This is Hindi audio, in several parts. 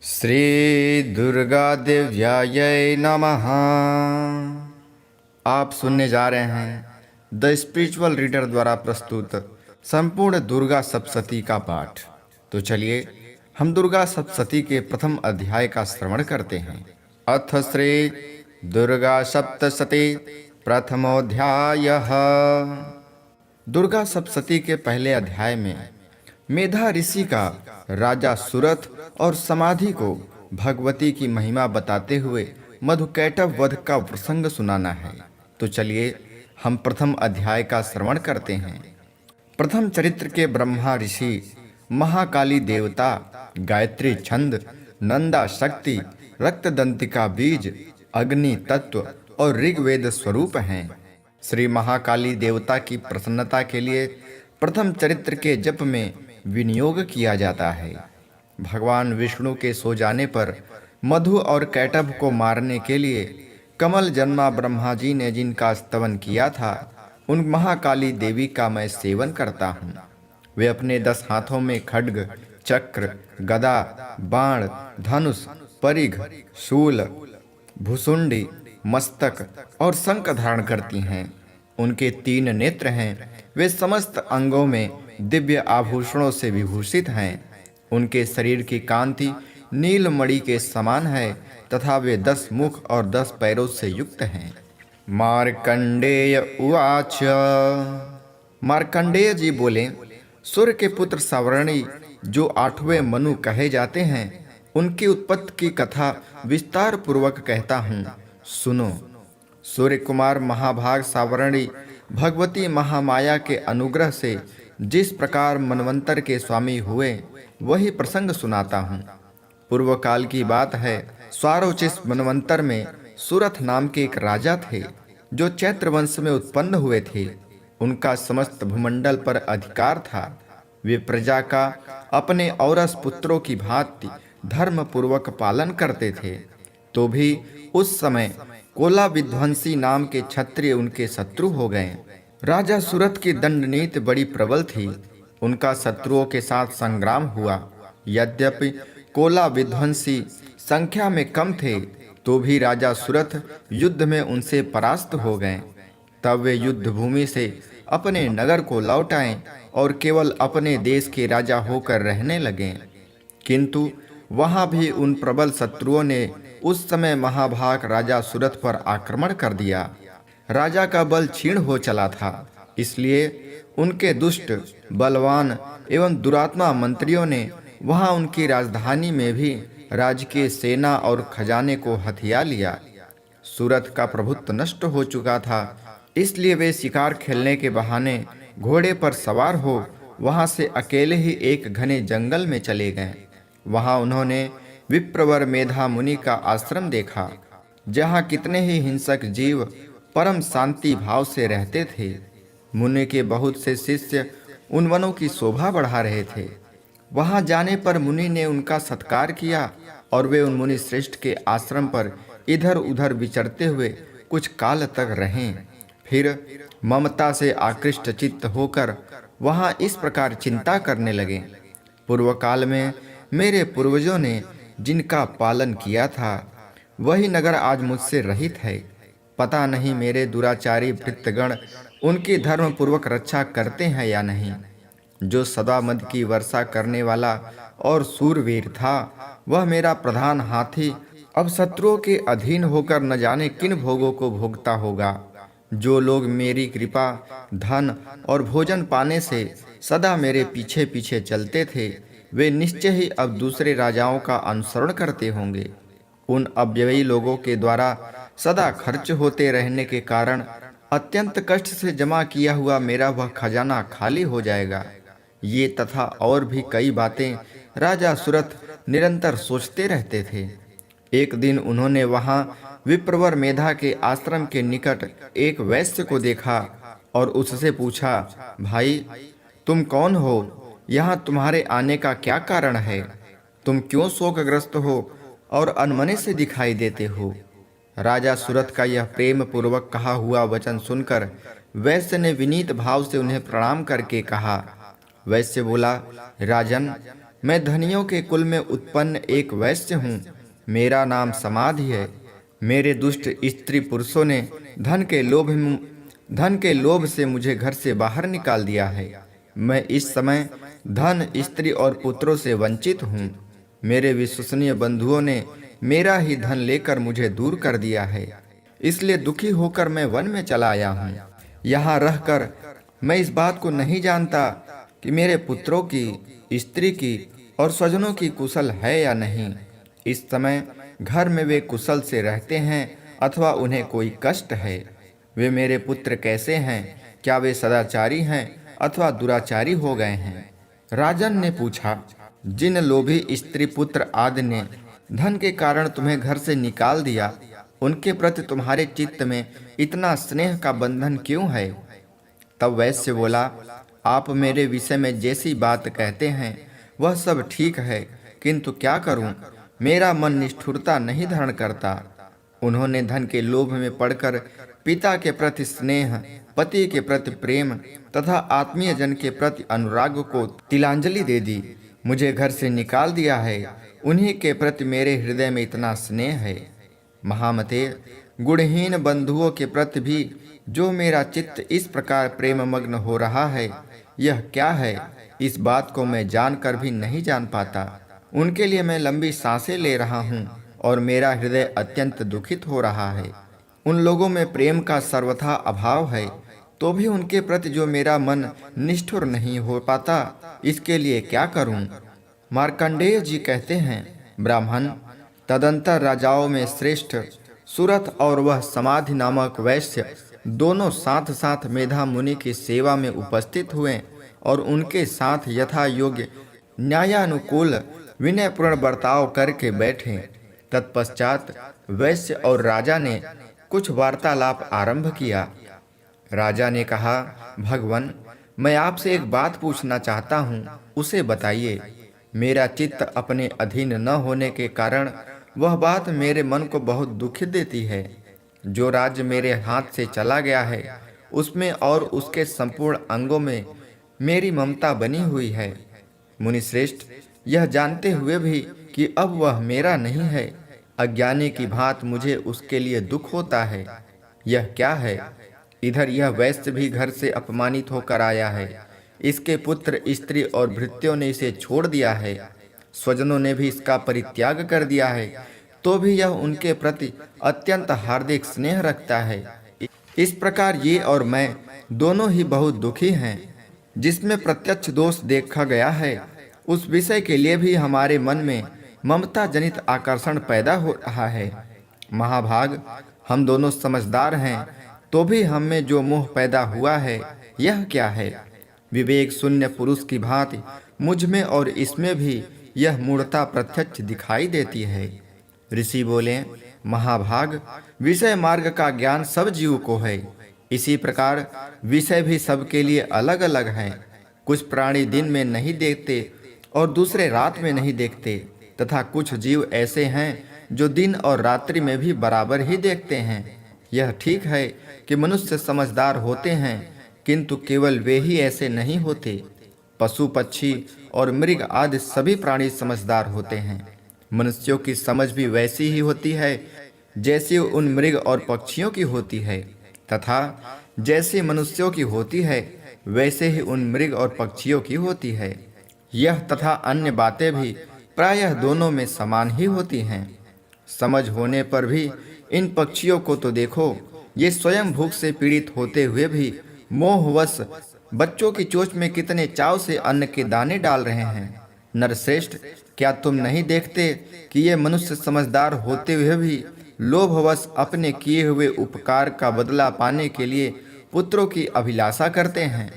श्री दुर्गा देव्याय नमः। आप सुनने जा रहे हैं द स्पिरिचुअल रीडर द्वारा प्रस्तुत संपूर्ण दुर्गा सप्तशती का पाठ। तो चलिए हम दुर्गा सप्तशती के प्रथम अध्याय का श्रवण करते हैं। अथ श्री दुर्गा सप्तशती प्रथमोऽध्यायः। दुर्गा सप्तशती के पहले अध्याय में मेधा ऋषि का राजा सुरथ और समाधि को भगवती की महिमा बताते हुए मधुकैटभ वध का प्रसंग सुनाना है। तो चलिए हम प्रथम अध्याय का श्रवण करते हैं। प्रथम चरित्र के ब्रह्मा ऋषि महाकाली देवता, गायत्री छंद, नंदा शक्ति, रक्तदंतिका बीज, अग्नि तत्व और ऋग्वेद स्वरूप हैं। श्री महाकाली देवता की प्रसन्नता के लिए प्रथम चरित्र के जप में विनियोग किया जाता है। भगवान विष्णु के सो जाने पर मधु और कैटभ को मारने के लिए कमल जन्मा ब्रह्मा जी ने जिनका स्तवन किया था, उन महाकाली देवी का मैं सेवन करता हूँ। वे अपने 10 हाथों में खड्ग, चक्र, गदा, बाण, धनुष, परिघ, शूल, भुसुंडी, मस्तक और शंख धारण करती हैं। उनके 3 नेत्र हैं। वे समस्त अंगों में दिव्य आभूषणों से विभूषित हैं। उनके शरीर की कांति नीलमणि के समान है तथा वे 10 मुख और 10 पैरों से युक्त हैं। मार्कंडेय उवाच। मार्कंडेय जी बोले, सूर्य के पुत्र सावर्णी जो 8वें मनु कहे जाते हैं, उनकी उत्पत्ति की कथा विस्तार पूर्वक कहता हूँ, सुनो। सूर्य कुमार महाभाग सावर्णी भगवती महामाया के अनुग्रह से जिस प्रकार मनवंतर के स्वामी हुए, वही प्रसंग सुनाता हूँ। पूर्व काल की बात है। स्वारोचिष मनवंतर में सुरथ नाम के एक राजा थे, जो चैत्र वंश में उत्पन्न हुए थे। उनका समस्त भूमंडल पर अधिकार था। वे प्रजा का अपने औरस पुत्रों की भांति धर्म पूर्वक पालन करते थे। तो भी उस समय कोला विध्वंसी नाम के क्षत्रिय उनके शत्रु हो गए। राजा सुरथ की दंड नीति बड़ी प्रबल थी। उनका शत्रुओं के साथ संग्राम हुआ। यद्यपि कोला विध्वंसी संख्या में कम थे, तो भी राजा सुरथ युद्ध में उनसे परास्त हो गए। तब वे युद्ध भूमि से अपने नगर को लौट आए और केवल अपने देश के राजा होकर रहने लगे। किंतु वहां भी उन प्रबल शत्रुओं ने उस समय महाभाग राजा सुरथ पर आक्रमण कर दिया। राजा का बल क्षीण हो चला था, इसलिए उनके दुष्ट, बलवान एवं दुरात्मा मंत्रियों ने वहां उनकी राजधानी में भी राजकीय सेना और खजाने को हथिया लिया। सुरथ का प्रभुत्व नष्ट हो चुका था, इसलिए वे शिकार खेलने के बहाने घोड़े पर सवार हो वहां से अकेले ही एक घने जंगल में चले गए। वहां उन्होंने विप्रवर मेधा मुनि का आश्रम देखा, जहां कितने ही हिंसक जीव परम शांति भाव से रहते थे। मुनि के बहुत से शिष्य उन वनों की शोभा बढ़ा रहे थे। वहां जाने पर मुनि ने उनका सत्कार किया और वे उन मुनि श्रेष्ठ के आश्रम पर इधर उधर विचरते हुए कुछ काल तक रहे। फिर ममता से आकृष्ट चित्त होकर वहां इस प्रकार चिंता करने लगे, पूर्व काल में मेरे पूर्वजों ने जिनका पालन किया था, वही नगर आज मुझसे रहित है। पता नहीं मेरे दुराचारी भृत्यगण उनकी धर्म पूर्वक रक्षा करते हैं या नहीं। जो सदा मद की वर्षा करने वाला और सूरवीर था, वह मेरा प्रधान हाथी अब शत्रुओं के अधीन होकर न जाने किन भोगों को भोगता होगा। जो लोग मेरी कृपा, धन और भोजन पाने से सदा मेरे पीछे पीछे चलते थे, वे निश्चय ही अब दूसरे राजाओं का अनुसरण करते होंगे। उन अव्ययी लोगों के द्वारा सदा खर्च होते रहने के कारण अत्यंत कष्ट से जमा किया हुआ मेरा वह खजाना खाली हो जाएगा। ये तथा और भी कई बातें राजा सुरथ निरंतर सोचते रहते थे। एक दिन उन्होंने वहां विप्रवर मेधा के आश्रम के निकट एक वैश्य को देखा और उससे पूछा, भाई तुम कौन हो? यहाँ तुम्हारे आने का क्या कारण है? तुम क्यों शोकग्रस्त हो और अनमने से दिखाई देते हो? राजा सुरथ का यह प्रेम पूर्वक कहा हुआ वचन सुनकर वैश्य ने विनीत भाव से उन्हें प्रणाम करके कहा। वैश्य बोला, राजन, मैं धनियों के कुल में उत्पन्न एक वैश्य हूँ। मेरा नाम समाधि है। मेरे दुष्ट स्त्री पुरुषों ने धन के लोभ से मुझे घर से बाहर निकाल दिया है। मैं इस समय धन, स्त्री और पुत्रों से वंचित हूँ। मेरे विश्वसनीय बंधुओं ने मेरा ही धन लेकर मुझे दूर कर दिया है। इसलिए दुखी होकर मैं वन में चला आया हूँ। यहाँ रहकर मैं इस बात को नहीं जानता कि मेरे पुत्रों की, स्त्री की और स्वजनों की कुशल है या नहीं। इस समय घर में वे कुशल से रहते हैं अथवा उन्हें कोई कष्ट है। वे मेरे पुत्र कैसे हैं? क्या वे सदाचारी हैं अथवा दुराचारी हो गए हैं? राजन ने पूछा, जिन लोभी स्त्री पुत्र आदि ने धन के कारण तुम्हें घर से निकाल दिया, उनके प्रति तुम्हारे चित्त में इतना स्नेह का बंधन क्यों है? तब वैश्य बोला, आप मेरे विषय में जैसी बात कहते हैं वह सब ठीक है, किंतु क्या करूं? मेरा मन निष्ठुरता नहीं धारण करता। उन्होंने धन के लोभ में पड़कर पिता के प्रति स्नेह, पति के प्रति प्रेम तथा आत्मीय जन के प्रति अनुराग को तिलांजलि दे दी। मुझे घर से निकाल दिया है। उन्हीं के प्रति मेरे हृदय में इतना स्नेह है। महामते, गुणहीन बंधुओं के प्रति भी जो मेरा चित्त इस प्रकार प्रेम मग्न हो रहा है, यह क्या है? इस बात को मैं जानकर भी नहीं जान पाता। उनके लिए मैं लंबी सांसें ले रहा हूँ और मेरा हृदय अत्यंत दुखित हो रहा है। उन लोगों में प्रेम का सर्वथा अभाव है, तो भी उनके प्रति जो मेरा मन निष्ठुर नहीं हो पाता, इसके लिए क्या करूं? मार्कंडेय जी कहते हैं, ब्राह्मण, तदंतर राजाओं में श्रेष्ठ सुरथ और वह समाधि नामक वैश्य दोनों साथ साथ मेधा मुनि की सेवा में उपस्थित हुए और उनके साथ यथा योग्य न्यायानुकूल विनयपूर्ण बर्ताव करके बैठे। तत्पश्चात वैश्य और राजा ने कुछ वार्तालाप आरंभ किया। राजा ने कहा, भगवन, मैं आपसे एक बात पूछना चाहता हूँ, उसे बताइए। मेरा चित्त अपने अधीन न होने के कारण वह बात मेरे मन को बहुत दुखित देती है। जो राज्य मेरे हाथ से चला गया है, उसमें और उसके संपूर्ण अंगों में मेरी ममता बनी हुई है। मुनिश्रेष्ठ, यह जानते हुए भी कि अब वह मेरा नहीं है, अज्ञानी की भांति मुझे उसके लिए दुख होता है। यह क्या है? इधर यह वैश्य भी घर से अपमानित होकर आया है। इसके पुत्र, स्त्री और भृत्यों ने इसे छोड़ दिया है। स्वजनों ने भी इसका परित्याग कर दिया है, तो भी यह उनके प्रति अत्यंत हार्दिक स्नेह रखता है। इस प्रकार ये और मैं दोनों ही बहुत दुखी हैं। जिसमें प्रत्यक्ष दोष देखा गया है, उस विषय के लिए भी हमारे मन में ममता जनित आकर्षण पैदा हो रहा है। महाभाग, हम दोनों समझदार हैं, तो भी हम में जो मोह पैदा हुआ है, यह क्या है? विवेक शून्य पुरुष की भांति मुझ में और इसमें भी यह मूढ़ता प्रत्यक्ष दिखाई देती है। ऋषि बोले, महाभाग, विषय मार्ग का ज्ञान सब जीव को है। इसी प्रकार विषय भी सबके लिए अलग अलग हैं। कुछ प्राणी दिन में नहीं देखते और दूसरे रात में नहीं देखते, तथा कुछ जीव ऐसे हैं जो दिन और रात्रि में भी बराबर ही देखते हैं। यह ठीक है कि मनुष्य समझदार होते हैं, किंतु केवल वे ही ऐसे नहीं होते। पशु, पक्षी और मृग आदि सभी प्राणी समझदार होते हैं। मनुष्यों की समझ भी वैसी ही होती है जैसी उन मृग और पक्षियों की होती है, तथा जैसी मनुष्यों की होती है वैसे ही उन मृग और पक्षियों की होती है। यह तथा अन्य बातें भी प्रायः दोनों में समान ही होती हैं। समझ होने पर भी इन पक्षियों को तो देखो, ये स्वयं भूख से पीड़ित होते हुए भी मोहवश बच्चों की चोंच में कितने चाव से अन्न के दाने डाल रहे हैं। नरश्रेष्ठ, क्या तुम नहीं देखते कि ये मनुष्य समझदार होते हुए भी लोभवश अपने किए हुए उपकार का बदला पाने के लिए पुत्रों की अभिलाषा करते हैं?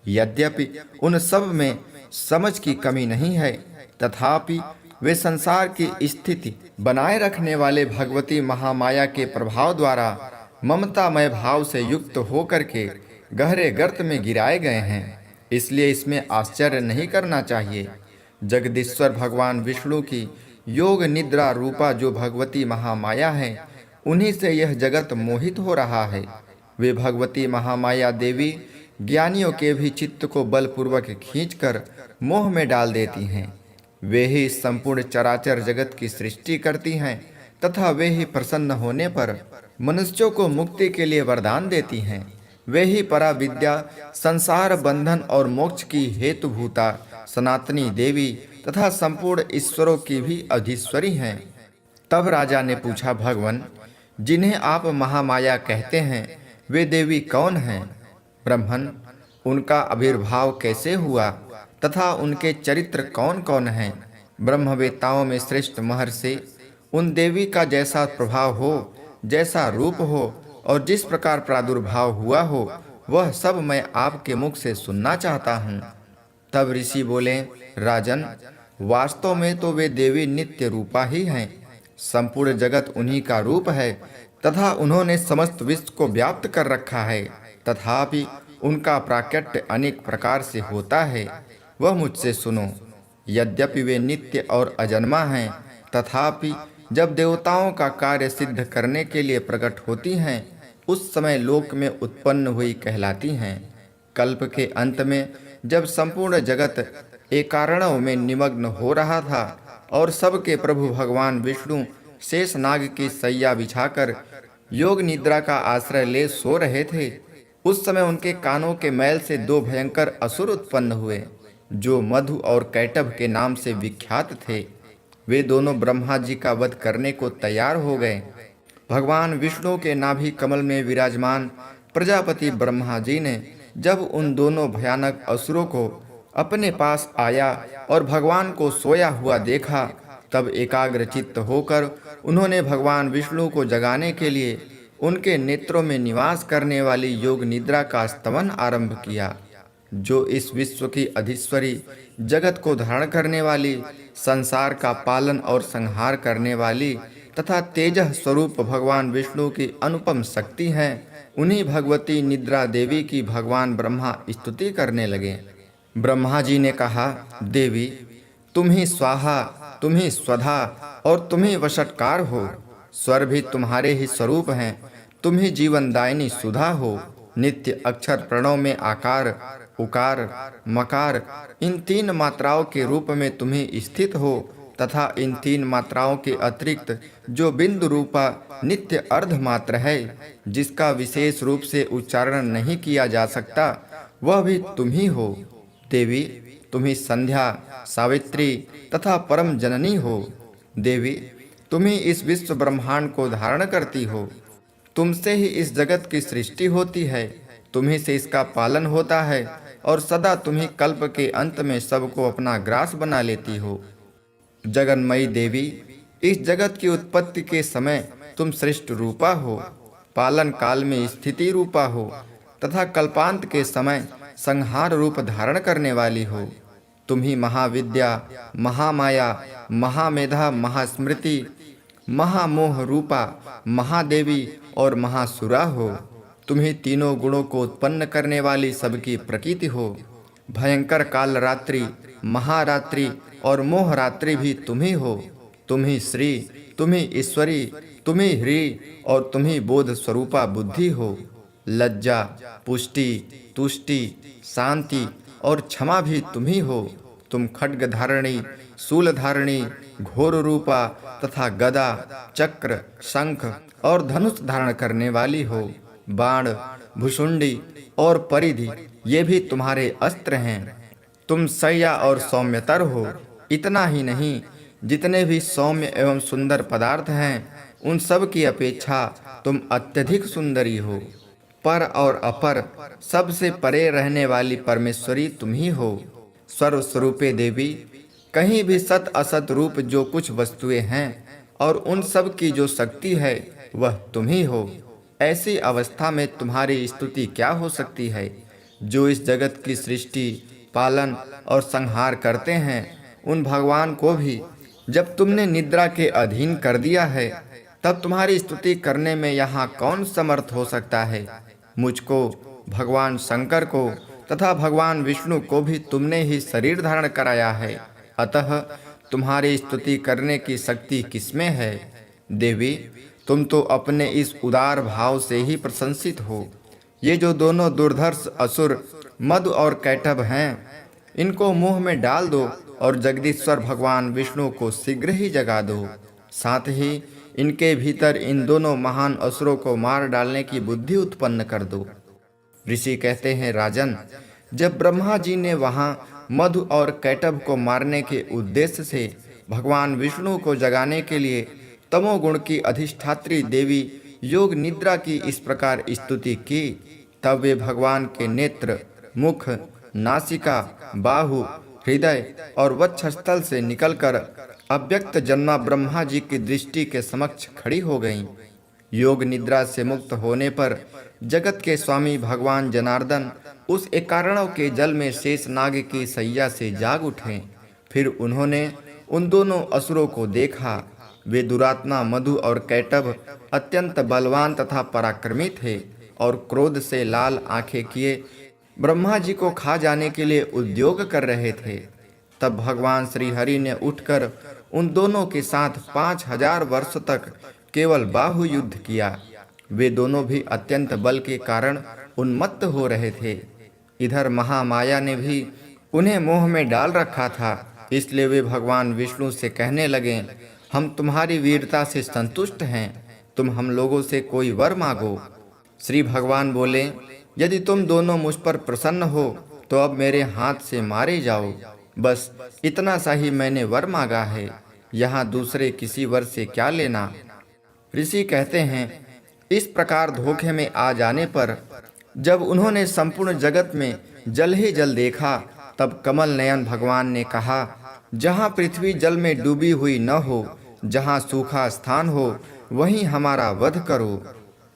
यद्यपि उन सब में समझ की कमी नहीं है, तथापि वे संसार की स्थिति बनाए रखने वाले भगवती महामाया के प्रभाव द्वारा ममतामय भाव से युक्त होकर के गहरे गर्त में गिराए गए हैं। इसलिए इसमें आश्चर्य नहीं करना चाहिए। जगदीश्वर भगवान विष्णु की योग निद्रा रूपा जो भगवती महामाया है, उन्हीं से यह जगत मोहित हो रहा है। वे भगवती महामाया देवी ज्ञानियों के भी चित्त को बलपूर्वक खींचकर मोह में डाल देती हैं। वे ही संपूर्ण चराचर जगत की सृष्टि करती हैं तथा वे ही प्रसन्न होने पर मनुष्यों को मुक्ति के लिए वरदान देती हैं। वे ही परा विद्या, संसार बंधन और मोक्ष की हेतुभूता सनातनी देवी तथा संपूर्ण ईश्वरों की भी अधीश्वरी हैं। तब राजा ने पूछा, भगवान, जिन्हें आप महामाया कहते हैं वे देवी कौन हैं? ब्रह्मन, उनका आविर्भाव कैसे हुआ तथा उनके चरित्र कौन कौन हैं? ब्रह्मवेत्ताओं में श्रेष्ठ महर्षि, उन देवी का जैसा प्रभाव हो, जैसा रूप हो और जिस प्रकार प्रादुर्भाव हुआ हो, वह सब मैं आपके मुख से सुनना चाहता हूँ। तब ऋषि बोले, राजन, वास्तव में तो वे देवी नित्य रूपा ही हैं। संपूर्ण जगत उन्हीं का रूप है तथा उन्होंने समस्त विश्व को व्याप्त कर रखा है। तथापि उनका प्राकट्य अनेक प्रकार से होता है। वह मुझसे सुनो। यद्यपि वे नित्य और अजन्मा हैं, तथापि जब देवताओं का कार्य सिद्ध करने के लिए प्रकट होती हैं, उस समय लोक में उत्पन्न हुई कहलाती हैं। कल्प के अंत में जब संपूर्ण जगत एकारणों में निमग्न हो रहा था और सबके प्रभु भगवान विष्णु शेष नाग की सैया बिछाकर योग निद्रा का आश्रय ले सो रहे थे, उस समय उनके कानों के मैल से दो भयंकर असुर उत्पन्न हुए, जो मधु और कैटभ के नाम से विख्यात थे। वे दोनों ब्रह्मा जी का वध करने को तैयार हो गए। भगवान विष्णु के नाभि कमल में विराजमान प्रजापति ब्रह्मा जी ने जब उन दोनों भयानक असुरों को अपने पास आया और भगवान को सोया हुआ देखा, तब एकाग्र चित्त होकर उन्होंने भगवान विष्णु को जगाने के लिए उनके नेत्रों में निवास करने वाली योग निद्रा का स्तवन आरंभ किया, जो इस विश्व की अधीश्वरी, जगत को धारण करने वाली, संसार का पालन और संहार करने वाली तथा तेजः स्वरूप भगवान विष्णु की अनुपम शक्ति है। उन्हीं भगवती निद्रा देवी की भगवान ब्रह्मा स्तुति करने लगे। ब्रह्मा जी ने कहा, देवी, तुम ही स्वाहा, तुम ही स्वधा और तुम ही वषट्कार हो। स्वर भी तुम्हारे ही स्वरूप हैं। तुम ही जीवनदायिनी सुधा हो। नित्य अक्षर प्रणव में आकार, उकार, मकार, इन तीन मात्राओं के रूप में तुम ही स्थित हो तथा इन तीन मात्राओं के अतिरिक्त जो बिंदु रूपा नित्य अर्ध मात्र है, जिसका विशेष रूप से उच्चारण नहीं किया जा सकता, वह भी तुम ही हो। देवी, तुम ही संध्या, सावित्री तथा परम जननी हो। देवी, तुम ही इस विश्व ब्रह्मांड को धारण करती हो। तुमसे ही इस जगत की सृष्टि होती है, तुम ही से इसका पालन होता है और सदा तुम ही कल्प के अंत में सबको अपना ग्रास बना लेती हो। जगन्मयी देवी, इस जगत की उत्पत्ति के समय तुम श्रेष्ठ रूपा हो, पालन काल में स्थिति रूपा हो तथा कल्पांत के समय संहार रूप धारण करने वाली हो। तुम ही महाविद्या, महामाया, महामेधा, महास्मृति, महामोह रूपा, महादेवी और महासुरा हो। तुम ही तीनों गुणों को उत्पन्न करने वाली सबकी प्रकृति हो। भयंकर काल रात्रि, महारात्रि और मोह रात्रि भी तुम ही हो। तुम ही श्री, तुम ही ईश्वरी, तुम ही ह्री और तुम ही बोध स्वरूपा बुद्धि हो। लज्जा, पुष्टि, तुष्टि, शांति और क्षमा भी तुम ही हो। तुम खड्ग धारणी, शूल धारणी, घोर रूपा तथा गदा, चक्र, शंख और धनुष धारण करने वाली हो। बाण, भुषुंडी और परिधि ये भी तुम्हारे अस्त्र हैं। तुम सैया और सौम्यतर हो। इतना ही नहीं, जितने भी सौम्य एवं सुंदर पदार्थ हैं, उन सब की अपेक्षा तुम अत्यधिक सुंदरी हो। पर और अपर, सबसे परे रहने वाली परमेश्वरी तुम ही हो। सर्वस्वरूपे देवी, कहीं भी सत असत रूप जो कुछ वस्तुएं हैं और उन सब की जो शक्ति है, वह तुम ही हो। ऐसी अवस्था में तुम्हारी स्तुति क्या हो सकती है? जो इस जगत की सृष्टि, पालन और संहार करते हैं, उन भगवान को भी जब तुमने निद्रा के अधीन कर दिया है, तब तुम्हारी स्तुति करने में यहाँ कौन समर्थ हो सकता है? मुझको, भगवान शंकर को तथा भगवान विष्णु को भी तुमने ही शरीर धारण कराया है, अतः तुम्हारी स्तुति करने की शक्ति किसमें है? देवी, तुम तो अपने इस उदार भाव से ही प्रशंसित हो। ये जो दोनों दुर्धर्ष असुर मधु और कैटभ हैं, इनको मुंह में डाल दो और जगदीश्वर भगवान विष्णु को शीघ्र ही जगा दो। साथ ही इनके भीतर इन दोनों महान असुरों को मार डालने की बुद्धि उत्पन्न कर दो। ऋषि कहते हैं, राजन, जब ब्रह्मा जी ने वहां मधु और कैटभ को मारने के उद्देश्य से भगवान विष्णु को जगाने के लिए तमोगुण की अधिष्ठात्री देवी योग निद्रा की इस प्रकार स्तुति की, तब वे भगवान के नेत्र, मुख, नासिका, बाहु, हृदय और वक्षस्थल से निकलकर अव्यक्त जन्मा ब्रह्मा जी की दृष्टि के समक्ष खड़ी हो गईं। योग निद्रा से मुक्त होने पर जगत के स्वामी भगवान जनार्दन उस एकारणव के जल में शेष नाग की सैया से जाग उठे। फिर उन्होंने उन दोनों असुरों को देखा। वे दुरात्मा मधु और कैटभ अत्यंत बलवान तथा पराक्रमी थे और क्रोध से लाल आंखें किए ब्रह्मा जी को खा जाने के लिए उद्योग कर रहे थे। तब भगवान श्री हरि ने उठकर उन दोनों के साथ 5000 वर्ष तक केवल बाहु युद्ध किया। वे दोनों भी अत्यंत बल के कारण उन्मत्त हो रहे थे। इधर महामाया ने भी उन्हें मोह में डाल रखा था, इसलिए वे भगवान विष्णु से कहने लगे, हम तुम्हारी वीरता से संतुष्ट हैं, तुम हम लोगों से कोई वर मांगो। श्री भगवान बोले, यदि तुम दोनों मुझ पर प्रसन्न हो तो अब मेरे हाथ से मारे जाओ। बस इतना सा ही मैंने वर मांगा है, यहाँ दूसरे किसी वर से क्या लेना। ऋषि कहते हैं, इस प्रकार धोखे में आ जाने पर जब उन्होंने संपूर्ण जगत में जल ही जल देखा, तब कमल नयन भगवान ने कहा, जहाँ पृथ्वी जल में डूबी हुई न हो, जहाँ सूखा स्थान हो, वहीं हमारा वध करो।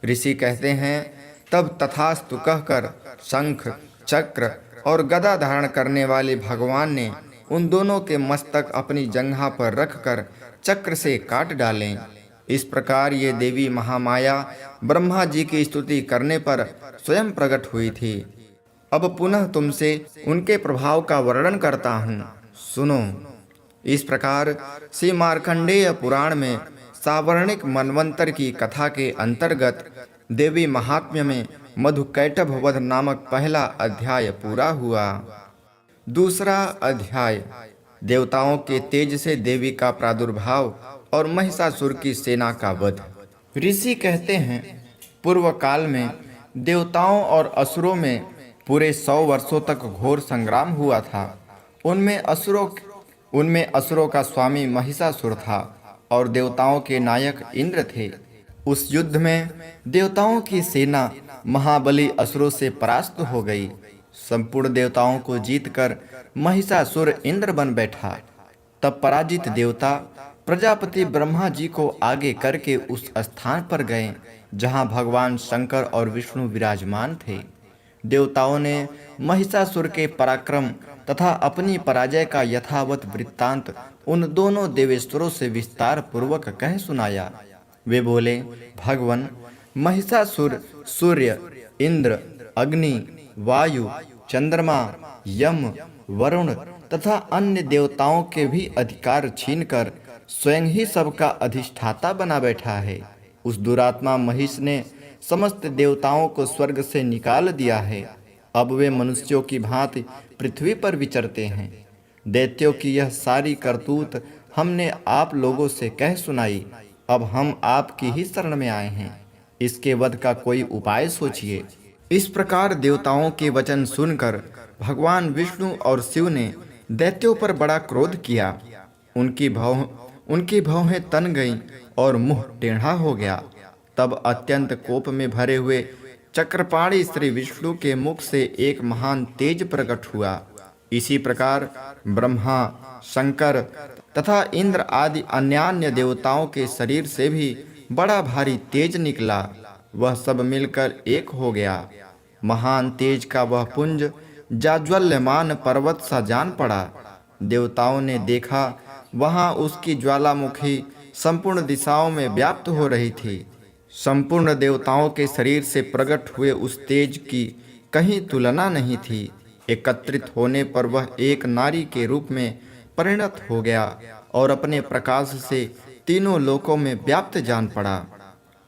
ऋषि कहते हैं, तब तथास्तु कहकर शंख, चक्र और गदा धारण करने वाले भगवान ने उन दोनों के मस्तक अपनी जंघा पर रखकर चक्र से काट डालें। इस प्रकार ये देवी महामाया ब्रह्मा जी की स्तुति करने पर स्वयं प्रकट हुई थी। अब पुनः तुमसे उनके प्रभाव का वर्णन करता हूँ, सुनो। इस प्रकार श्री मार्कंडेय पुराण में सावर्णिक मनवंतर की कथा के अंतर्गत देवी महात्म्य में मधु कैटभ वध नामक पहला अध्याय पूरा हुआ। दूसरा अध्याय देवताओं के तेज से देवी का प्रादुर्भाव और महिषासुर की सेना का वध। ऋषि कहते हैं, पूर्व काल में देवताओं और असुरों में पूरे 100 वर्षों तक घोर संग्राम हुआ था। उनमें असुरों का स्वामी महिषासुर था और देवताओं के नायक इंद्र थे। उस युद्ध में देवताओं की सेना महाबली असुरों से परास्त हो गई। संपूर्ण देवताओं को जीतकर महिषासुर इंद्र बन बैठा। तब पराजित देवता प्रजापति ब्रह्मा जी को आगे करके उस स्थान पर गए जहां भगवान शंकर और विष्णु विराजमान थे। देवताओं ने महिषासुर के पराक्रम तथा अपनी पराजय का यथावत वृत्तांत उन दोनों देवेश्वरों से विस्तार पूर्वक कह सुनाया। वे बोले, भगवान, महिषासुर सूर्य, इंद्र, अग्नि, वायु, चंद्रमा, यम, वरुण तथा अन्य देवताओं के भी अधिकार छीनकर स्वयं ही सबका अधिष्ठाता बना बैठा है। उस दुरात्मा महिष ने समस्त देवताओं को स्वर्ग से निकाल दिया है। अब वे मनुष्यों की भांति पृथ्वी पर विचरते हैं। दैत्यों की यह सारी करतूत हमने आप लोगों से कह सुनाई। अब हम आपकी ही शरण में आए हैं। इसके वध का कोई उपाय सोचिए। इस प्रकार देवताओं के वचन सुनकर भगवान विष्णु और शिव ने दैत्यों पर बड़ा क्रोध किया। उनकी भौहें तन गईं और मुंह टेढ़ा हो गया। तब अत्यंत कोप में भरे हुए चक्रपाणी श्री विष्णु के मुख से एक महान तेज प्रकट हुआ। इसी प्रकार ब्रह्मा, शंकर तथा इंद्र आदि अन्यान्य देवताओं के शरीर से भी बड़ा भारी तेज निकला। वह सब मिलकर एक हो गया। महान तेज का वह पुंज जाज्वल्यमान पर्वत सा जान पड़ा। देवताओं ने देखा, वहां उसकी ज्वालामुखी संपूर्ण दिशाओं में व्याप्त हो रही थी। संपूर्ण देवताओं के शरीर से प्रकट हुए उस तेज की कहीं तुलना नहीं थी। एकत्रित होने पर वह एक नारी के रूप में परिणत हो गया और अपने प्रकाश से तीनों लोकों में व्याप्त जान पड़ा।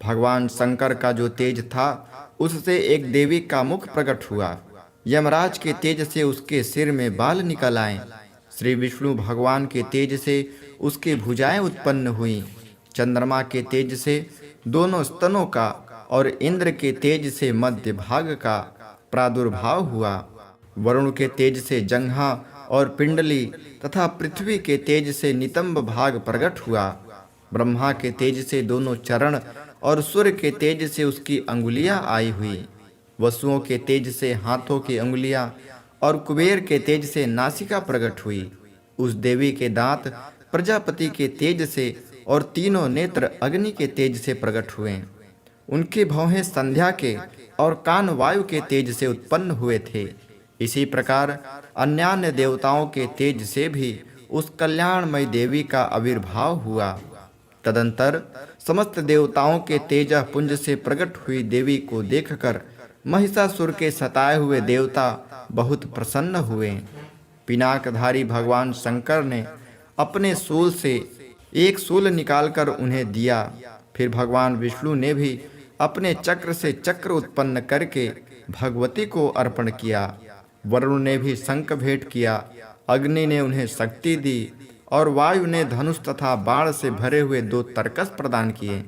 भगवान शंकर का जो तेज था, उससे एक देवी का मुख प्रकट हुआ। यमराज के तेज से उसके सिर में बाल निकल आए। श्री विष्णु भगवान के तेज से उसकी भुजाएं उत्पन्न हुई। चंद्रमा के तेज से दोनों स्तनों का और इंद्र के तेज से मध्य भाग का प्रादुर्भाव हुआ। वरुण के तेज से जंघा और पिंडली तथा पृथ्वी के तेज से नितंब भाग प्रकट हुआ। ब्रह्मा के तेज से दोनों चरण और सूर्य के तेज से उसकी अंगुलियां आई हुई। वसुओं के तेज से हाथों की अंगुलियां और कुबेर के तेज से नासिका प्रकट हुई। उस देवी के दांत प्रजापति के तेज से और तीनों नेत्र अग्नि के तेज से प्रकट हुए। उनके भौहें संध्या के और कान वायु के तेज से उत्पन्न हुए थे। इसी प्रकार अन्यान्य देवताओं के तेज से भी उस कल्याणमयी देवी का आविर्भाव हुआ। तदंतर समस्त देवताओं के तेज पुंज से प्रकट हुई देवी को देखकर महिषासुर के सताए हुए देवता बहुत प्रसन्न हुए। पिनाकधारी भगवान शंकर ने अपने शूल से एक शूल निकालकर उन्हें दिया। फिर भगवान विष्णु ने भी अपने चक्र से चक्र उत्पन्न करके भगवती को अर्पण किया। वरुण ने भी शंख भेंट किया। अग्नि ने उन्हें शक्ति दी और वायु ने धनुष तथा बाण से भरे हुए 2 तरकस प्रदान किए।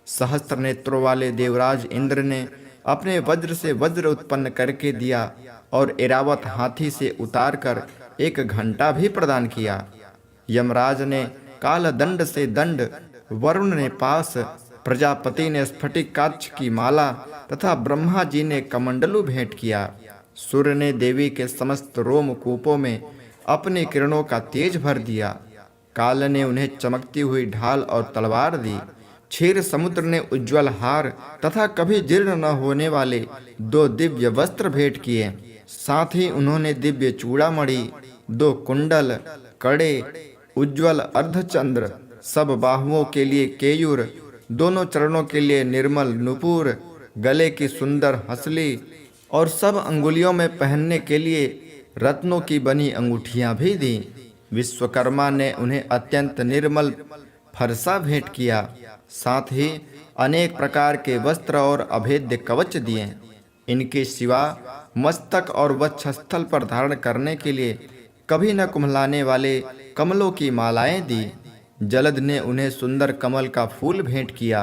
सहस्त्र नेत्रों वाले देवराज इंद्र ने अपने वज्र से वज्र उत्पन्न करके दिया और ऐरावत हाथी से उतारकर एक घंटा भी प्रदान किया। यमराज ने काल दंड से दंड, वरुण ने पास, प्रजापति ने स्फटिक काक्ष की माला तथा ब्रह्मा जी ने कमंडलू भेंट किया। सूर्य ने देवी के समस्त रोम कूपों में अपने किरणों का तेज भर दिया। काल ने उन्हें चमकती हुई ढाल और तलवार दी। क्षीर समुद्र ने उज्ज्वल हार तथा कभी जीर्ण न होने वाले 2 दिव्य वस्त्र भेंट किए। साथ ही उन्होंने दिव्य चूड़ामणि, 2 कुंडल, कड़े, उज्ज्वल अर्धचंद्र, सब बाहुओं के लिए केयूर, दोनों चरणों के लिए निर्मल नुपुर, गले की सुंदर हंसली और सब अंगुलियों में पहनने के लिए रत्नों की बनी अंगूठियां भी दी। विश्वकर्मा ने उन्हें अत्यंत निर्मल फरसा भेंट किया। साथ ही अनेक प्रकार के वस्त्र और अभेद्य कवच दिए। इनके सिवा मस्तक और वक्षस्थल पर धारण करने के लिए कभी न कुम्हलाने वाले कमलों की मालाएं दी। जलद ने उन्हें सुंदर कमल का फूल भेंट किया।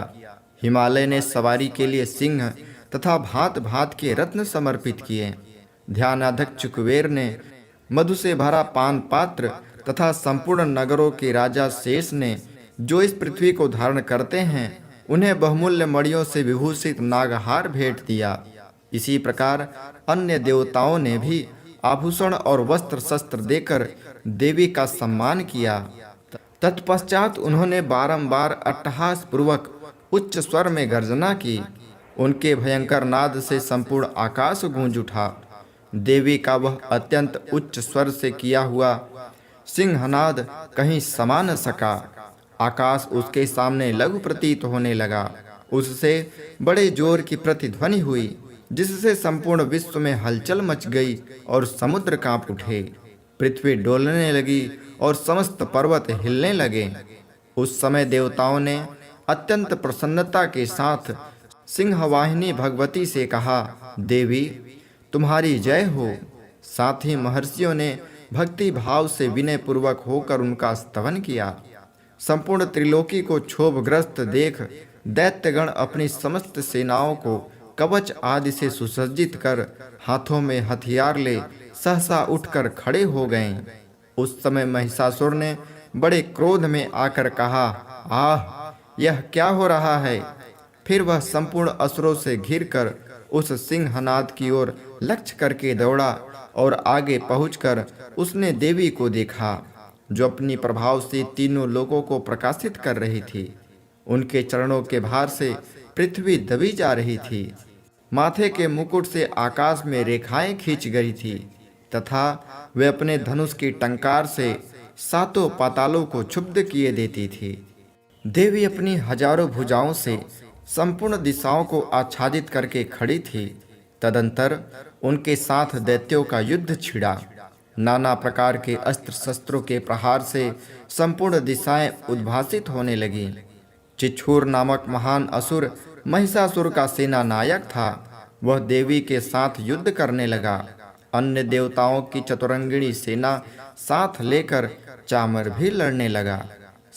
हिमालय ने सवारी के लिए सिंह तथा भांत भांत के रत्न समर्पित किए। ध्यानाध्यक्ष कुबेर ने मधु से भरा पान पात्र तथा संपूर्ण नगरों के राजा शेष ने जो इस पृथ्वी को धारण करते हैं उन्हें बहुमूल्य मणियों से विभूषित नागहार भेंट दिया। इसी प्रकार अन्य देवताओं ने भी आभूषण और वस्त्र शस्त्र देकर देवी का सम्मान किया। तत्पश्चात उन्होंने बारंबार अट्टहास पूर्वक उच्च स्वर में गर्जना की। उनके भयंकर नाद से संपूर्ण आकाश गूंज उठा। देवी का वह अत्यंत उच्च स्वर से किया हुआ सिंहनाद कहीं समा न सका। आकाश उसके सामने लघु प्रतीत होने लगा। उससे बड़े जोर की प्रतिध्वनि हुई, जिससे संपूर्ण विश्व में हलचल मच गई और समुद्र कांप उठे। पृथ्वी डोलने लगी और समस्त पर्वत हिलने लगे। उस समय देवताओं ने अत्यंत प्रसन्नता के साथ सिंहवाहिनी भगवती से कहा, देवी तुम्हारी जय हो। साथ ही महर्षियों ने भक्ति भाव से विनय पूर्वक होकर उनका स्तवन किया। संपूर्ण त्रिलोकी को क्षोभग्रस्त देख दैत्यगण अपनी समस्त सेनाओं को कवच आदि से सुसज्जित कर हाथों में हथियार ले सहसा उठकर खड़े हो गए। उस समय महिषासुर ने बड़े क्रोध में आकर कहा, आह, यह क्या हो रहा है। फिर वह संपूर्ण असुरों से घिरकर उस सिंहनाद की ओर लक्ष्य करके दौड़ा और आगे पहुंचकर उसने देवी को देखा, जो अपनी प्रभाव से तीनों लोगों को प्रकाशित कर रही थी। उनके चरणों के भार से पृथ्वी दबी जा रही थी। माथे के मुकुट से आकाश में रेखाएं खींच गई थी तथा वे अपने धनुष की टंकार से 7 पातालों को क्षुब्ध किए देती थी। देवी अपनी हजारों भुजाओं से संपूर्ण दिशाओं को आच्छादित करके खड़ी थी। तदंतर उनके साथ दैत्यों का युद्ध छिड़ा। नाना प्रकार के अस्त्र शस्त्रों के प्रहार से संपूर्ण दिशाएं उद्भासित होने लगीं। चिच्छूर नामक महान असुर महिषासुर का सेना नायक था। वह देवी के साथ युद्ध करने लगा। अन्य देवताओं की चतुरंगिणी सेना साथ लेकर चामर भी लड़ने लगा।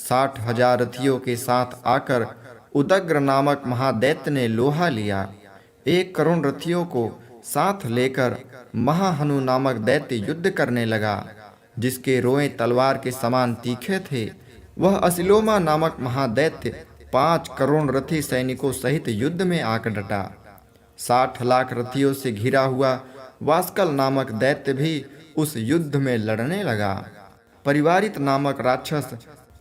60,000 रथियों के साथ आकर उदग्र नामक महादैत्य ने लोहा लिया। 1 करोड़ रथियों को साथ लेकर महाहनु नामक दैत्य युद्ध करने लगा, जिसके रोए तलवार के समान तीखे थे। वह असिलोमा नामक महादैत्य 5 करोड़ रथी सैनिकों सहित युद्ध में आकर डटा। 60 लाख रथियों से घिरा हुआ वास्कल नामक दैत्य भी उस युद्ध में लड़ने लगा। परिवारित नामक राक्षस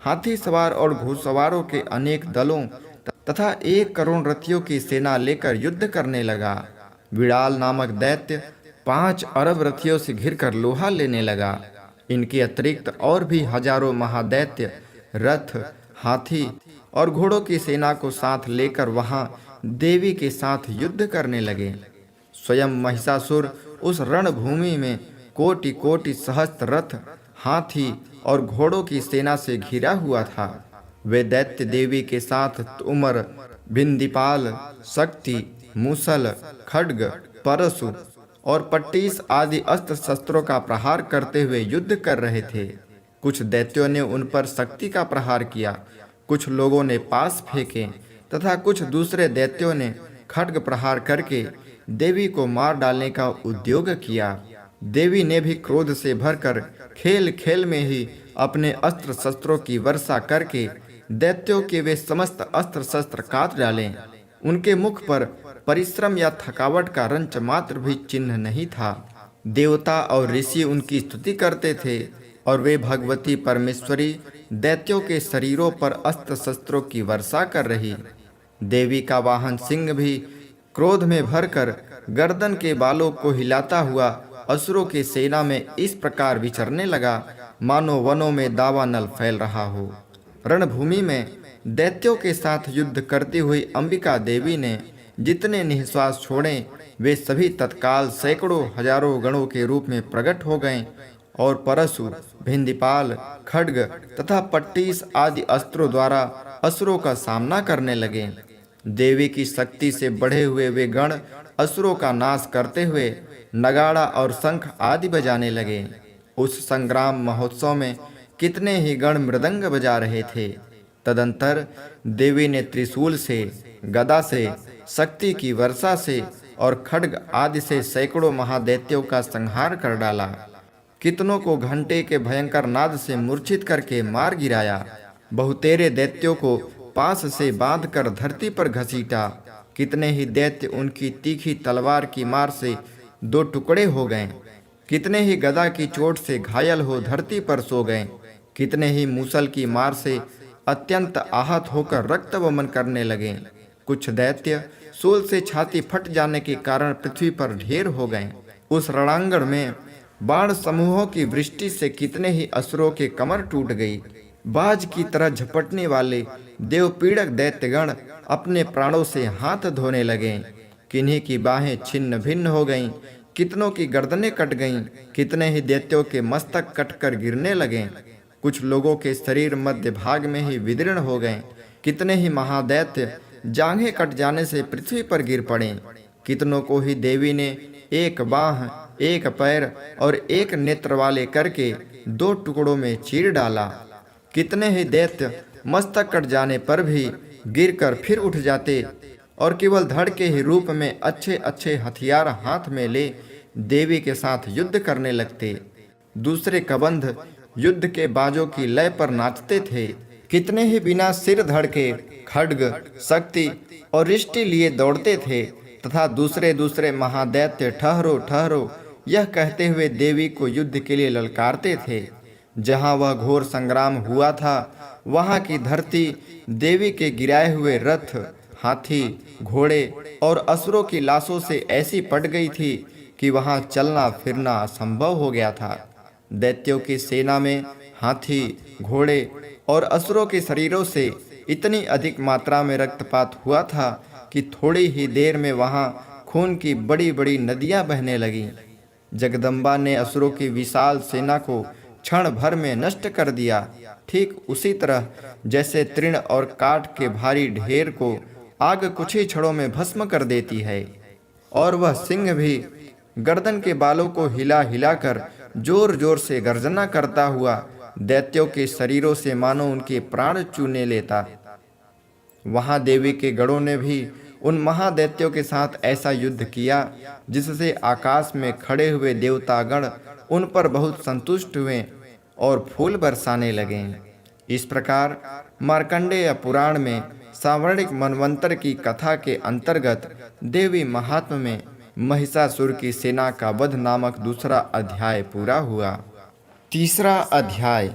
हाथी सवार और घुड़सवारों के अनेक दलों तथा 1 करोड़ रथियों की सेना लेकर युद्ध करने लगा। विड़ाल नामक दैत्य 5 अरब रथियों से घिरकर लोहा लेने लगा। इनके अतिरिक्त और भी हजारों महादैत्य रथ, हाथी और घोड़ों की सेना को साथ लेकर वहां देवी के साथ युद्ध करने लगे। स्वयं महिषासुर उस रणभूमि में कोटि कोटि सहस्त्र रथ, हाथी और घोड़ों की सेना से घिरा हुआ था। वे दैत्य देवी के साथ तुमर, बिंदीपाल, शक्ति, मूसल, खड्ग, परशु और पट्टीस आदि अस्त्र शस्त्रों का प्रहार करते हुए युद्ध कर रहे थे। कुछ दैत्यों ने उन पर शक्ति का प्रहार किया, कुछ लोगों ने पास फेंके तथा कुछ दूसरे दैत्यों ने खड्ग प्रहार करके देवी को मार डालने का उद्योग किया। देवी ने भी क्रोध से भरकर खेल खेल में ही अपने अस्त्र शस्त्रों की वर्षा करके दैत्यों के वे समस्त अस्त्र शस्त्र काट डाले। उनके मुख पर परिश्रम या थकावट का रंच मात्र भी चिन्ह नहीं था। देवता और ऋषि उनकी स्तुति करते थे और वे भगवती परमेश्वरी दैत्यों के शरीरों पर अस्त्र शस्त्रों की वर्षा कर रही। देवी का वाहन सिंह भी क्रोध में भरकर गर्दन के बालों को हिलाता हुआ असुरों की सेना में इस प्रकार विचरने लगा मानो वनों में दावानल फैल रहा हो। रणभूमि में दैत्यों के साथ युद्ध करती हुई अंबिका देवी ने जितने निःश्वास छोड़े वे सभी तत्काल सैकड़ों हजारों गणों के रूप में प्रकट हो गए और परशु, भिंदीपाल, खड्ग तथा पट्टीस आदि अस्त्रों द्वारा असुरों का सामना करने लगे। देवी की शक्ति से बढ़े हुए वे गण असुरों का नाश करते हुए नगाड़ा और शंख आदि बजाने लगे। उस संग्राम महोत्सव में कितने ही गण मृदंग बजा रहे थे। तदंतर देवी ने त्रिशूल से, गदा से, शक्ति की वर्षा से और खड्ग आदि से सैकड़ों महादैत्यों का संहार कर डाला। कितनों को घंटे के भयंकर नाद से मूर्छित करके मार गिराया। बहुतेरे दैत्यों को पास से बांधकर धरती पर घसीटा। कितने ही दैत्य उनकी तीखी तलवार की मार से 2 टुकड़े हो गए। कितने ही गदा की चोट से घायल हो धरती पर सो गए। कितने ही मूसल की मार से अत्यंत आहत होकर रक्त वमन करने लगे। कुछ दैत्य सूल से छाती फट जाने के कारण पृथ्वी पर ढेर हो गए। उस रणांगण में बाण समूहों की वृष्टि से कितने ही असुरों के कमर टूट गई। बाज की तरह झपटने वाले देवपीड़क दैत्यगण अपने प्राणों से हाथ धोने लगे। किन्हीं की बाहें छिन्न भिन्न हो गईं, कितनों की गर्दनें कट गईं, कितने ही दैत्यों के मस्तक कटकर गिरने लगे। कुछ लोगों के शरीर मध्य भाग में ही विदीर्ण हो गए। कितने ही महादैत्य जांघें कट जाने से पृथ्वी पर गिर पड़े। कितनों को ही देवी ने 1 बाह, 1 पैर और 1 नेत्र वाले करके 2 टुकड़ों में चीर डाला। कितने ही दैत्य मस्तक कट जाने पर भी गिरकर फिर उठ जाते और केवल धड़ के ही रूप में अच्छे अच्छे हथियार हाथ में ले देवी के साथ युद्ध करने लगते। दूसरे कबंध युद्ध के बाजों की लय पर नाचते थे। कितने ही बिना सिर धड़ के खड्ग, शक्ति और रिष्टि लिए दौड़ते थे तथा दूसरे दूसरे महादैत्य ठहरो ठहरो यह कहते हुए देवी को युद्ध के लिए ललकारते थे। जहाँ वह घोर संग्राम हुआ था वहाँ की धरती देवी के गिराए हुए रथ, हाथी, घोड़े और असुरों की लाशों से ऐसी पट गई थी कि वहाँ चलना फिरना असंभव हो गया था। दैत्यों की सेना में हाथी, घोड़े और असुरों के शरीरों से इतनी अधिक मात्रा में रक्तपात हुआ था कि थोड़ी ही देर में वहाँ खून की बड़ी बड़ी नदियाँ बहने लगीं। जगदम्बा ने असुरों की विशाल सेना को क्षण भर में नष्ट कर दिया। ठीक उसी तरह जैसे तृण और काठ के भारी ढेर को आग कुछ ही क्षणों में भस्म कर देती है। और वह सिंह भी गर्दन के बालों को हिला हिलाकर जोर जोर से गर्जना करता हुआ दैत्यों के शरीरों से मानो उनके प्राण चूने लेता। वहां देवी के गणों ने भी उन महादैत्यों के साथ ऐसा युद्ध किया जिससे आकाश में खड़े हुए देवतागण उन पर बहुत संतुष्ट हुए और फूल बरसाने लगे। इस प्रकार मार्कंडेय पुराण में सावर्णिक मनवंतर की कथा के अंतर्गत देवी महात्म्य में महिषासुर की सेना का वध नामक दूसरा अध्याय पूरा हुआ। तीसरा अध्याय,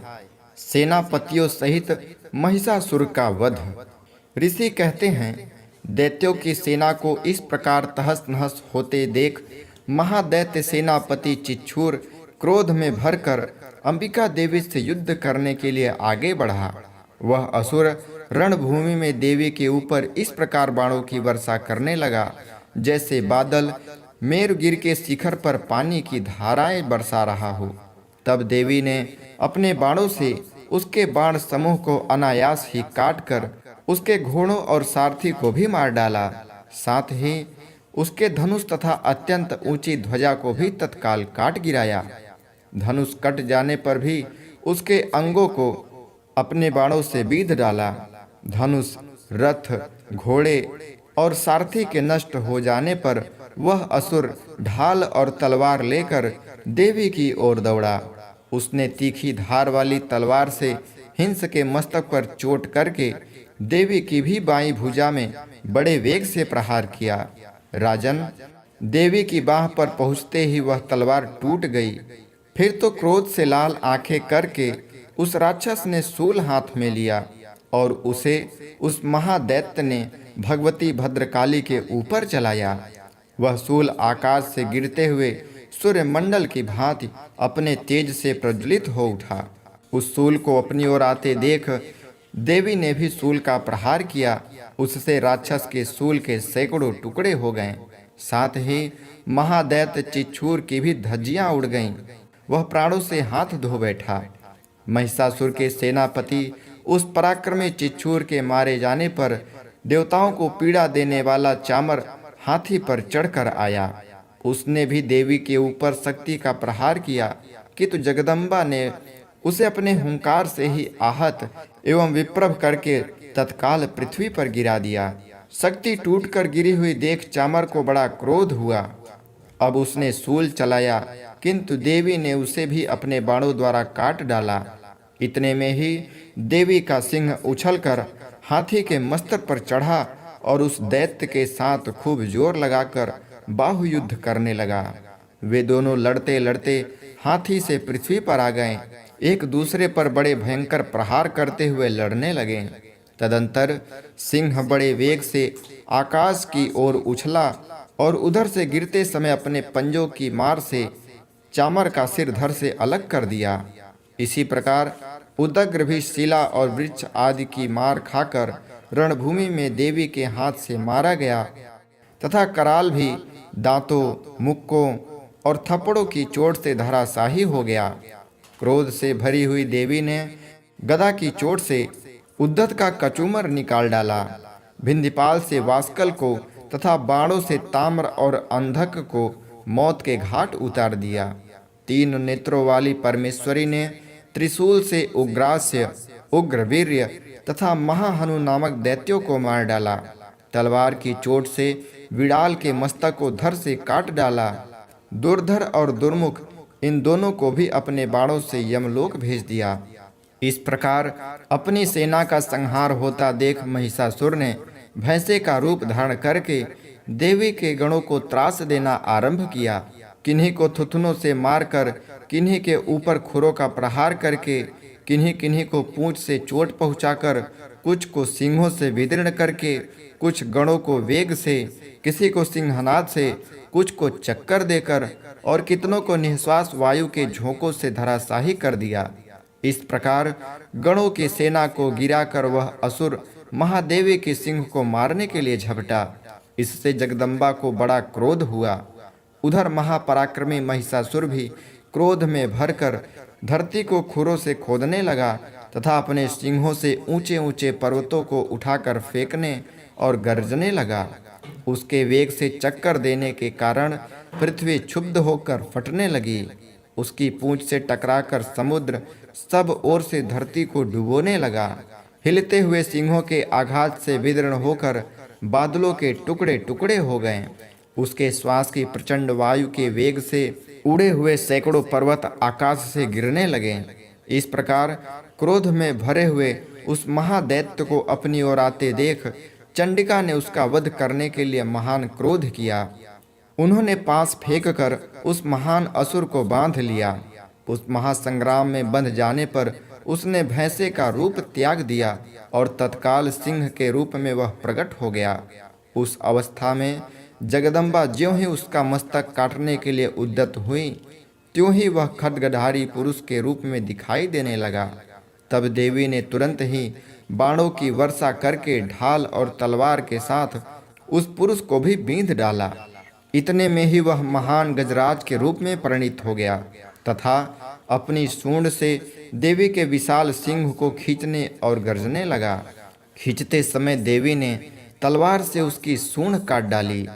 सेनापतियों सहित महिषासुर का वध। ऋषि कहते हैं, दैत्यों की सेना को इस प्रकार तहस नहस होते देख महादैत्य सेनापति चिच्छूर क्रोध में भरकर अंबिका देवी से युद्ध करने के लिए आगे बढ़ा। वह असुर रणभूमि में देवी के ऊपर इस प्रकार बाणों की वर्षा करने लगा जैसे बादल मेरुगिर के शिखर पर पानी की धाराएं बरसा रहा हो। तब देवी ने अपने बाणों से उसके बाण समूह को अनायास ही काटकर उसके घोड़ों और सारथी को भी मार डाला। साथ ही उसके धनुष तथा अत्यंत ऊंची ध्वजा को भी तत्काल काट गिराया। धनुष कट जाने पर भी उसके अंगों को अपने बाणों से बीध डाला। धनुष, रथ, घोड़े और सारथी के नष्ट हो जाने पर वह असुर ढाल और तलवार लेकर देवी की ओर दौड़ा। उसने तीखी धार वाली तलवार से हिंस के मस्तक पर चोट करके देवी की भी बाईं भुजा में बड़े वेग से प्रहार किया। राजन, देवी की बाह पर पहुंचते ही वह तलवार टूट गई। फिर तो क्रोध से लाल आंखें करके उस राक्षस ने शूल हाथ में लिया और उसे उस महादैत्य ने भगवती भद्रकाली के ऊपर चलाया। वह शूल आकाश से गिरते हुए सूर्यमंडल की भांति अपने तेज से प्रज्वलित हो उठा। उस शूल को अपनी ओर आते देख देवी ने भी शूल का प्रहार किया। उससे राक्षस के शूल के सैकड़ों टुकड़े हो गए। साथ ही महादैत्य चिच्छूर की भी धज्जियां उड़ गईं। वह प्राणों से हाथ धो बैठा। महिषासुर के सेनापति उस पराक्रमी चिच्छूर के मारे जाने पर देवताओं को पीड़ा देने वाला चामर हाथी पर चढ़कर आया। उसने भी देवी के ऊपर शक्ति का प्रहार किया, किंतु जगदम्बा ने उसे अपने हुंकार से ही आहत एवं विप्रभ करके तत्काल पृथ्वी पर गिरा दिया। शक्ति टूटकर गिरी हुई देख चामर को बड़ा क्रोध हुआ। अब उसने शूल चलाया, किंतु देवी ने उसे भी अपने बाणों द्वारा काट डाला। इतने में ही देवी का सिंह उछलकर हाथी के मस्तक पर चढ़ा और उस दैत्य के साथ खूब जोर लगाकर बाहु युद्ध करने लगा। वे दोनों लड़ते लड़ते हाथी से पृथ्वी पर आ गए, एक दूसरे पर बड़े भयंकर प्रहार करते हुए लड़ने लगे। तदंतर सिंह बड़े वेग से आकाश की ओर उछला और उधर से गिरते समय अपने पंजों की मार से चामर का सिर धड़ से अलग कर दिया। इसी प्रकार उदग्र भी शिला और वृक्ष आदि की मार खाकर रणभूमि में देवी के हाथ से मारा गया तथा कराल भी दांतों, मुक्कों और थप्पड़ों की चोट से धराशाही हो गया। क्रोध से भरी हुई देवी ने गदा की चोट से उद्धत का कचूमर निकाल डाला। भिंदीपाल से वास्कल को तथा बाणों से ताम्र और अंधक को मौत के घाट उतार दिया। तीन नेत्रों वाली परमेश्वरी ने त्रिशूल से उग्रास्य, उग्रवीर्य तथा महाहनु नामक दैत्यों को मार डाला। तलवार की चोट से विड़ाल के मस्तक को धड़ से काट डाला। दुर्धर और दुर्मुख इन दोनों को भी अपने बाणों से यमलोक भेज दिया। इस प्रकार अपनी सेना का संहार होता देख महिषासुर ने भैंसे का रूप धारण करके देवी के गणों को त्रास देना आरंभ किया। किन्हीं को थुथुनों से मारकर, किन्हीं के ऊपर खुरों का प्रहार करके, किन्हीं किन्हीं को पूंछ से चोट पहुंचाकर, कुछ को सिंहों से विदीर्ण करके, कुछ गणों को वेग से, किसी को सिंहनाद से, कुछ को चक्कर देकर और कितनों को निःश्वास वायु के झोंकों से धराशाही कर दिया। इस प्रकार गणों की सेना को गिराकर वह असुर महादेवी के सिंह को मारने के लिए झपटा। इससे जगदम्बा को बड़ा क्रोध हुआ। उधर महापराक्रमी महिषासुर भी क्रोध में भरकर धरती को खुरों से खोदने लगा तथा अपने सिंहों से ऊंचे ऊंचे पर्वतों को उठाकर फेंकने और गरजने लगा। उसके वेग से चक्कर देने के कारण पृथ्वी क्षुब्ध होकर फटने लगी। उसकी पूंछ से टकराकर समुद्र सब ओर से धरती को डुबोने लगा। हिलते हुए सिंहों के आघात से विदीर्ण होकर बादलों के टुकड़े टुकड़े हो गए। उसके श्वास की प्रचंड वायु के वेग से उड़े हुए सैकड़ों पर्वत आकाश से गिरने लगे। इस प्रकार क्रोध में भरे हुए उस महादैत्य को अपनी ओर आते देख चंडिका ने उसका वध करने के लिए महान क्रोध किया। उन्होंने पास फेंक कर उस महान असुर को बांध लिया। उस महासंग्राम में बंध जाने पर उसने भैंसे का रूप त्याग दिया और तत्काल सिंह के रूप में वह प्रकट हो गया। उस अवस्था में जगदम्बा ज्यों ही उसका मस्तक काटने के लिए उद्यत हुई, त्यों ही वह खड्गधारी पुरुष के रूप में दिखाई देने लगा। तब देवी ने तुरंत ही बाणों की वर्षा करके ढाल और तलवार के साथ उस पुरुष को भी बींध डाला। इतने में ही वह महान गजराज के रूप में परिणित हो गया तथा अपनी सूंड से देवी के विशाल सिंह को खींचने और गर्जने लगा। खींचते समय देवी ने तलवार से उसकी सूंड काट डाली।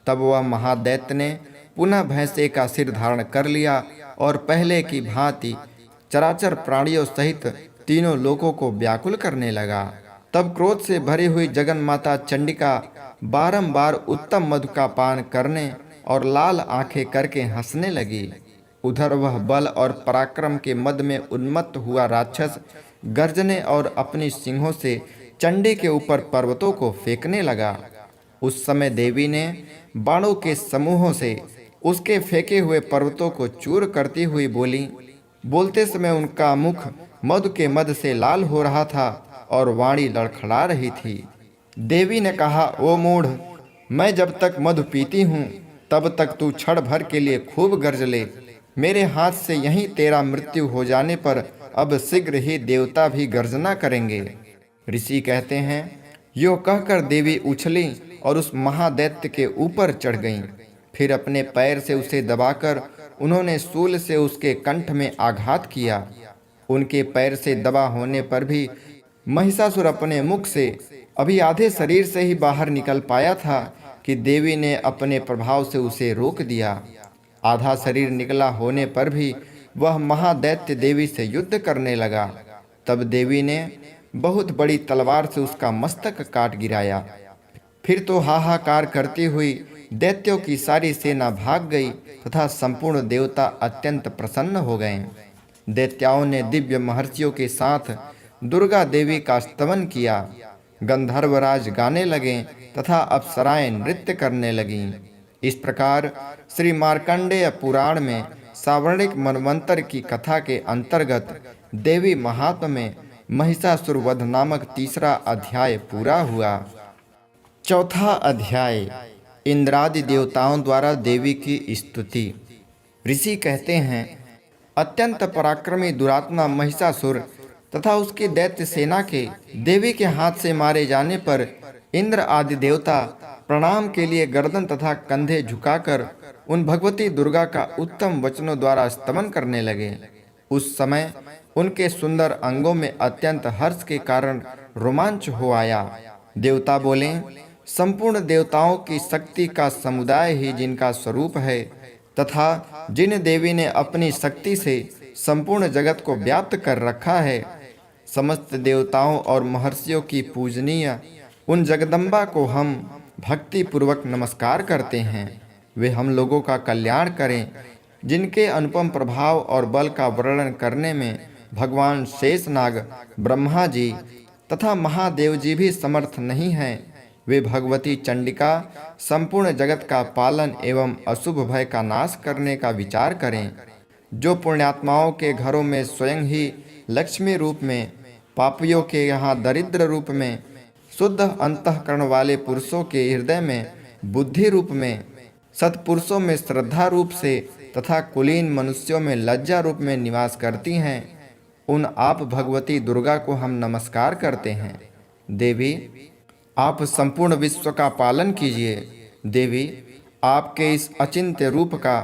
तब वह महादैत्य ने पुनः भैंसे का सिर धारण कर लिया और पहले की भांति चराचर प्राणियों सहित तीनों लोकों को व्याकुल करने लगा। तब क्रोध से भरी हुई जगन माता चंडिका बारंबार उत्तम मधु का पान करने और लाल आंखें करके हंसने लगी। उधर वह बल और पराक्रम के मद में उन्मत्त हुआ राक्षस गर्जने और अपनी सिंहों से चंडी के ऊपर पर्वतों को फेंकने लगा। उस समय देवी ने बाणों के समूहों से उसके फेंके हुए पर्वतों को चूर करती हुई बोली। बोलते समय उनका मुख मधु के मद से लाल हो रहा था और वाणी लड़खड़ा रही थी। देवी ने कहा, ओ मूढ़, मैं जब तक मधु पीती हूँ तब तक तू क्षण भर के लिए खूब गर्ज ले। मेरे हाथ से यहीं तेरा मृत्यु हो जाने पर अब शीघ्र ही देवता भी गर्जना करेंगे। ऋषि कहते हैं, यो कहकर देवी उछली और उस महादैत्य के ऊपर चढ़ गईं। फिर अपने पैर से उसे दबाकर उन्होंने शूल से उसके कंठ में आघात किया। उनके पैर से दबा होने पर भी महिषासुर अपने मुख से अभी आधे शरीर से ही बाहर निकल पाया था कि देवी ने अपने प्रभाव से उसे रोक दिया। आधा शरीर निकला होने पर भी वह महादैत्य देवी से युद्ध करने लगा। तब देवी ने बहुत बड़ी तलवार से उसका मस्तक काट गिराया। फिर तो हाहाकार करती हुई दैत्यों की सारी सेना भाग गई तथा संपूर्ण देवता अत्यंत प्रसन्न हो गए। दैत्याओं ने दिव्य महर्षियों के साथ दुर्गा देवी का स्तवन किया। गंधर्वराज गाने लगे तथा अप्सराएं नृत्य करने लगीं। इस प्रकार श्री मार्कंडेय पुराण में सावर्णिक मनवंतर की कथा के अंतर्गत देवी महात्म्य में महिषासुर वध नामक तीसरा अध्याय पूरा हुआ। चौथा अध्याय इंद्रादि देवताओं द्वारा देवी की स्तुति। ऋषि कहते हैं, अत्यंत पराक्रमी दुरात्मा महिषासुर तथा उसकी दैत्य सेना के देवी के हाथ से मारे जाने पर इंद्र आदि देवता प्रणाम के लिए गर्दन तथा कंधे झुकाकर उन भगवती दुर्गा का उत्तम वचनों द्वारा स्तमन करने लगे। उस समय उनके सुंदर अंगों में अत्यंत हर्ष के कारण रोमांच हो आया। देवता बोले, संपूर्ण देवताओं की शक्ति का समुदाय ही जिनका स्वरूप है तथा जिन देवी ने अपनी शक्ति से संपूर्ण जगत को व्याप्त कर रखा है, समस्त देवताओं और महर्षियों की पूजनीय उन जगदम्बा को हम भक्ति पूर्वक नमस्कार करते हैं। वे हम लोगों का कल्याण करें। जिनके अनुपम प्रभाव और बल का वर्णन करने में भगवान शेषनाग, ब्रह्मा जी तथा महादेव जी भी समर्थ नहीं हैं, वे भगवती चंडिका संपूर्ण जगत का पालन एवं अशुभ भय का नाश करने का विचार करें। जो पुण्यात्माओं के घरों में स्वयं ही लक्ष्मी रूप में, पापियों के यहाँ दरिद्र रूप में, शुद्ध अंतःकरण वाले पुरुषों के हृदय में बुद्धि रूप में, सत्पुरुषों में श्रद्धा रूप से तथा कुलीन मनुष्यों में लज्जा रूप में निवास करती हैं, उन आप भगवती दुर्गा को हम नमस्कार करते हैं। देवी, आप संपूर्ण विश्व का पालन कीजिए। देवी, आपके इस अचिंत्य रूप का,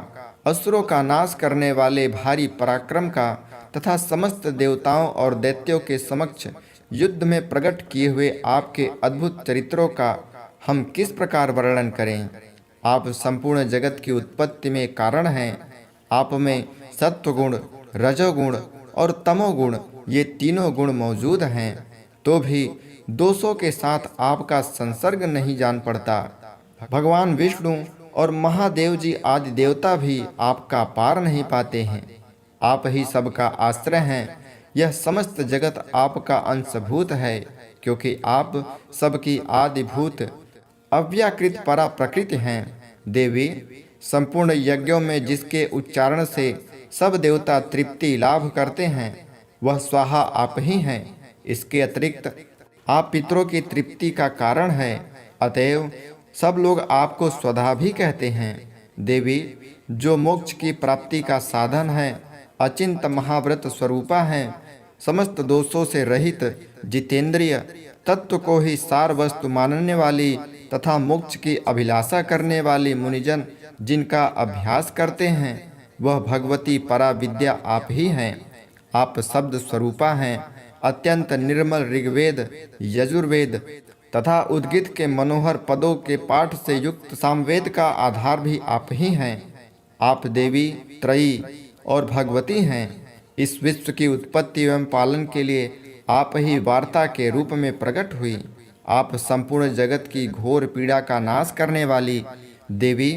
असुरों का नाश करने वाले भारी पराक्रम का तथा समस्त देवताओं और दैत्यों के समक्ष युद्ध में प्रकट किए हुए आपके अद्भुत चरित्रों का हम किस प्रकार वर्णन करें। आप संपूर्ण जगत की उत्पत्ति में कारण हैं। आप में सत्वगुण, रजोगुण और तमोगुण ये तीनों गुण मौजूद हैं, तो भी दोषों के साथ आपका संसर्ग नहीं जान पड़ता। भगवान विष्णु और महादेव जी आदि देवता भी आपका पार नहीं पाते हैं। आप ही सबका आश्रय हैं। यह समस्त जगत आपका अंशभूत है, क्योंकि आप सबकी आदिभूत अव्याकृत परा प्रकृति हैं। देवी, संपूर्ण यज्ञों में जिसके उच्चारण से सब देवता तृप्ति लाभ करते हैं, वह स्वाहा आप ही हैं। इसके अतिरिक्त आप पितरों की तृप्ति का कारण है, अतएव सब लोग आपको स्वधा भी कहते हैं। देवी, जो मोक्ष की प्राप्ति का साधन है, अचिंत महाव्रत स्वरूपा है, समस्त दोषों से रहित, जितेंद्रिय, तत्व को ही सार वस्तु मानने वाली तथा मोक्ष की अभिलाषा करने वाली मुनिजन जिनका अभ्यास करते हैं, वह भगवती परा विद्या आप ही हैं। आप शब्द स्वरूपा हैं। अत्यंत निर्मल ऋग्वेद, यजुर्वेद तथा उद्गीत के मनोहर पदों के पाठ से युक्त सामवेद का आधार भी आप ही हैं। आप देवी, त्रयी और भगवती हैं। इस विश्व की उत्पत्ति एवं पालन के लिए आप ही वार्ता के रूप में प्रकट हुई। आप संपूर्ण जगत की घोर पीड़ा का नाश करने वाली देवी,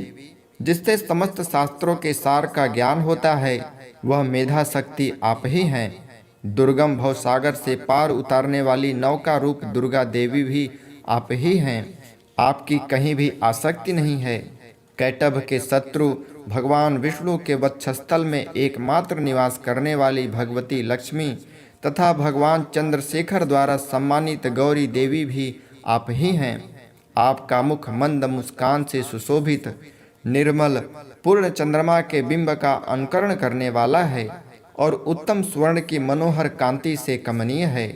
जिससे समस्त शास्त्रों के सार का ज्ञान होता है, वह मेधा शक्ति आप ही हैं। दुर्गम भवसागर से पार उतारने वाली नौका रूप दुर्गा देवी भी आप ही हैं। आपकी कहीं भी आसक्ति नहीं है। कैटभ के शत्रु भगवान विष्णु के वक्षस्थल में एकमात्र निवास करने वाली भगवती लक्ष्मी तथा भगवान चंद्रशेखर द्वारा सम्मानित गौरी देवी भी आप ही हैं। आपका मुख मंद मुस्कान से सुशोभित, निर्मल, पूर्ण चंद्रमा के बिंब का अनुकरण करने वाला है और उत्तम स्वर्ण की मनोहर कांति से कमनीय है।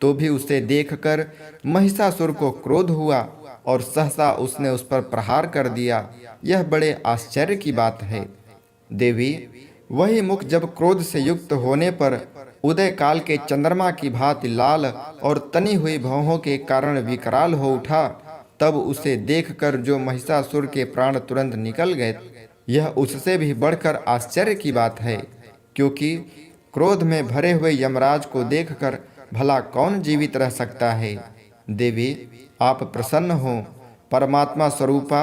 तो भी उसे देखकर महिषासुर को क्रोध हुआ और सहसा उसने उस पर प्रहार कर दिया। यह बड़े आश्चर्य की बात है। देवी, वही मुख जब क्रोध से युक्त होने पर उदय काल के चंद्रमा की भांति लाल और तनी हुई भौहों के कारण विकराल हो उठा, तब उसे देखकर जो महिषासुर के प्राण तुरंत निकल गए, यह उससे भी बढ़कर आश्चर्य की बात है, क्योंकि क्रोध में भरे हुए यमराज को देखकर भला कौन जीवित रह सकता है। देवी, आप प्रसन्न हो। परमात्मा स्वरूपा,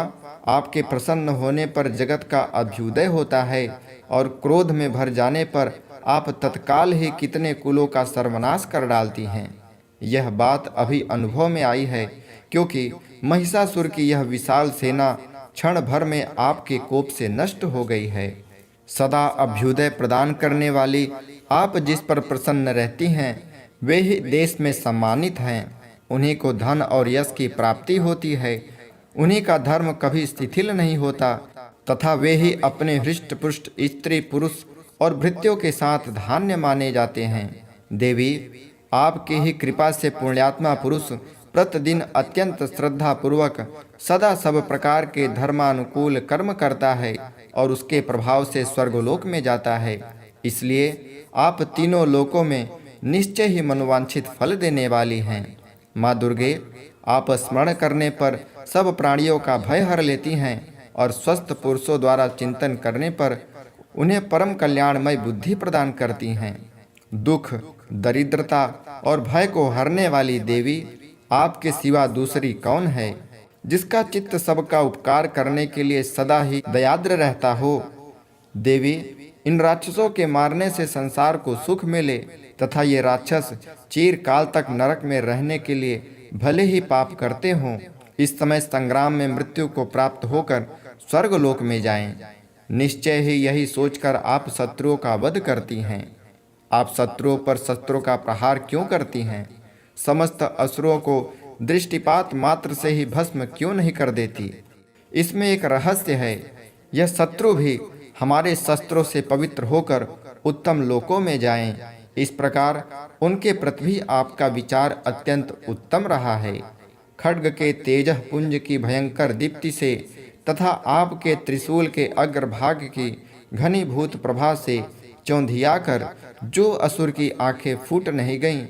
आपके प्रसन्न होने पर जगत का अभ्युदय होता है और क्रोध में भर जाने पर आप तत्काल ही कितने कुलों का सर्वनाश कर डालती हैं। यह बात अभी अनुभव में आई है, क्योंकि महिषासुर की यह विशाल सेना क्षण भर में आपके कोप से नष्ट हो गई है। सदा अभ्युदय प्रदान करने वाली आप जिस पर प्रसन्न रहती हैं, वे ही देश में सम्मानित हैं। उन्हीं को धन और यश की प्राप्ति होती है। उन्हीं का धर्म कभी शिथिल नहीं होता तथा वे ही अपने हृष्ट पुष्ट स्त्री पुरुष और भृत्यों के साथ धान्य माने जाते हैं। देवी, आपकी ही कृपा से पुण्यात्मा पुरुष प्रतिदिन अत्यंत श्रद्धा पूर्वक सदा सब प्रकार के धर्मानुकूल कर्म करता है और उसके प्रभाव से स्वर्गलोक में जाता है। इसलिए आप तीनों लोकों में निश्चय ही मनोवांछित फल देने वाली हैं। माँ दुर्गे, आप स्मरण करने पर सब प्राणियों का भय हर लेती हैं और स्वस्थ पुरुषों द्वारा चिंतन करने पर उन्हें परम कल्याणमय बुद्धि प्रदान करती हैं। दुख, दरिद्रता और भय को हरने वाली देवी, आपके सिवा दूसरी कौन है, जिसका चित्त सबका उपकार करने के लिए सदा ही दयाद्र रहता हो। देवी, इन राक्षसों के मारने से संसार को सुख मिले तथा ये राक्षस चिरकाल तक नरक में रहने के लिए भले ही पाप करते हों, इस समय संग्राम में मृत्यु को प्राप्त होकर स्वर्गलोक में जाएं। निश्चय ही यही सोचकर आप शत्रुओं का वध करती हैं। आप शत्रुओं पर शस्त्रों का प्रहार क्यों करती हैं? समस्त असुरों को दृष्टिपात मात्र से ही भस्म क्यों नहीं कर देती? इसमें एक रहस्य है। यह शत्रु भी हमारे शस्त्रों से पवित्र होकर उत्तम लोकों में जाएं। इस प्रकार उनके प्रति भी आपका विचार अत्यंत उत्तम रहा है। खड्ग के तेजः पुंज की भयंकर दीप्ति से तथा आपके त्रिशूल के अग्रभाग की घनीभूत प्रभा से चौंधियाकर जो असुर की आंखें फूट नहीं गईं,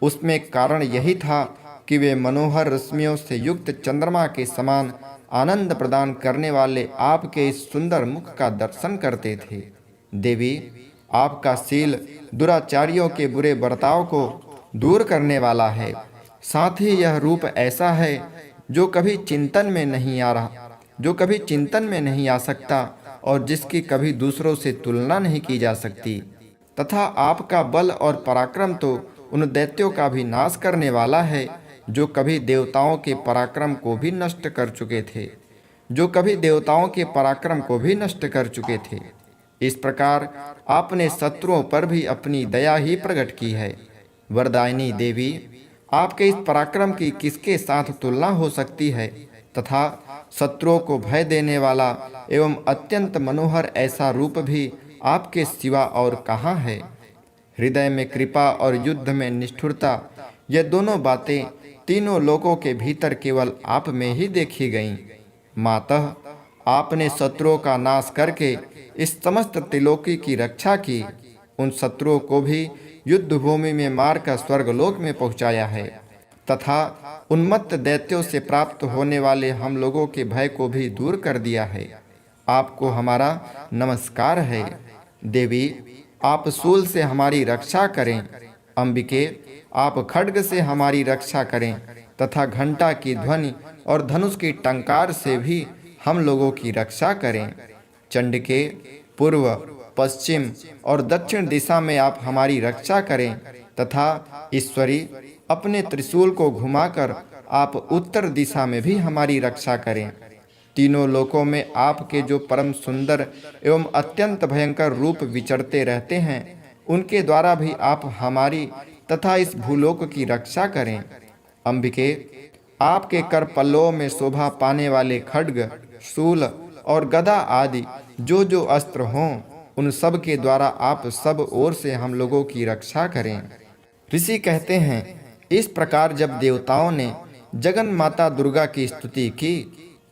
उसमें कारण यही था कि वे मनोहर रश्मियों से युक्त चंद्रमा के समान आनंद प्रदान करने वाले आपके इस सुंदर मुख का दर्शन करते थे। देवी, आपका शील दुराचारियों के बुरे बर्ताव को दूर करने वाला है। साथ ही यह रूप ऐसा है जो कभी चिंतन में नहीं आ सकता और जिसकी कभी दूसरों से तुलना नहीं की जा सकती। तथा आपका बल और पराक्रम तो उन दैत्यों का भी नाश करने वाला है जो कभी देवताओं के पराक्रम को भी नष्ट कर चुके थे। इस प्रकार आपने शत्रुओं पर भी अपनी दया ही प्रकट की है। वरदायिनी देवी, आपके इस पराक्रम की किसके साथ तुलना हो सकती है तथा शत्रुओं को भय देने वाला एवं अत्यंत मनोहर ऐसा रूप भी आपके सिवा और कहाँ है। हृदय में कृपा और युद्ध में निष्ठुरता, ये दोनों बातें तीनों लोकों के भीतर केवल आप में ही देखी गईं। मातः, आपने शत्रुओं का नाश करके इस समस्त त्रिलोकी की रक्षा की। उन शत्रुओं को भी युद्ध भूमि में मारकर स्वर्गलोक में पहुंचाया है तथा उन्मत्त दैत्यों से प्राप्त होने वाले हम लोगों के भय को भी दूर कर दिया है। आपको हमारा नमस्कार है। देवी, आप शूल से हमारी रक्षा करें। अंबिके, आप खड्ग से हमारी रक्षा करें तथा घंटा की ध्वनि और धनुष की टंकार से भी हम लोगों की रक्षा करें। चंडिके, पूर्व, पश्चिम और दक्षिण दिशा में आप हमारी रक्षा करें तथा ईश्वरी, अपने त्रिशूल को घुमाकर आप उत्तर दिशा में भी हमारी रक्षा करें। तीनों लोकों में आपके जो परम सुंदर एवं अत्यंत भयंकर रूप विचरते रहते हैं, उनके द्वारा भी आप हमारी तथा इस भूलोक की रक्षा करें। अंबिके, आपके कर पल्लवों में शोभा पाने वाले खड्ग, शूल और गदा आदि जो जो अस्त्र हों, उन सब के द्वारा आप सब ओर से हम लोगों की रक्षा करें। ऋषि कहते हैं, इस प्रकार जब देवताओं ने जगन माता दुर्गा की स्तुति की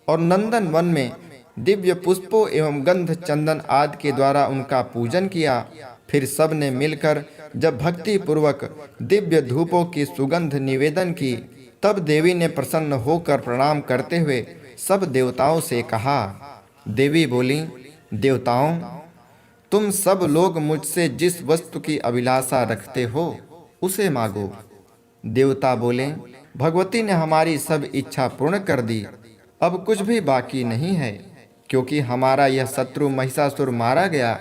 और नंदन वन में दिव्य पुष्पों एवं गंध चंदन आदि के द्वारा उनका पूजन किया, फिर सब ने मिलकर जब भक्ति पूर्वक दिव्य धूपों की सुगंध निवेदन की, तब देवी ने प्रसन्न होकर प्रणाम करते हुए सब देवताओं से कहा। देवी बोली, देवताओं, तुम सब लोग मुझसे जिस वस्तु की अभिलाषा रखते हो उसे मांगो। देवता बोले, भगवती ने हमारी सब इच्छा पूर्ण कर दी, अब कुछ भी बाकी नहीं है, क्योंकि हमारा यह शत्रु महिषासुर मारा गया।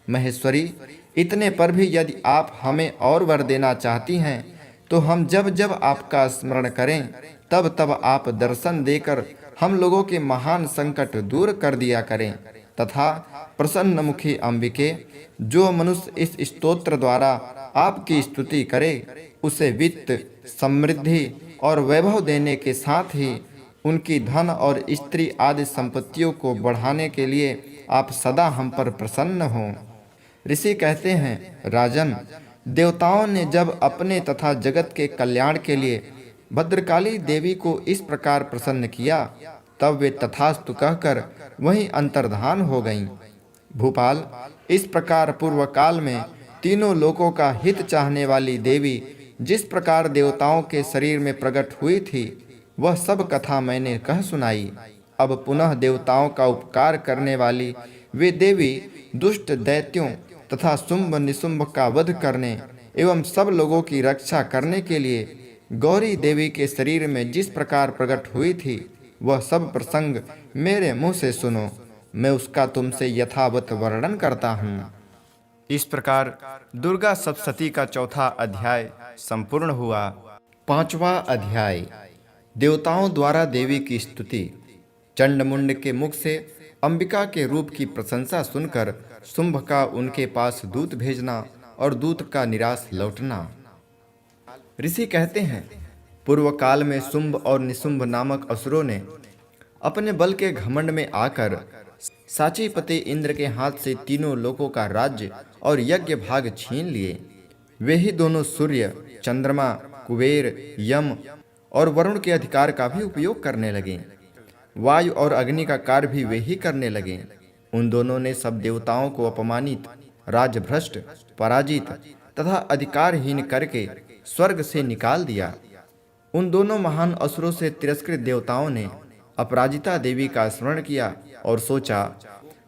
महेश्वरी, इतने पर भी यदि आप हमें और वर देना चाहती हैं, तो हम जब जब आपका स्मरण करें तब तब आप दर्शन देकर हम लोगों के महान संकट दूर कर दिया करें। तथा प्रसन्न मुखी अंबिके, जो मनुष्य इस स्तोत्र द्वारा आपकी स्तुति करे, उसे वित्त, समृद्धि और वैभव देने के साथ ही उनकी धन और स्त्री आदि संपत्तियों को बढ़ाने के लिए आप सदा हम पर प्रसन्न हों। ऋषि कहते हैं, राजन, देवताओं ने जब अपने तथा जगत के कल्याण के लिए भद्रकाली देवी को इस प्रकार प्रसन्न किया, तब वे तथास्तु कहकर वहीं अंतर्धान हो गईं। भूपाल, इस प्रकार पूर्व काल में तीनों लोकों का हित चाहने वाली देवी जिस प्रकार देवताओं के शरीर में प्रकट हुई थी, वह सब कथा मैंने कह सुनाई। अब पुनः देवताओं का उपकार करने वाली वे देवी दुष्ट दैत्यों तथा शुंभ निशुंभ का वध करने एवं सब लोगों की रक्षा करने के लिए गौरी देवी के शरीर में जिस प्रकार प्रकट हुई थी, वह सब प्रसंग मेरे मुंह से सुनो, मैं उसका तुमसे यथावत वर्णन करता हूँ। इस प्रकार दुर्गा सप्तशती का चौथा अध्याय संपूर्ण हुआ। पांचवा अध्याय, देवताओं द्वारा देवी की स्तुति। चंडमुंड के मुख से अंबिका के रूप की प्रशंसा सुनकर शुंभ का उनके पास दूत भेजना और दूत का निराश लौटना। ऋषि कहते हैं, पूर्व काल में शुंभ और निशुंभ नामक असुरों ने अपने बल के घमंड में आकर साचीपति इंद्र के हाथ से तीनों लोकों का राज्य और यज्ञ भाग छीन लिए। वे ही दोनों सूर्य, चंद्रमा, कुबेर, यम और वरुण के अधिकार का भी उपयोग करने लगे। वायु और अग्नि का कार्य भी वे ही करने लगे। उन दोनों ने सब देवताओं को अपमानित, राजभ्रष्ट, पराजित तथा अधिकारहीन करके स्वर्ग से निकाल दिया। उन दोनों महान असुरों से तिरस्कृत देवताओं ने अपराजिता देवी का स्मरण किया और सोचा,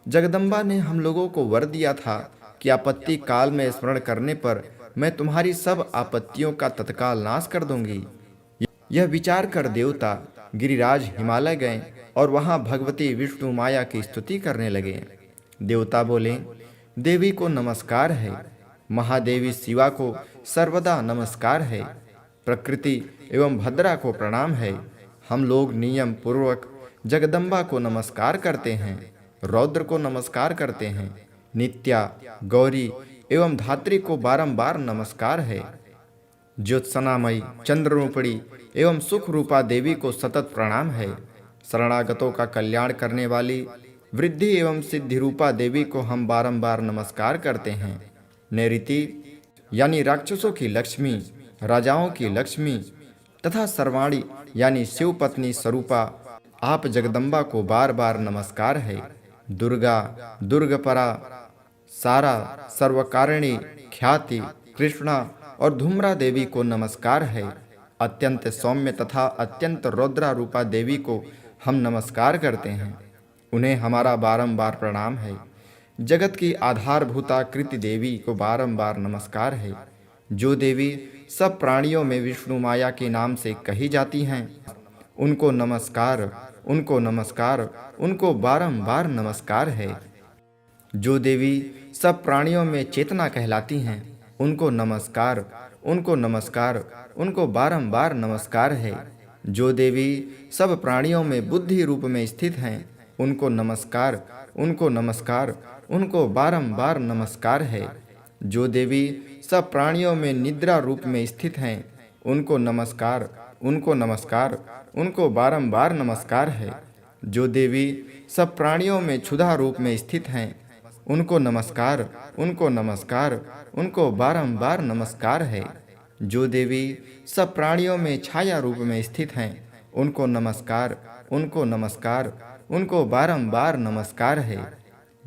जगदम्बा ने हम लोगों को वर दिया था कि आपत्ति काल में स्मरण करने पर मैं तुम्हारी सब आपत्तियों का तत्काल नाश कर दूंगी। यह विचार कर देवता गिरिराज हिमालय गए और वहां भगवती विष्णु माया की स्तुति करने लगे। देवता बोले, देवी को नमस्कार है, महादेवी शिवा को सर्वदा नमस्कार है, प्रकृति एवं भद्रा को प्रणाम है। हम लोग नियम पूर्वक जगदम्बा को नमस्कार करते हैं, रौद्र को नमस्कार करते हैं, नित्या, गौरी एवं धात्री को बारंबार नमस्कार है। ज्योत्सनामयी, चंद्ररूपिणी एवं सुख रूपा देवी को सतत प्रणाम है। शरणागतों का कल्याण करने वाली वृद्धि एवं सिद्धि रूपा देवी को हम बारंबार नमस्कार करते हैं। नैऋति यानी राक्षसों की लक्ष्मी, राजाओं की लक्ष्मी तथा सर्वाणी यानी शिव पत्नी स्वरूपा आप जगदम्बा को बार बार नमस्कार है। दुर्गा, दुर्गपरा, सारा, सर्वकारिणी, ख्याति, कृष्णा और धूम्रा देवी को नमस्कार है। अत्यंत सौम्य तथा अत्यंत रौद्रा रूपा देवी को हम नमस्कार करते हैं, उन्हें हमारा बारंबार प्रणाम है। जगत की आधारभूता कृति देवी को बारंबार नमस्कार है। जो देवी सब प्राणियों में विष्णु माया के नाम से कही जाती हैं, उनको नमस्कार, उनको नमस्कार, उनको बारंबार नमस्कार है। जो देवी सब प्राणियों में चेतना कहलाती हैं, उनको नमस्कार, उनको नमस्कार, उनको बारंबार नमस्कार है। जो देवी सब प्राणियों में बुद्धि रूप में स्थित हैं, उनको नमस्कार, उनको नमस्कार, उनको बारंबार नमस्कार है। जो देवी सब प्राणियों में निद्रा रूप में स्थित हैं, उनको नमस्कार, उनको नमस्कार, उनको बारंबार नमस्कार है। जो देवी सब प्राणियों में क्षुधा रूप में स्थित हैं, उनको नमस्कार, उनको नमस्कार, उनको बारंबार नमस्कार है। जो देवी सब प्राणियों में छाया रूप में स्थित हैं, उनको नमस्कार, उनको नमस्कार, उनको बारंबार नमस्कार है।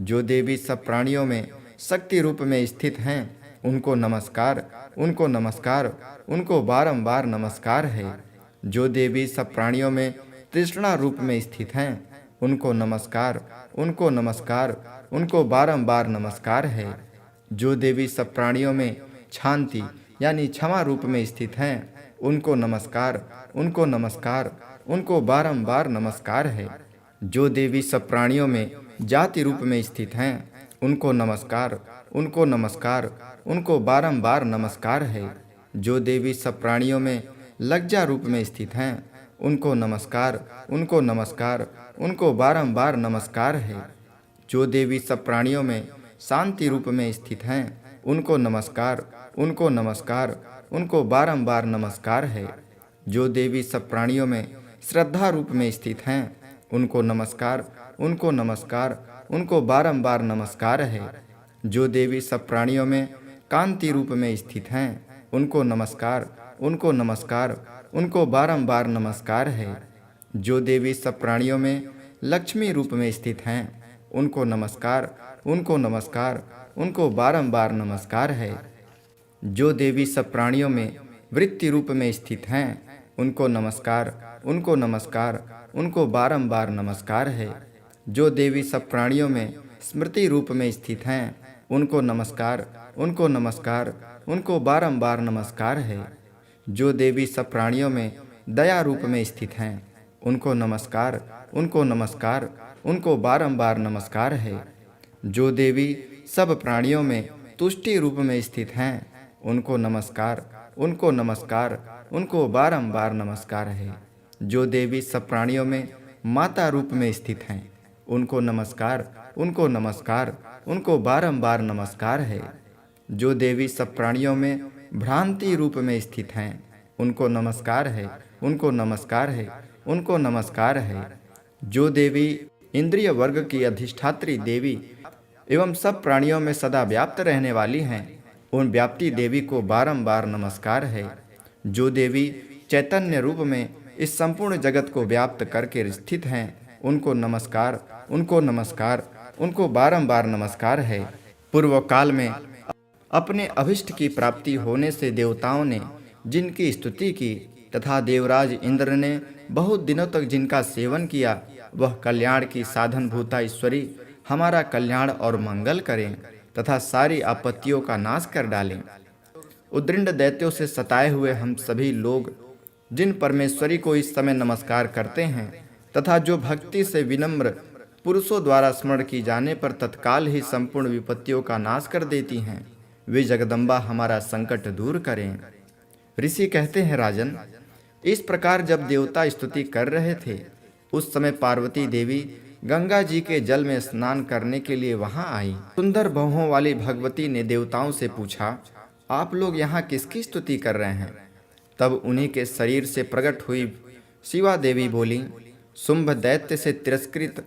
जो देवी सब प्राणियों में शक्ति रूप में स्थित हैं, उनको नमस्कार, उनको नमस्कार, उनको बारंबार नमस्कार है। जो देवी सब प्राणियों में तृष्णा रूप में स्थित हैं, उनको नमस्कार, उनको नमस्कार, उनको बारंबार नमस्कार है। जो देवी सब प्राणियों में शांति यानी क्षमा रूप में स्थित हैं, उनको नमस्कार, उनको नमस्कार, उनको बारंबार नमस्कार है। जो देवी सब प्राणियों में जाति रूप में स्थित हैं, उनको नमस्कार, उनको नमस्कार, उनको बारंबार नमस्कार है। जो देवी सब प्राणियों में लज्जा रूप में स्थित हैं, उनको नमस्कार, उनको नमस्कार, उनको बारंबार नमस्कार है। जो देवी सब प्राणियों में शांति रूप में स्थित हैं, उनको नमस्कार, उनको नमस्कार, उनको बारंबार नमस्कार है। जो देवी सब प्राणियों में श्रद्धा रूप में स्थित हैं, उनको नमस्कार, उनको नमस्कार, उनको बारंबार नमस्कार है। जो देवी सब प्राणियों में कांति रूप में स्थित हैं, उनको नमस्कार, उनको नमस्कार, उनको बारंबार नमस्कार है। जो देवी सब प्राणियों में लक्ष्मी रूप में स्थित हैं, उनको नमस्कार, उनको नमस्कार, उनको बारंबार नमस्कार है। जो देवी सब प्राणियों में वृत्ति रूप में स्थित हैं, उनको नमस्कार, उनको नमस्कार, उनको बारंबार नमस्कार है। जो देवी सब प्राणियों में स्मृति रूप में स्थित हैं, उनको नमस्कार, उनको नमस्कार, उनको बारंबार नमस्कार है। जो देवी सब प्राणियों में दया रूप में स्थित हैं, उनको नमस्कार, उनको नमस्कार, उनको बारंबार नमस्कार है। जो देवी सब प्राणियों में तुष्टि रूप में स्थित हैं, उनको नमस्कार, उनको नमस्कार, उनको बारंबार नमस्कार है। जो देवी सब प्राणियों में माता रूप में स्थित हैं, उनको नमस्कार, उनको नमस्कार, उनको बारंबार नमस्कार है। जो देवी सब प्राणियों में भ्रांति रूप में स्थित हैं, उनको नमस्कार है, उनको नमस्कार है, उनको नमस्कार है। जो देवी इंद्रिय वर्ग की अधिष्ठात्री देवी एवं सब प्राणियों में सदा व्याप्त रहने वाली हैं, उन व्याप्ति देवी को बारंबार नमस्कार है। जो देवी चैतन्य रूप में इस संपूर्ण जगत को व्याप्त करके स्थित हैं, उनको नमस्कार, उनको नमस्कार, उनको बारंबार नमस्कार है। पूर्व काल में अपने अभिष्ट की प्राप्ति होने से देवताओं ने जिनकी स्तुति की तथा देवराज इंद्र ने बहुत दिनों तक जिनका सेवन किया, वह कल्याण की साधनभूता ईश्वरी हमारा कल्याण और मंगल करें तथा सारी आपत्तियों का नाश कर डालें। उद्रिंड दैत्यों से सताए हुए हम सभी लोग जिन परमेश्वरी को इस समय नमस्कार करते हैं तथा जो भक्ति से विनम्र पुरुषों द्वारा स्मरण की जाने पर तत्काल ही संपूर्ण विपत्तियों का नाश कर देती हैं, वे जगदम्बा हमारा संकट दूर करें। ऋषि कहते हैं, राजन, इस प्रकार जब देवता स्तुति कर रहे थे, उस समय पार्वती देवी गंगा जी के जल में स्नान करने के लिए वहां आई। सुंदर बाहों वाली भगवती ने देवताओं से पूछा, आप लोग यहाँ किसकी स्तुति कर रहे हैं? तब उन्हीं के शरीर से प्रकट हुई शिवा देवी बोली, शुंभ दैत्य से तिरस्कृत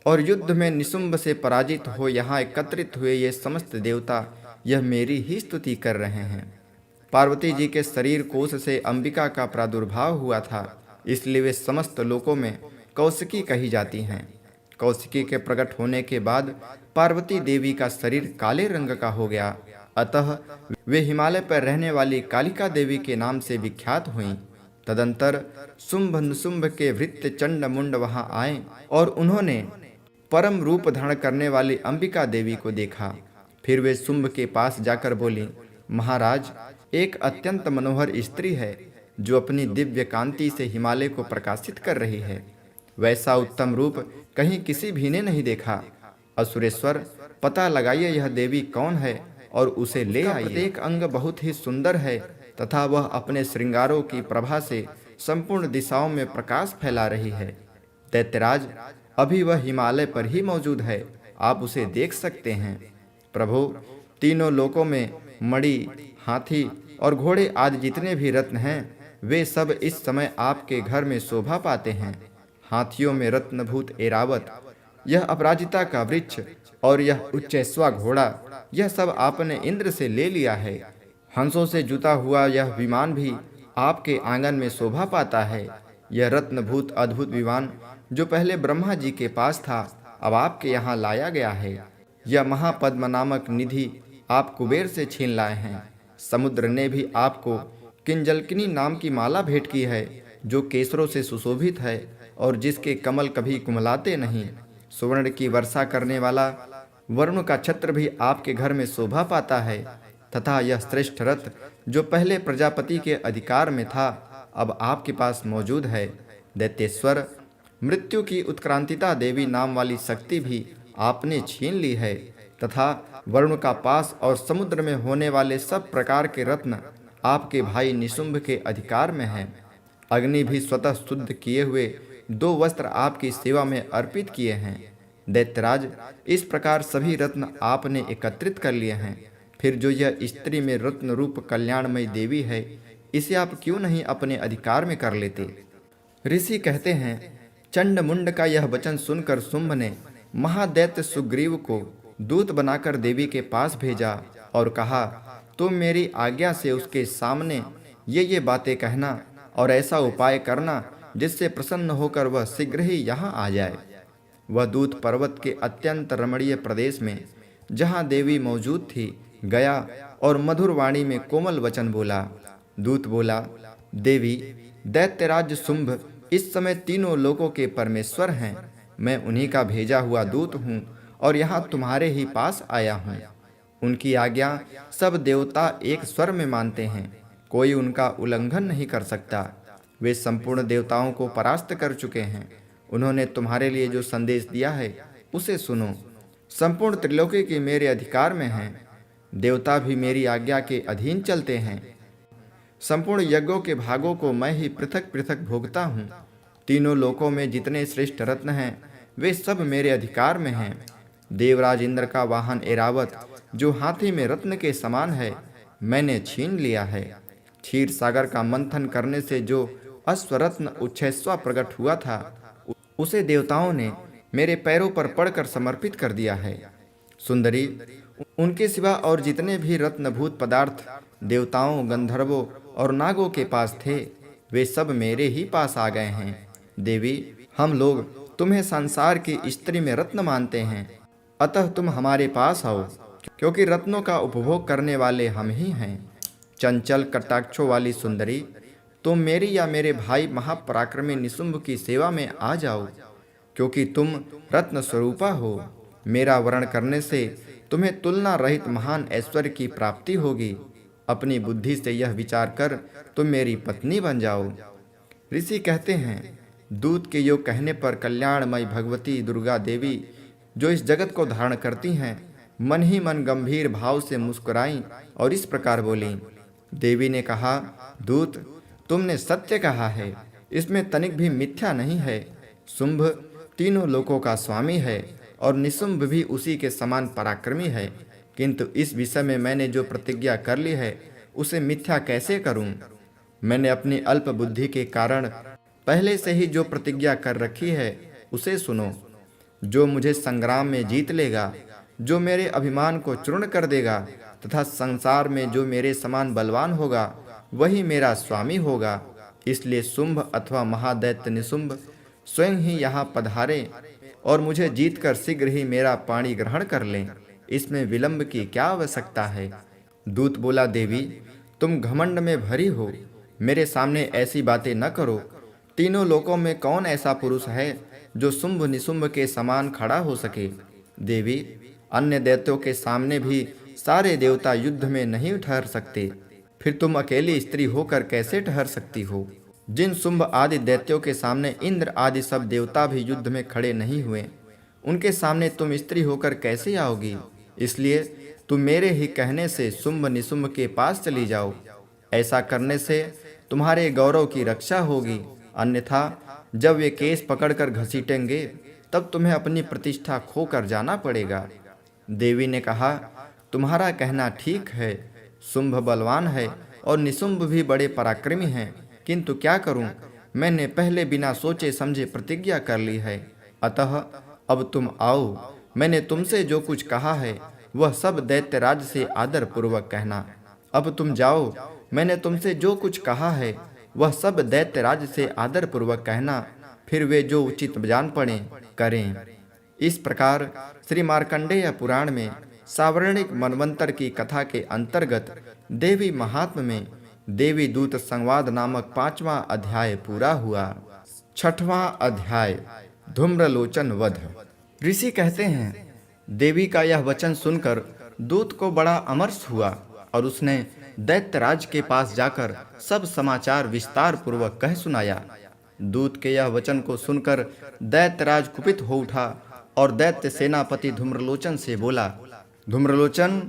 और युद्ध में निशुंभ से पराजित हो यहाँ एकत्रित हुए ये समस्त देवता यह मेरी ही स्तुति कर रहे हैं। पार्वती जी के शरीर कोश से अंबिका का प्रादुर्भाव हुआ था, इसलिए वे समस्त लोकों में कौशिकी कही जाती हैं। कौशिकी के प्रकट होने के बाद पार्वती देवी का शरीर काले रंग का हो गया, अतः वे हिमालय पर रहने वाली कालिका देवी के नाम से विख्यात हुईं। तदंतर शुंभ निशुंभ के भृत्य चंड मुंड वहां आए और उन्होंने परम रूप धारण करने वाली अंबिका देवी को देखा। फिर वे शुंभ के पास जाकर बोली, महाराज, एक अत्यंत मनोहर स्त्री है जो अपनी दिव्य कांति से हिमालय को प्रकाशित कर रही है। वैसा उत्तम रूप कहीं किसी भी ने नहीं देखा। असुरेश्वर, पता लगाइए यह देवी कौन है और उसे ले आइए। प्रत्येक अंग बहुत ही सुंदर है तथा वह अपने श्रृंगारों की प्रभा से संपूर्ण दिशाओं में प्रकाश फैला रही है। दैत्यराज, अभी वह हिमालय पर ही मौजूद है, आप उसे देख सकते हैं। प्रभु, तीनों लोकों में मणि, हाथी और घोड़े आदि जितने भी रत्न हैं, वे सब इस समय आपके घर में शोभा पाते हैं। हाथियों में रत्नभूत एरावत, यह अपराजिता का वृक्ष और यह उच्चैश्वा घोड़ा, यह सब आपने इंद्र से ले लिया है। हंसों से जुता हुआ यह विमान भी आपके आंगन में शोभा पाता है। यह रत्नभूत अद्भुत विमान जो पहले ब्रह्मा जी के पास था, अब आपके यहाँ लाया गया है। यह महापद्म नामक निधि आप कुबेर से छीन लाए हैं। समुद्र ने भी आपको किंजलकिनी नाम की माला भेंट की है, जो केसरों से सुशोभित है और जिसके कमल कभी कुमलाते नहीं। सुवर्ण की वर्षा करने वाला वरुण का छत्र भी आपके घर में शोभा पाता है तथा यह श्रेष्ठ रथ जो पहले प्रजापति के अधिकार में था, अब आपके पास मौजूद है। दैत्येश्वर, मृत्यु की उत्क्रांतिता देवी नाम वाली शक्ति भी आपने छीन ली है तथा वरुण का पास और समुद्र में होने वाले सब प्रकार के रत्न आपके भाई निशुंभ के अधिकार में हैं। अग्नि भी स्वतः शुद्ध किए हुए 2 वस्त्र आपकी सेवा में अर्पित किए हैं। दैत्यराज, इस प्रकार सभी रत्न आपने एकत्रित कर लिए हैं। फिर जो यह स्त्री में रत्न रूप कल्याणमयी देवी है, इसे आप क्यों नहीं अपने अधिकार में कर लेते? ऋषि कहते हैं, चंड मुंड का यह वचन सुनकर शुंभ ने महादैत्य सुग्रीव को दूत बनाकर देवी के पास भेजा और कहा, तुम मेरी आज्ञा से उसके सामने ये बातें कहना और ऐसा उपाय करना जिससे प्रसन्न होकर वह शीघ्र ही यहाँ आ जाए। वह दूत पर्वत के अत्यंत रमणीय प्रदेश में जहाँ देवी मौजूद थी गया और मधुर वाणी में कोमल वचन बोला। दूत बोला, देवी, दैत्यराज शुंभ इस समय तीनों लोकों के परमेश्वर हैं। मैं उन्हीं का भेजा हुआ दूत हूँ और यहाँ तुम्हारे ही पास आया हूँ। उनकी आज्ञा सब देवता एक स्वर में मानते हैं, कोई उनका उल्लंघन नहीं कर सकता। वे संपूर्ण देवताओं को परास्त कर चुके हैं। उन्होंने तुम्हारे लिए जो संदेश दिया है उसे सुनो। संपूर्ण त्रिलोकी की मेरे अधिकार में है। देवता भी मेरी आज्ञा के अधीन चलते हैं। संपूर्ण यज्ञों के भागों को मैं ही पृथक पृथक भोगता हूँ। तीनों लोकों में जितने श्रेष्ठ रत्न हैं, वे सब मेरे अधिकार में हैं। देवराज इंद्र का वाहन एरावत जो हाथी में रत्न के समान है, मैंने छीन लिया है। क्षीर सागर का मंथन करने से जो अश्वरत्न उच्छैश्वा प्रकट हुआ था, उसे देवताओं ने मेरे पैरों पर पड़कर समर्पित कर दिया है। सुंदरी, उनके सिवा और जितने भी रत्नभूत पदार्थ देवताओं, गंधर्वों और नागों के पास थे, वे सब मेरे ही पास आ गए हैं। देवी, हम लोग तुम्हें संसार की स्त्री में रत्न मानते हैं, अतः तुम हमारे पास आओ, क्योंकि रत्नों का उपभोग करने वाले हम ही हैं। चंचल कटाक्षों वाली सुंदरी, तुम मेरी या मेरे भाई महापराक्रमी निशुंभ की सेवा में आ जाओ, क्योंकि तुम रत्न स्वरूपा हो। मेरा वर्ण करने से तुम्हें तुलना रहित महान ऐश्वर्य की प्राप्ति होगी। अपनी बुद्धि से यह विचार कर तुम मेरी पत्नी बन जाओ। ऋषि कहते हैं, दूत के योग कहने पर कल्याणमयी भगवती दुर्गा देवी, जो इस जगत को धारण करती हैं, मन ही मन गंभीर भाव से मुस्कुराईं और इस प्रकार बोली। देवी ने कहा, दूत, तुमने सत्य कहा है, इसमें तनिक भी मिथ्या नहीं है। शुंभ तीनों लोकों का स्वामी है और निशुंभ भी उसी के समान पराक्रमी है, किंतु इस विषय में मैंने जो प्रतिज्ञा कर ली है उसे मिथ्या कैसे करूं? मैंने अपनी अल्प बुद्धि के कारण पहले से ही जो प्रतिज्ञा कर रखी है उसे सुनो। जो मुझे संग्राम में जीत लेगा, जो मेरे अभिमान को चूर्ण कर देगा तथा संसार में जो मेरे समान बलवान होगा, वही मेरा स्वामी होगा। इसलिए शुंभ अथवा महादैत्य निशुंभ स्वयं ही यहाँ पधारे और मुझे जीतकर शीघ्र ही मेरा पाणी ग्रहण कर लें। इसमें विलंब की क्या आवश्यकता है? दूत बोला, देवी, तुम घमंड में भरी हो, मेरे सामने ऐसी बातें न करो। तीनों लोकों में कौन ऐसा पुरुष है जो शुंभ निशुंभ के समान खड़ा हो सके? देवी, अन्य दैत्यों के सामने भी सारे देवता युद्ध में नहीं ठहर सकते, फिर तुम अकेली स्त्री होकर कैसे ठहर सकती हो? जिन शुंभ आदि दैत्यों के सामने इंद्र आदि सब देवता भी युद्ध में खड़े नहीं हुए, उनके सामने तुम स्त्री होकर कैसे आओगी? इसलिए तुम मेरे ही कहने से शुंभ निशुंभ के पास चली जाओ। ऐसा करने से तुम्हारे गौरव की रक्षा होगी, अन्यथा जब वे केस पकड़कर घसीटेंगे तब तुम्हें अपनी प्रतिष्ठा खोकर जाना पड़ेगा। देवी ने कहा, तुम्हारा कहना ठीक है, शुंभ बलवान है और निशुंभ भी बड़े पराक्रमी हैं, किंतु क्या करूं? मैंने पहले बिना सोचे समझे प्रतिज्ञा कर ली है, अतः अब तुम आओ। मैंने तुमसे जो कुछ कहा है वह सब दैत्यराज से आदर पूर्वक कहना। अब तुम जाओ, मैंने तुमसे जो कुछ कहा है वह सब दैत्यराज से आदर पूर्वक कहना, फिर वे जो उचित जान पड़े करें। इस प्रकार श्री मार्कंडेय पुराण में सावर्णिक मनवंतर की कथा के अंतर्गत देवी महात्म में देवी दूत संवाद नामक 5वां अध्याय पूरा हुआ। 6वां अध्याय, धूम्रलोचन वध। ऋषि कहते हैं, देवी का यह वचन सुनकर दूत को बड़ा अमर्ष हुआ और उसने दैत्यराज के पास जाकर सब समाचार विस्तार पूर्वक कह सुनाया। दूत के यह वचन को सुनकर दैत्यराज कुपित हो उठा और दैत्य सेनापति धूम्रलोचन से बोला, धूम्रलोचन,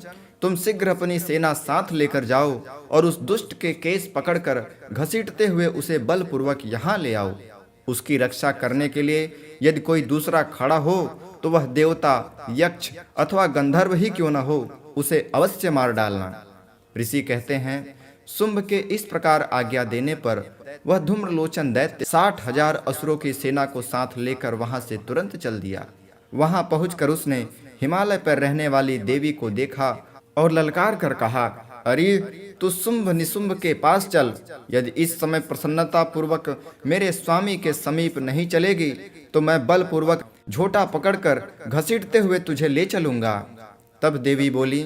तुम शीघ्र अपनी सेना साथ लेकर जाओ और उस दुष्ट के केस पकड़कर घसीटते हुए उसे बलपूर्वक यहाँ ले आओ। उसकी रक्षा करने के लिए यदि कोई दूसरा खड़ा हो तो वह देवता, यक्ष अथवा गंधर्व ही क्यों न हो, उसे अवश्य मार डालना। ऋषि कहते हैं, शुंभ के इस प्रकार आज्ञा देने पर वह धूम्रलोचन दैत्य 60,000 असुरों की सेना को साथ लेकर वहां से तुरंत चल दिया। वहां पहुंचकर उसने हिमालय पर रहने वाली देवी को देखा और ललकार कर कहा, अरे तू शुंभ निशुंभ के पास चल। यदि इस समय प्रसन्नता पूर्वक मेरे स्वामी के समीप नहीं चलेगी तो मैं बलपूर्वक झोटा पकड़कर घसीटते हुए तुझे ले चलूंगा। तब देवी बोली,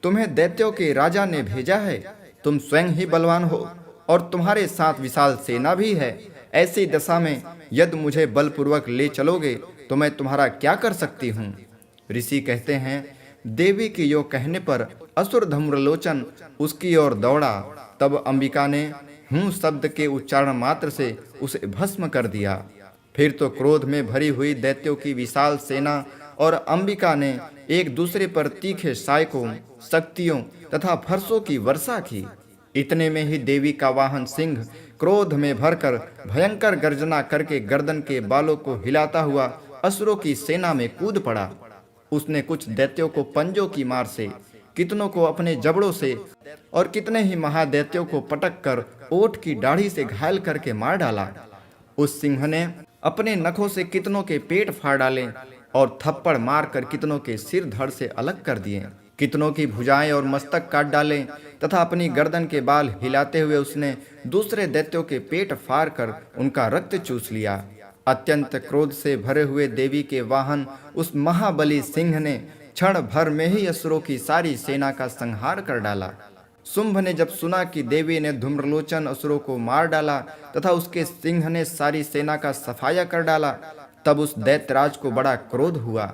तुम्हें दैत्यों के राजा ने भेजा है, तुम स्वयं ही बलवान हो और तुम्हारे साथ विशाल सेना भी है। ऐसी दशा में यदि मुझे बलपूर्वक ले चलोगे तो मैं तुम्हारा क्या कर सकती हूँ? ऋषि कहते हैं, देवी के यो कहने पर असुर धूम्रलोचन उसकी ओर दौड़ा। तब अंबिका ने हूँ शब्द के उच्चारण मात्र से उसे भस्म कर दिया। फिर तो क्रोध में भरी हुई दैत्यों की विशाल सेना और अंबिका ने एक दूसरे पर तीखे सायकों, शक्तियों तथा फरसों की वर्षा की। इतने में ही देवी का वाहन सिंह क्रोध में भरकर भयंकर गर्जना करके गर्दन के बालों को हिलाता हुआ असुरों की सेना में कूद पड़ा। उसने कुछ दैत्यों को पंजों की मार से, कितनों को अपने जबड़ों से और कितने ही महादैत्यों को पटक कर ओठ की दाढ़ी से घायल करके मार डाला। उस सिंह ने अपने नखों से कितनों के पेट फाड़ डाले और थप्पड़ मारकर कितनों के सिर धड़ से अलग कर दिए। कितनों की भुजाएं और मस्तक काट डाले तथा अपनी गर्दन के बाल हिलाते हुए उसने दूसरे दैत्यों के पेट फाड़ कर उनका रक्त चूस लिया। अत्यंत क्रोध से भरे हुए देवी के वाहन उस महाबली सिंह ने क्षण भर में ही असुरों की सारी सेना का संहार कर डाला। शुंभ ने जब सुना कि देवी ने धूम्रलोचन असुरों को मार डाला तथा उसके सिंह ने सारी सेना का सफाया कर डाला, तब उस दैत्यराज को बड़ा क्रोध हुआ।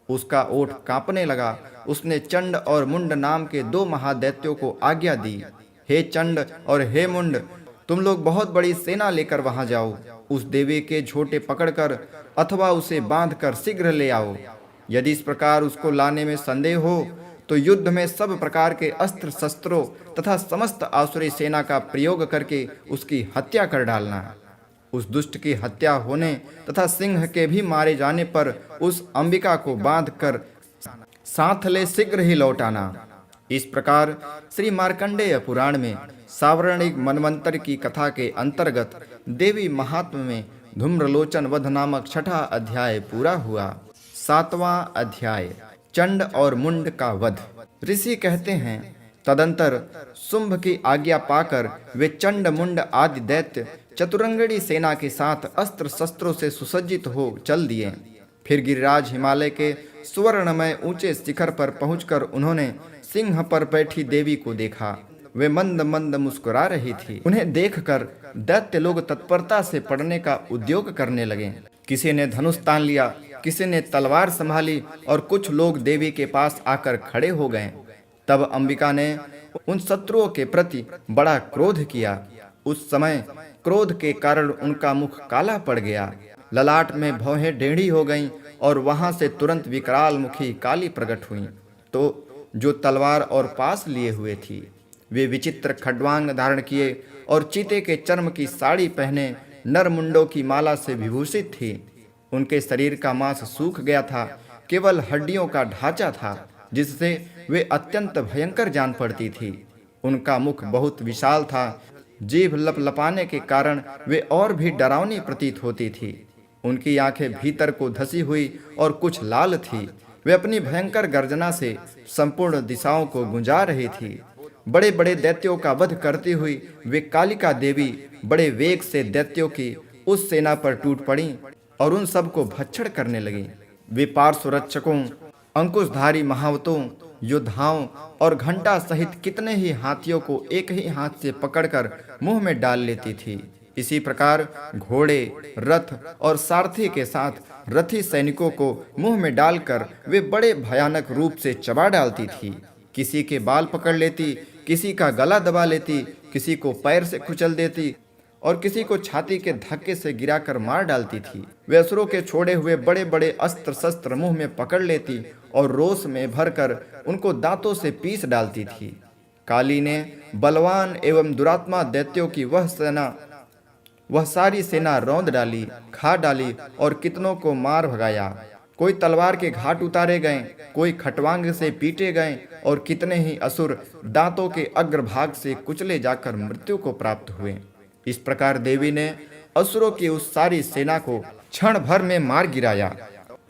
उसका ओठ कांपने लगा। उसने चंड और मुंड नाम के 2 महादैत्यों को आज्ञा दी, हे चंड और हे मुंड, तुम लोग बहुत बड़ी सेना लेकर वहां जाओ। उस देवी के झोटे पकड़कर अथवा उसे बांधकर शीघ्र ले आओ। यदि इस प्रकार उसको लाने में संदेह हो तो युद्ध में सब प्रकार के अस्त्र शस्त्रों तथा समस्त आसुरी सेना का प्रयोग करके उसकी हत्या कर डालना। उस दुष्ट की हत्या होने तथा सिंह के भी मारे जाने पर उस अंबिका को बांधकर साथ ले शीघ्र ही लौट आना। इस प्रकार श्री मार्कंडेय पुराण में सावर्णिक मनवंतर की कथा के अंतर्गत देवी महात्म में धूम्रलोचन वध नामक 6ठा अध्याय पूरा हुआ। 7वां अध्याय चंड और मुंड का वध। ऋषि कहते हैं, तदंतर शुंभ की आज्ञा पाकर वे चंड मुंड आदि दैत्य चतुरंगड़ी सेना के साथ अस्त्र शस्त्रों से सुसज्जित हो चल दिए। फिर गिरिराज हिमालय के सुवर्णमय ऊंचे शिखर पर पहुंचकर उन्होंने सिंह पर बैठी देवी को देखा। वे मंद मंद मुस्कुरा रही थी। उन्हें देखकर दैत्य लोग तत्परता से पड़ने का उद्योग करने लगे। किसी ने धनुष तान लिया, किसी ने तलवार संभाली और कुछ लोग देवी के पास आकर खड़े हो गए। तब अंबिका ने उन शत्रुओं के प्रति बड़ा क्रोध किया। उस समय क्रोध के कारण उनका मुख काला पड़ गया, ललाट में भौहें टेढ़ी हो गईं और वहां से तुरंत विकराल मुखी काली प्रकट हुई। तो जो तलवार और पास लिए हुए थी, वे विचित्र खड्वांग धारण किए और चीते के चर्म की साड़ी पहने नर मुंडों की माला से विभूषित थी। उनके शरीर का मांस सूख गया था, केवल हड्डियों का ढांचा था, जिससे वे अत्यंत भयंकर जान पड़ती थी। उनका मुख बहुत विशाल था, जीभ लपलपाने के कारण वे और भी डरावनी प्रतीत होती थी। उनकी आंखें भीतर को धसी हुई और कुछ लाल थी। वे अपनी भयंकर गर्जना से संपूर्ण दिशाओं को गुंजा रही थी। बड़े बड़े दैत्यों का वध करती हुई वे कालिका देवी बड़े वेग से दैत्यों की उस सेना पर टूट पड़ी और उन सब को भक्षण करने लगी। वे पार्श्वरक्षकों, अंकुशधारी महावतों, योद्धाओं और घंटा सहित कितने ही हाथियों को एक ही हाथ से पकड़कर मुंह में डाल लेती थी। इसी प्रकार घोड़े, रथ और सारथी के साथ रथी सैनिकों को मुंह में डालकर वे बड़े भयानक रूप से चबा डालती थी। किसी के बाल पकड़ लेती, किसी का गला दबा लेती, किसी को पैर से कुचल देती और किसी को छाती के धक्के से गिराकर मार डालती थी। वे असुरों के छोड़े हुए बड़े बड़े अस्त्र शस्त्र मुंह में पकड़ लेती और रोष में भरकर उनको दांतों से पीस डालती थी। काली ने बलवान एवं दुरात्मा दैत्यों की वह सारी सेना रौंद डाली, खा डाली और कितनों को मार भगाया। कोई तलवार के घाट उतारे गए, कोई खटवांग से पीटे गए और कितने ही असुर दांतों के अग्रभाग से कुचले जाकर मृत्यु को प्राप्त हुए। इस प्रकार देवी ने असुरों की उस सारी सेना को क्षण भर में मार गिराया।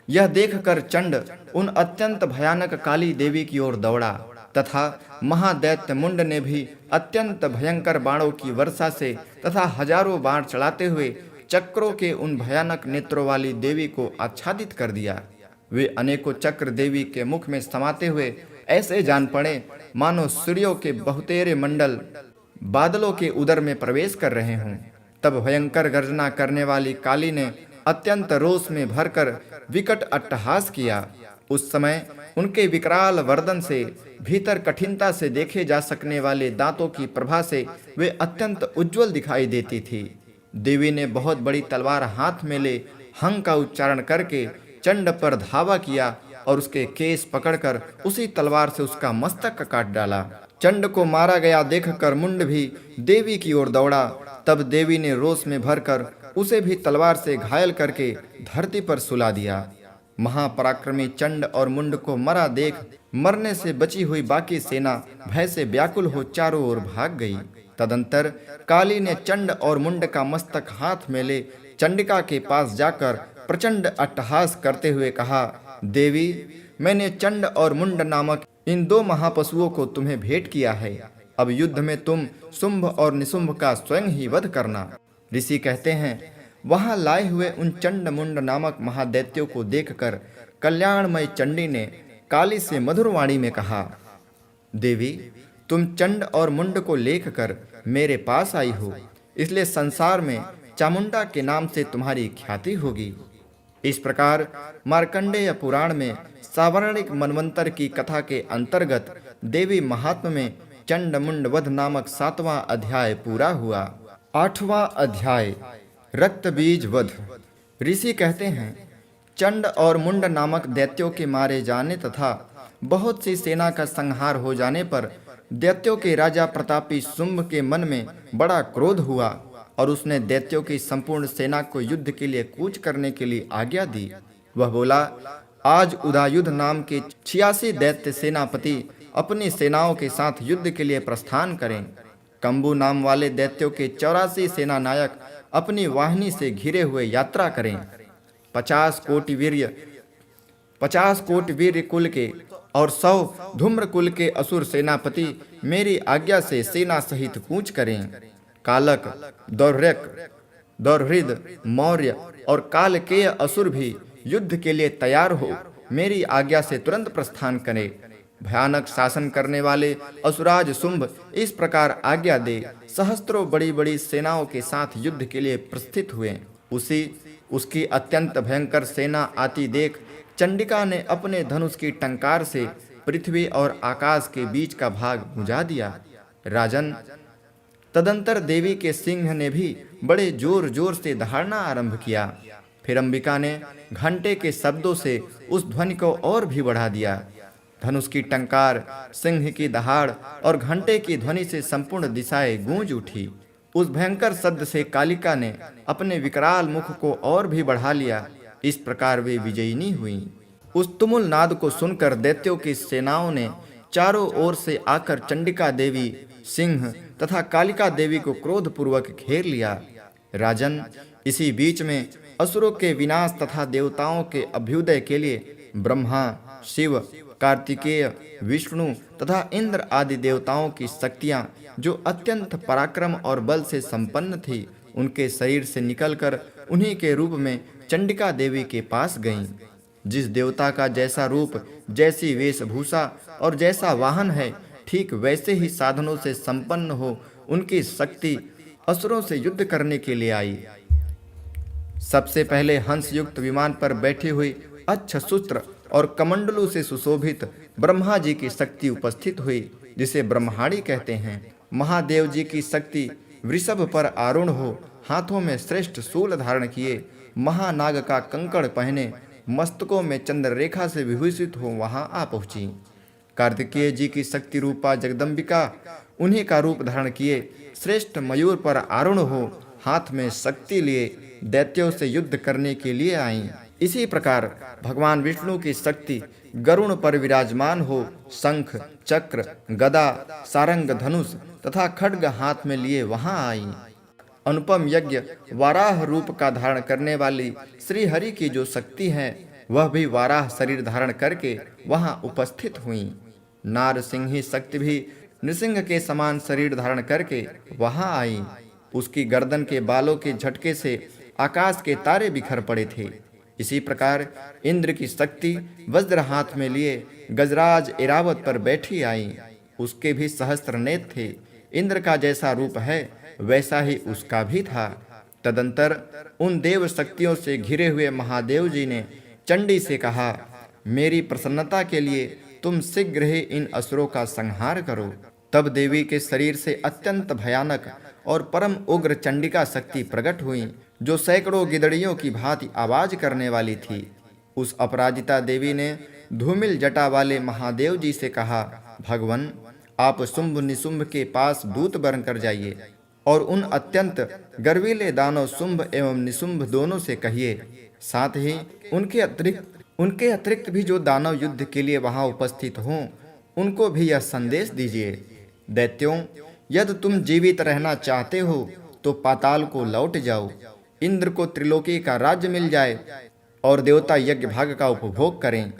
यह देखकर चंड उन अत्यंत भयानक काली देवी की ओर दौड़ा तथा महादैत्य मुंड ने भी अत्यंत भयंकर बाणों की वर्षा से तथा हजारों बाण चलाते हुए चक्रों के उन भयानक नेत्रों वाली देवी को आच्छादित कर दिया। वे अनेकों चक्र देवी के मुख में समाते हुए ऐसे जान पड़े मानो सूर्यों के बहुतेरे मंडल बादलों के उदर में प्रवेश कर रहे हों। तब भयंकर गर्जना करने वाली काली ने अत्यंत रोष में भरकर विकट अट्टहास किया। उस समय उनके विकराल वर्दन से भीतर कठिनता से देखे जा सकने वाले दांतों की प्रभा से वे अत्यंत उज्जवल दिखाई देती थी। देवी ने बहुत बड़ी तलवार हाथ में ले हंग का उच्चारण करके चंड पर धावा किया और उसके केस पकड़कर उसी तलवार से उसका मस्तक काट डाला। चंड को मारा गया देखकर मुंड भी देवी की ओर दौड़ा। तब देवी ने रोष में भरकर उसे भी तलवार से घायल करके धरती पर सुला दिया। महापराक्रमी चंड और मुंड को मरा देख मरने से बची हुई बाकी सेना भय से व्याकुल हो चारों ओर भाग गई। तदंतर काली ने चंड और मुंड का मस्तक हाथ में ले चंडिका के पास जाकर प्रचंड अट्टहास करते हुए कहा, देवी, मैंने चंड और मुंड नामक इन 2 महापशुओं को तुम्हें भेंट किया है। अब युद्ध में तुम शुंभ और निशुंभ का स्वयं ही वध करना। ऋषि कहते हैं, वहां लाए हुए उन चंड मुंड नामक महादैत्यों को देखकर कल्याणमय चंडी ने काली से मधुर वाणी में कहा, देवी, तुम चंड और मुंड को लेख कर मेरे पास आई हो, इसलिए संसार में चामुंडा के नाम से तुम्हारी ख्याति होगी। इस प्रकार मार्कंडेय पुराण में सावर्णिक मनवंतर की कथा के अंतर्गत देवी महात्म्य में चंड मुंड वध नामक 7वां अध्याय पूरा हुआ। 8वां अध्याय रक्त बीज वध। ऋषि कहते हैं, चंड और मुंड नामक दैत्यों के मारे जाने तथा बहुत सी सेना का संहार हो जाने पर दैत्यों के राजा प्रतापी शुंभ के मन में बड़ा क्रोध हुआ और उसने दैत्यों की संपूर्ण सेना को युद्ध के लिए कूच करने के लिए आज्ञा दी। वह बोला, आज उदायुध नाम के 86 दैत्य सेनापति अपनी सेनाओं के साथ युद्ध के लिए प्रस्थान करें। कंबू नाम वाले दैत्यों के 84 सेना नायक अपनी वाहिनी से घिरे हुए यात्रा करें। 50 कोटि वीर कुल के और 100 धूम्र कुल के असुर सेनापति मेरी आज्ञा से सेना सहित कूच करें। कालक, दौर्हृद, मौर्य और कालकेय असुर भी युद्ध के लिए तैयार हो मेरी आज्ञा से तुरंत प्रस्थान करें। भयानक शासन करने वाले असुराज शुंभ इस प्रकार आज्ञा दे सहस्त्रों बड़ी बड़ी सेनाओं के साथ युद्ध के लिए प्रस्थित हुए। उसकी अत्यंत भयंकर सेना आती देख चंडिका ने अपने धनुष की टंकार से पृथ्वी और आकाश के बीच का भाग बुझा दिया। राजन, तदंतर देवी के सिंह ने भी बड़े जोर जोर से दहाड़ना आरंभ किया। फिर अंबिका ने घंटे के शब्दों से उस ध्वनि को और भी बढ़ा दिया। धनुष की टंकार, सिंह की दहाड़ और घंटे की ध्वनि से संपूर्ण दिशाएं गूंज उठी। उस भयंकर शब्द से कालिका ने अपने विकराल मुख को और भी बढ़ा लिया। इस प्रकार वे विजयिनी हुई। उस तुमुल नाद को सुनकर दैत्यों की सेनाओं ने चारों ओर से आकर चंडिका देवी, सिंह तथा कालिका देवी को क्रोधपूर्वक घेर लिया। राजन, इसी बीच में असुरों के विनाश तथा देवताओं के अभ्युदय के लिए ब्रह्मा, शिव, कार्तिकेय, विष्णु तथा इंद्र आदि देवताओं की शक्तियां जो अत्यंत पराक्रम और बल से संपन्न थी, उनके शरीर से निकलकर उन्हीं के रूप में चंडिका देवी के पास गईं। जिस देवता का जैसा रूप, जैसी वेशभूषा और जैसा वाहन है, ठीक वैसे ही साधनों से संपन्न हो उनकी शक्ति असुरों से युद्ध करने के लिए आई। सबसे पहले हंस युक्त विमान पर बैठी हुई अच्छसूत्र और कमंडलों से सुशोभित ब्रह्मा जी की शक्ति उपस्थित हुई, जिसे ब्रह्माणी कहते हैं। महादेव जी की शक्ति वृषभ पर आरूढ़ हो, हाथों में श्रेष्ठ शूल धारण किए, महानाग का कंकड़ पहने, मस्तकों में चंद्ररेखा से विभूषित हो वहां आ पहुंची। कार्तिकेय जी की शक्ति रूपा जगदम्बिका उन्हीं का रूप धारण किए श्रेष्ठ मयूर पर आरूढ़ हो, हाथ में शक्ति लिए दैत्यों से युद्ध करने के लिए आईं। इसी प्रकार भगवान विष्णु की शक्ति गरुण पर विराजमान हो, शंख, चक्र, गदा, सारंग, धनुष तथा खड्ग हाथ में लिए वहां आई। अनुपम यज्ञ वाराह रूप का धारण करने वाली श्री हरि की जो शक्ति है, वह भी वाराह शरीर धारण करके वहां उपस्थित हुई। नार सिंही शक्ति भी नृसिंह के समान शरीर धारण करके वहां आई। उसकी गर्दन के बालों के झटके से आकाश के तारे बिखर पड़े थे। इसी प्रकार इंद्र की शक्ति वज्र हाथ में लिए गजराज एरावत पर बैठी आई। उसके भी सहस्त्र नेत्र थे। इंद्र का जैसा रूप है वैसा ही उसका भी था। तदंतर उन देव शक्तियों से घिरे हुए महादेव जी ने चंडी से कहा, मेरी प्रसन्नता के लिए तुम शीघ्र ही इन असुरों का संहार करो। तब देवी के शरीर से अत्यंत भयानक और परम उग्र चंडिका शक्ति प्रकट हुई, जो सैकड़ों गिदड़ियों की भांति आवाज करने वाली थी। उस अपराजिता देवी ने धूमिल जटा वाले महादेव जी से कहा, भगवन, आप शुंभ निशुंभ के पास दूत बनकर जाइए और उन अत्यंत गर्वीले दानव शुंभ एवं निशुंभ दोनों से कहिए, साथ ही उनके अतिरिक्त भी जो दानव युद्ध के लिए वहां उपस्थित हों, उनको भी यह संदेश दीजिए। दैत्यों, यदि तुम जीवित रहना चाहते हो तो पाताल को लौट जाओ। इंद्र को त्रिलोकी का राज्य मिल जाए और देवता यज्ञ भाग का उपभोग करें।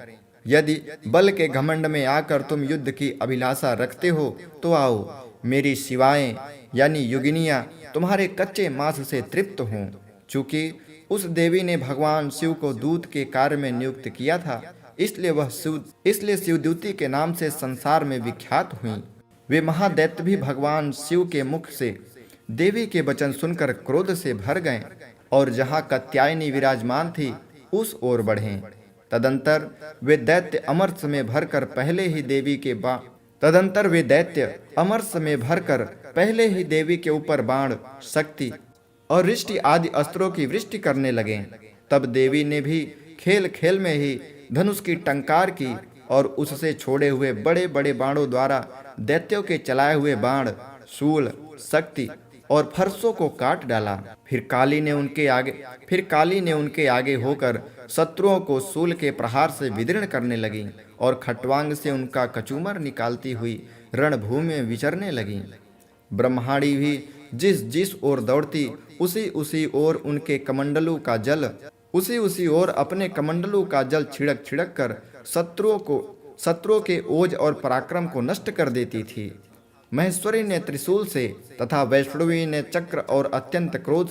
यदि बल के घमंड में आकर तुम युद्ध की अभिलाषा रखते हो तो आओ, मेरी शिवाएं यानी योगिनियां तुम्हारे कच्चे मांस से तृप्त हों। चूंकि उस देवी ने भगवान शिव को दूत के कार्य में नियुक्त किया था, इसलिए शिवदूती के नाम से संसार में विख्यात हुई। वे महादैत्य भी भगवान शिव के मुख से देवी के वचन सुनकर क्रोध से भर गए और जहाँ कात्यायनी विराजमान थी उस ओर बढ़े। तदंतर वे दैत्य अमरस में भरकर पहले ही देवी के ऊपर बाण, शक्ति और रिष्टि आदि अस्त्रों की वृष्टि करने लगे। तब देवी ने भी खेल खेल में ही धनुष की टंकार की और उससे छोड़े हुए बड़े बड़े बाणों द्वारा दैत्यों के चलाए हुए बाण, शूल, शक्ति और फरसों को काट डाला। फिर काली ने उनके आगे होकर शत्रुओं को शूल के प्रहार से विदीर्ण करने लगी और खट्वांग से उनका कचूमर निकालती हुई रणभूमि में विचरने लगी। ब्रह्माणी भी जिस जिस ओर दौड़ती उसी उसी ओर अपने कमंडलू का जल छिड़क छिड़क कर शत्रुओं के ओज और पराक्रम को नष्ट कर देती थी। महेश्वरी ने त्रिशूल से तथा वैष्णवी ने चक्र और अत्यंत क्रोध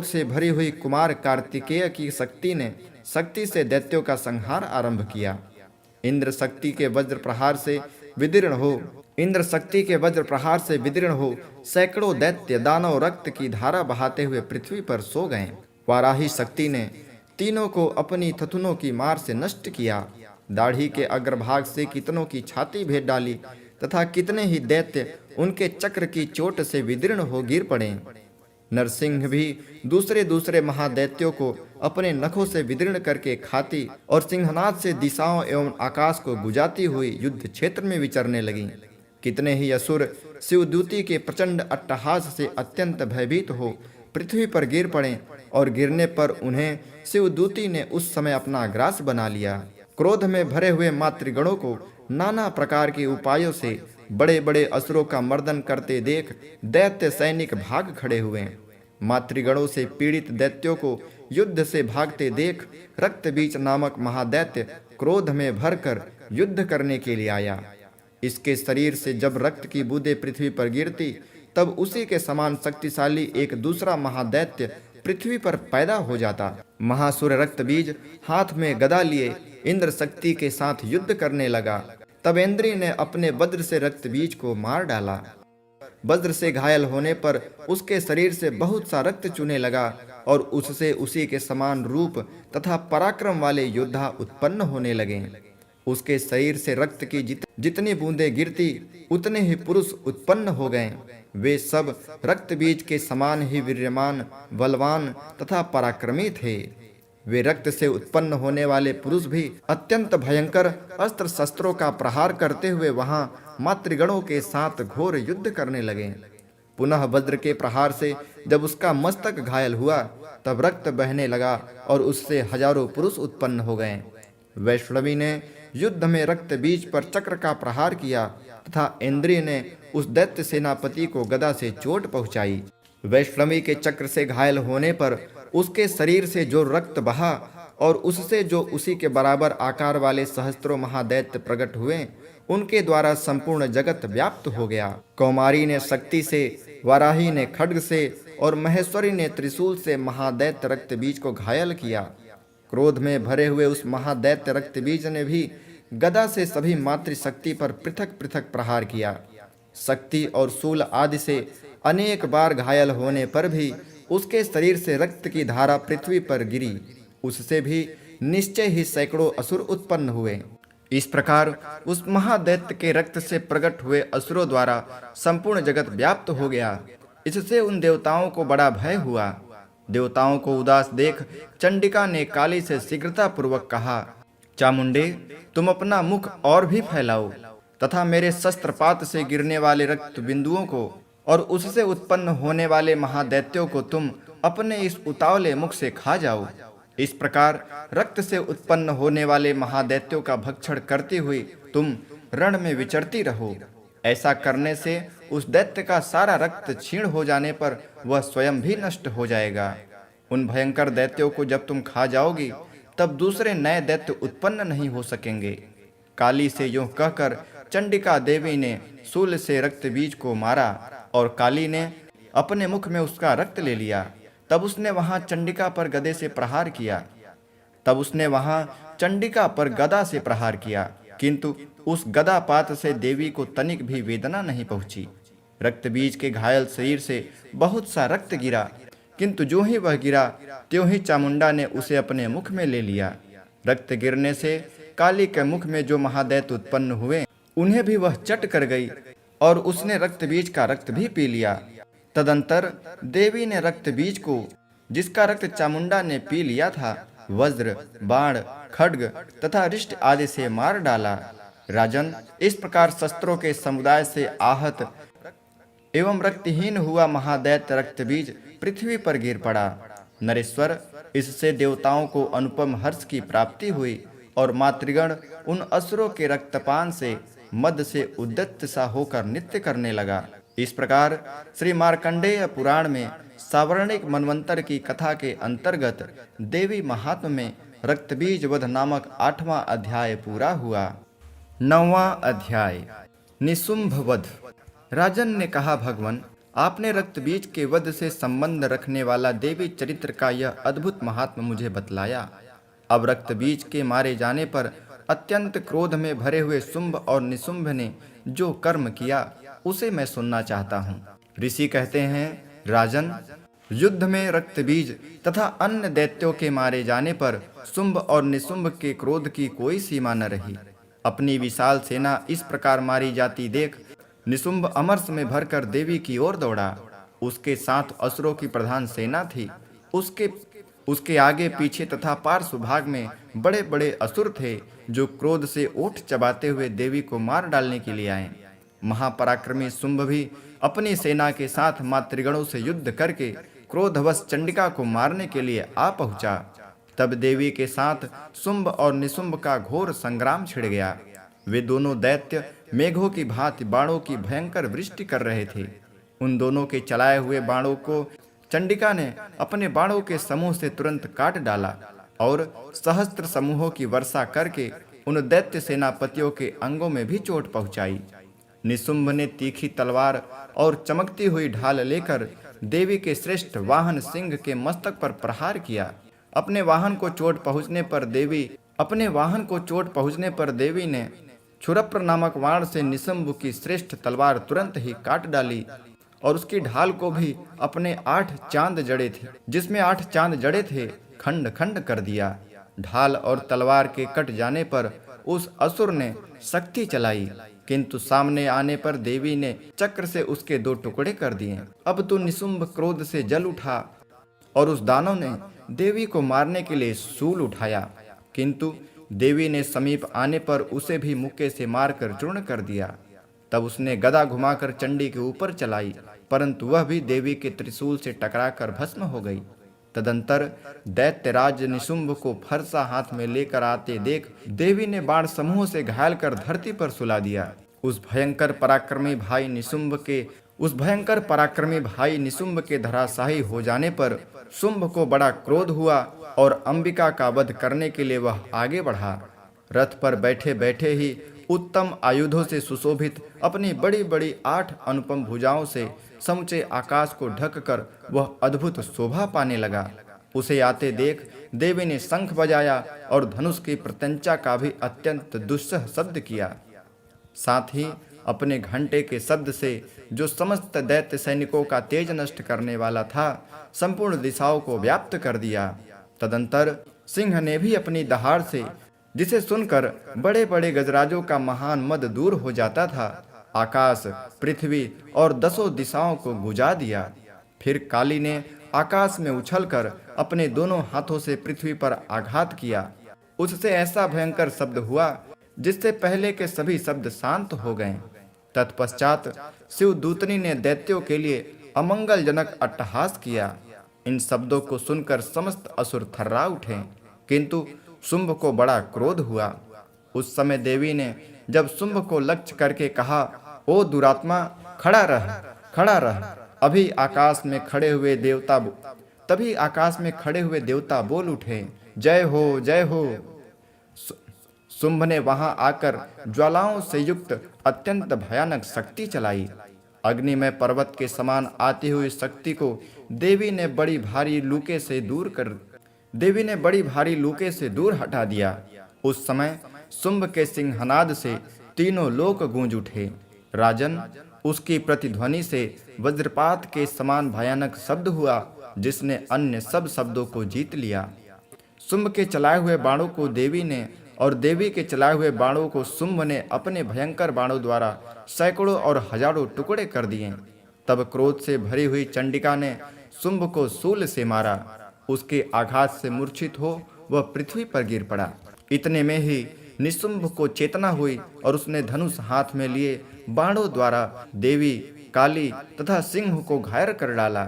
से भरी हुई कुमार कार्तिकेय की शक्ति से दैत्यों का संहार आरंभ किया। इंद्र शक्ति के वज्र प्रहार से विदीर्ण हो सैकड़ों दैत्य दानव रक्त की धारा बहाते हुए पृथ्वी पर सो गए। वाराही शक्ति ने तीनों को अपनी थथुनों की मार से नष्ट किया। दाढ़ी के अग्रभाग से कितनों की छाती भेद डाली तथा कितने ही दैत्य उनके चक्र की चोट से विदीर्ण हो गिर पड़े। नरसिंह भी दूसरे महादैत्यों को अपने नखों से विदीर्ण करके खाती और सिंहनाद से दिशाओं एवं आकाश को गुजाती हुई युद्ध क्षेत्र में विचरने लगी। कितने ही असुर शिवदूती के प्रचंड अट्टहास से अत्यंत भयभीत हो पृथ्वी पर गिर पड़े और गिरने पर उन्हें शिवदूती ने उस समय अपना ग्रास बना लिया। क्रोध में भरे हुए मातृगणों को नाना प्रकार के उपायों से बड़े बड़े असुरों का मर्दन करते देख दैत्य सैनिक भाग खड़े हुए। मातृगणों से पीड़ित दैत्यों को युद्ध से भागते देख रक्तबीज नामक महादैत्य क्रोध में भरकर युद्ध करने के लिए आया। इसके शरीर से जब रक्त की बूंदें पृथ्वी पर गिरती तब उसी के समान शक्तिशाली एक दूसरा महादैत्य पृथ्वी पर पैदा हो जाता। महासुर रक्तबीज हाथ में गदा लिए इंद्र शक्ति के साथ युद्ध करने लगा। तब इंद्री ने अपने वज्र से रक्तबीज को मार डाला। वज्र से घायल होने पर उसके शरीर से बहुत सा रक्त चूने लगा और उससे उसी के समान रूप तथा पराक्रम वाले योद्धा उत्पन्न होने लगे। उसके शरीर से रक्त की जितनी बूंदें गिरती उतने ही पुरुष उत्पन्न हो गए। वे सब रक्तबीज के समान ही वीर्यमान, बलवान तथा पराक्रमी थे। वे रक्त से उत्पन्न होने वाले पुरुष भी अत्यंत भयंकर अस्त्र शस्त्रों का प्रहार करते हुए वहां मातृगणों के साथ घोर युद्ध करने लगे। पुनः वज्र के प्रहार से जब उसका मस्तक घायल हुआ तब रक्त बहने लगा और उससे हजारों पुरुष उत्पन्न हो गए। वैष्णवी ने युद्ध में रक्त बीज पर चक्र का प्रहार किया तथा इंद्रिय ने उस दैत्य सेनापति को गदा से चोट पहुंचाई। वैष्णवी के चक्र से घायल होने पर उसके शरीर से जो रक्त बहा और उससे जो उसी के बराबर आकार वाले सहस्त्रों महादैत्य प्रकट हुए उनके द्वारा संपूर्ण जगत व्याप्त हो गया। कौमारी ने शक्ति से, वाराही ने खड्ग से और महेश्वरी ने त्रिशूल से महादैत्य रक्तबीज को घायल किया। क्रोध में भरे हुए उस महादैत्य रक्तबीज ने भी गदा से सभी मातृशक्ति पर पृथक पृथक प्रहार किया। शक्ति और शूल आदि से अनेक बार घायल होने पर भी उसके शरीर से रक्त की धारा पृथ्वी पर गिरी। उससे भी निश्चय ही सैकड़ों असुर उत्पन्न हुए। इस प्रकार उस महादैत्य के रक्त से प्रकट हुए असुरों द्वारा संपूर्ण जगत व्याप्त हो गया। इससे उन देवताओं को बड़ा भय हुआ। देवताओं को उदास देख चंडिका ने काली से शीघ्रता पूर्वक कहा, चामुंडे, तुम अपना मुख और भी फैलाओ तथा मेरे शस्त्रपात से गिरने वाले रक्त बिंदुओं को और उससे उत्पन्न होने वाले महादैत्यों को तुम अपने इस उतावले मुख से खा जाओ। इस प्रकार रक्त से उत्पन्न होने वाले महादैत्यों का भक्षण करती हुई तुम रण में विचरती रहो। ऐसा करने से उस दैत्य का सारा रक्त क्षीण हो जाने पर वह स्वयं भी नष्ट हो जाएगा। उन भयंकर दैत्यों को जब तुम खा जाओगी तब दूसरे नए दैत्य उत्पन्न नहीं हो सकेंगे। काली से यूं कहकर चंडिका देवी ने शूल से रक्त बीज को मारा और काली ने अपने मुख में उसका रक्त ले लिया। तब उसने वहां चंडिका पर गदे से प्रहार किया। तब उसने वहां चंडिका पर गदा से प्रहार किया, किंतु उस गदापात से देवी को तनिक भी वेदना नहीं पहुंची। रक्त बीज के घायल शरीर से बहुत सा रक्त गिरा, किंतु जो ही वह गिरा त्यों ही चामुंडा ने उसे अपने मुख में ले लिया। रक्त गिरने से काली के मुख में जो महादैत्य उत्पन्न हुए उन्हें भी वह चट कर गई और उसने रक्त बीज का रक्त भी पी लिया। तदंतर देवी ने रक्त बीज को, जिसका रक्त चामुंडा ने पी लिया था, वज्र, बाण, खड्ग तथा रिष्ट आदि से मार डाला। राजन, इस प्रकार शस्त्रों के समुदाय से आहत एवं रक्तहीन हुआ महादैत्य रक्त बीज पृथ्वी पर गिर पड़ा। नरेश्वर, इससे देवताओं को अनुपम हर्ष की प्राप्ति हुई और मातृगण उन असुरों के रक्तपान से मद से उद्यत सा होकर नृत्य करने लगा। इस प्रकार श्री मार्कंडेय पुराण में सावर्णिक मनवंतर की कथा के अंतर्गत देवी महात्म्य में रक्तबीज वध नामक 8वां अध्याय पूरा हुआ। 9वां अध्याय निशुंभ वध। राजन ने कहा, भगवान, आपने रक्तबीज के वध से संबंध रखने वाला देवी चरित्र का यह अद्भुत महात्म्य मुझे बतलाया। अब रक्तबीज के मारे जाने पर अत्यंत क्रोध में भरे हुए शुंभ और निशुंभ ने जो कर्म किया उसे मैं सुनना चाहता हूँ। ऋषि कहते हैं, राजन, युद्ध में रक्तबीज तथा अन्य दैत्यों के मारे जाने पर शुंभ और निशुंभ के क्रोध की कोई सीमा न रही। अपनी विशाल सेना इस प्रकार मारी जाती देख निशुंभ अमरस में भरकर देवी की ओर दौड़ा। उसके साथ असुरों की प्रधान सेना थी। उसके आगे पीछे तथा पार्श्व भाग में बड़े बड़े असुर थे, जो क्रोध से ओठ चबाते हुए देवी को मार डालने के लिए आए। महापराक्रमी शुंभ भी अपनी सेना के साथ मातृगणों से युद्ध करके क्रोधवश चंडिका को मारने के लिए आ पहुंचा। तब देवी के साथ शुंभ और निशुंभ का घोर संग्राम छिड़ गया। वे दोनों दैत्य मेघों की भांति बाणों की भयंकर वृष्टि कर रहे थे। उन दोनों के चलाए हुए बाणों को चंडिका ने अपने बाणों के समूह से तुरंत काट डाला और सहस्त्र समूहों की वर्षा करके उन दैत्य सेनापतियों के अंगों में भी चोट पहुंचाई। निशुंभ ने तीखी तलवार और चमकती हुई ढाल लेकर देवी के श्रेष्ठ वाहन सिंह के मस्तक पर प्रहार किया। अपने वाहन को चोट पहुंचने पर देवी ने क्षुरप्र नामक वाण से निशुंभ की श्रेष्ठ तलवार तुरंत ही काट डाली और उसकी ढाल को भी अपने 8 चांद जड़े थे खंड खंड कर दिया। ढाल और तलवार के कट जाने पर उस असुर ने शक्ति चलाई, किंतु सामने आने पर देवी ने चक्र से उसके 2 टुकड़े कर दिए। अब तो निशुंभ क्रोध से जल उठा और उस दानव ने देवी को मारने के लिए शूल उठाया, किंतु देवी ने समीप आने पर उसे भी मुक्के से मारकर चूर्ण कर दिया। तब उसने गदा घुमाकर चंडी के ऊपर चलाई, परंतु वह भी देवी के त्रिशूल से टकराकर भस्म हो गई। तदंतर दैत्यराज निशुंभ को फरसा हाथ में लेकर आते देख देवी ने बाण समूह से घायल कर धरती पर सुला दिया। उस भयंकर पराक्रमी भाई निशुंभ के धराशायी हो जाने पर शुंभ को बड़ा क्रोध हुआ और अंबिका का वध करने के लिए वह आगे बढ़ा। रथ पर बैठे बैठे ही उत्तम आयुधों से सुशोभित अपनी बड़ी बड़ी 8 अनुपम भुजाओं से समूचे आकाश को ढककर वह अद्भुत शोभा पाने लगा। उसे आते देख देवी ने शंख बजाया और धनुष की प्रत्यंचा का भी अत्यंत दुस्सह शब्द किया। साथ ही अपने घंटे के शब्द से जो समस्त दैत्य सैनिकों का तेज नष्ट करने वाला था, संपूर्ण दिशाओं को व्याप्त कर दिया। तदंतर सिंह ने भी अपनी दहाड़ से, जिसे सुनकर बड़े बड़े गजराजों का महान मद दूर हो जाता था, आकाश, पृथ्वी और 10 दिशाओं को गुजा दिया। फिर काली ने आकाश में उछलकर अपने दोनों हाथों से पृथ्वी पर आघात किया। उससे ऐसा भयंकर शब्द हुआ जिससे पहले के सभी शब्द शांत हो गए। तत्पश्चात शिवदूतनी ने दैत्यों के लिए अमंगलजनक अट्टहास किया। इन शब्दों को सुनकर समस्त असुर थर्रा उठे, किंतु शुंभ को बड़ा क्रोध हुआ। उस समय देवी ने जब शुंभ को लक्ष्य करके कहा, ओ दुरात्मा, खड़ा रह। तभी आकाश में खड़े हुए देवता बोल उठे, जय हो जय हो। शुंभ ने वहां आकर ज्वालाओं से युक्त अत्यंत भयानक शक्ति चलाई। अग्निमय पर्वत के समान आती हुई शक्ति को देवी ने बड़ी भारी लूके से देवी ने बड़ी भारी लूके से दूर हटा दिया। उस समय शुंभ के सिंहनाद से तीनों लोक गूंज उठे। राजन, उसकी प्रतिध्वनि से वज्रपात के समान भयानक शब्द हुआ, जिसने अन्य सब शब्दों को जीत लिया। शुंभ के चलाए हुए बाणों को देवी ने और देवी के चलाए हुए बाणों को शुंभ ने अपने भयंकर बाणों द्वारा सैकड़ों और हजारों टुकड़े कर दिए। तब क्रोध से भरी हुई चंडिका ने शुंभ को शूल से मारा। उसके आघात से मूर्छित हो वह पृथ्वी पर गिर पड़ा। इतने में ही निशुंभ को चेतना हुई और उसने धनुष हाथ में लिए बाणों द्वारा देवी, काली तथा सिंह को घायल कर डाला।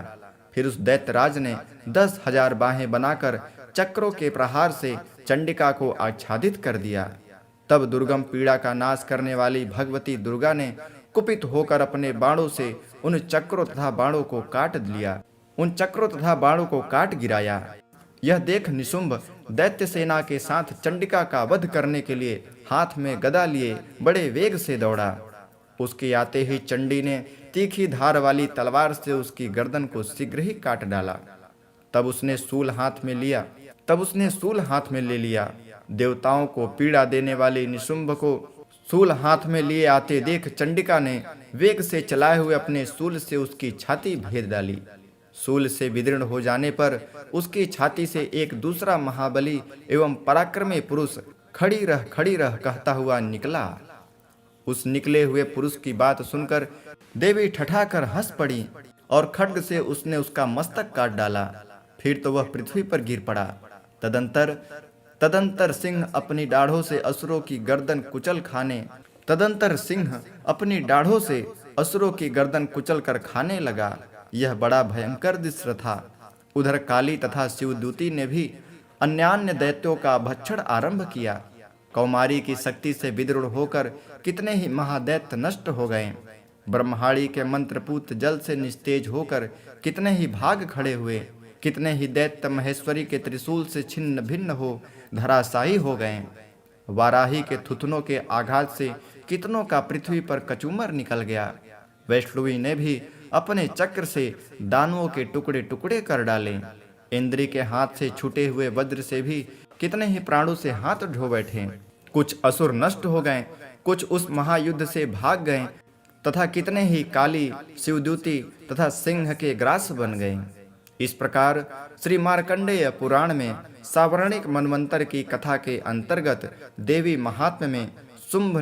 फिर उस दैत्यराज ने 10,000 बाहें बनाकर चक्रों के प्रहार से चंडिका को आच्छादित कर दिया। तब दुर्गम पीड़ा का नाश करने वाली भगवती दुर्गा ने कुपित होकर अपने बाणों से उन चक्रों तथा बाणों को काट लिया, उन चक्रों तथा बाणों को काट गिराया। यह देख निशुंभ दैत्य सेना के साथ चंडिका का वध करने के लिए हाथ में गदा लिए बड़े वेग से दौड़ा। उसके आते ही चंडी ने तीखी धार वाली तलवार से उसकी गर्दन को शीघ्र ही काट डाला। तब उसने शूल हाथ में ले लिया। देवताओं को पीड़ा देने वाले निशुंभ को शूल हाथ में लिए आते देख चंडिका ने वेग से चलाए हुए अपने शूल से उसकी छाती भेद डाली। शूल से विदीर्ण हो जाने पर उसकी छाती से एक दूसरा महाबली एवं पराक्रमी पुरुष खड़ी रह कहता हुआ निकला। उस निकले हुए पुरुष की बात सुनकर देवी ठठाकर हंस पड़ी और खड्ग से उसने उसका मस्तक काट डाला। फिर तो वह पृथ्वी पर गिर पड़ा। तदंतर सिंह अपनी दाढ़ों से असुरों की गर्दन कुचल कर खाने लगा। यह बड़ा भयंकर दृश्य था। उधर काली तथा शिवदूती ने भी अन्यान्य दैत्यों का भक्षण आरंभ किया। कौमारी की शक्ति से विदृढ़ होकर कितने ही महादैत्य नष्ट हो गए। ब्रह्माणी के मंत्रपूत जल से निस्तेज होकर कितने ही भाग खड़े हुए। कितने ही दैत्य महेश्वरी के त्रिशूल से छिन्न भिन्न हो धराशायी हो गए। वाराही के थुथनों के आघात से कितनों का पृथ्वी पर कचूमर निकल गया। वैष्णवी ने भी अपने चक्र से दानवों के टुकड़े टुकड़े कर डाले। इंद्री के हाथ से छूटे हुए वज्र से भी कितने ही प्राणों से हाथ ढो बैठे। कुछ असुर नष्ट हो गए, कुछ उस महायुद्ध से भाग गए तथा कितने ही काली, शिवदूती तथा सिंह के ग्रास बन गए। इस प्रकार श्री मार्कंडेय पुराण में सावर्णिक मनवंतर की कथा के अंतर्गत देवी महात्म्य में शुंभ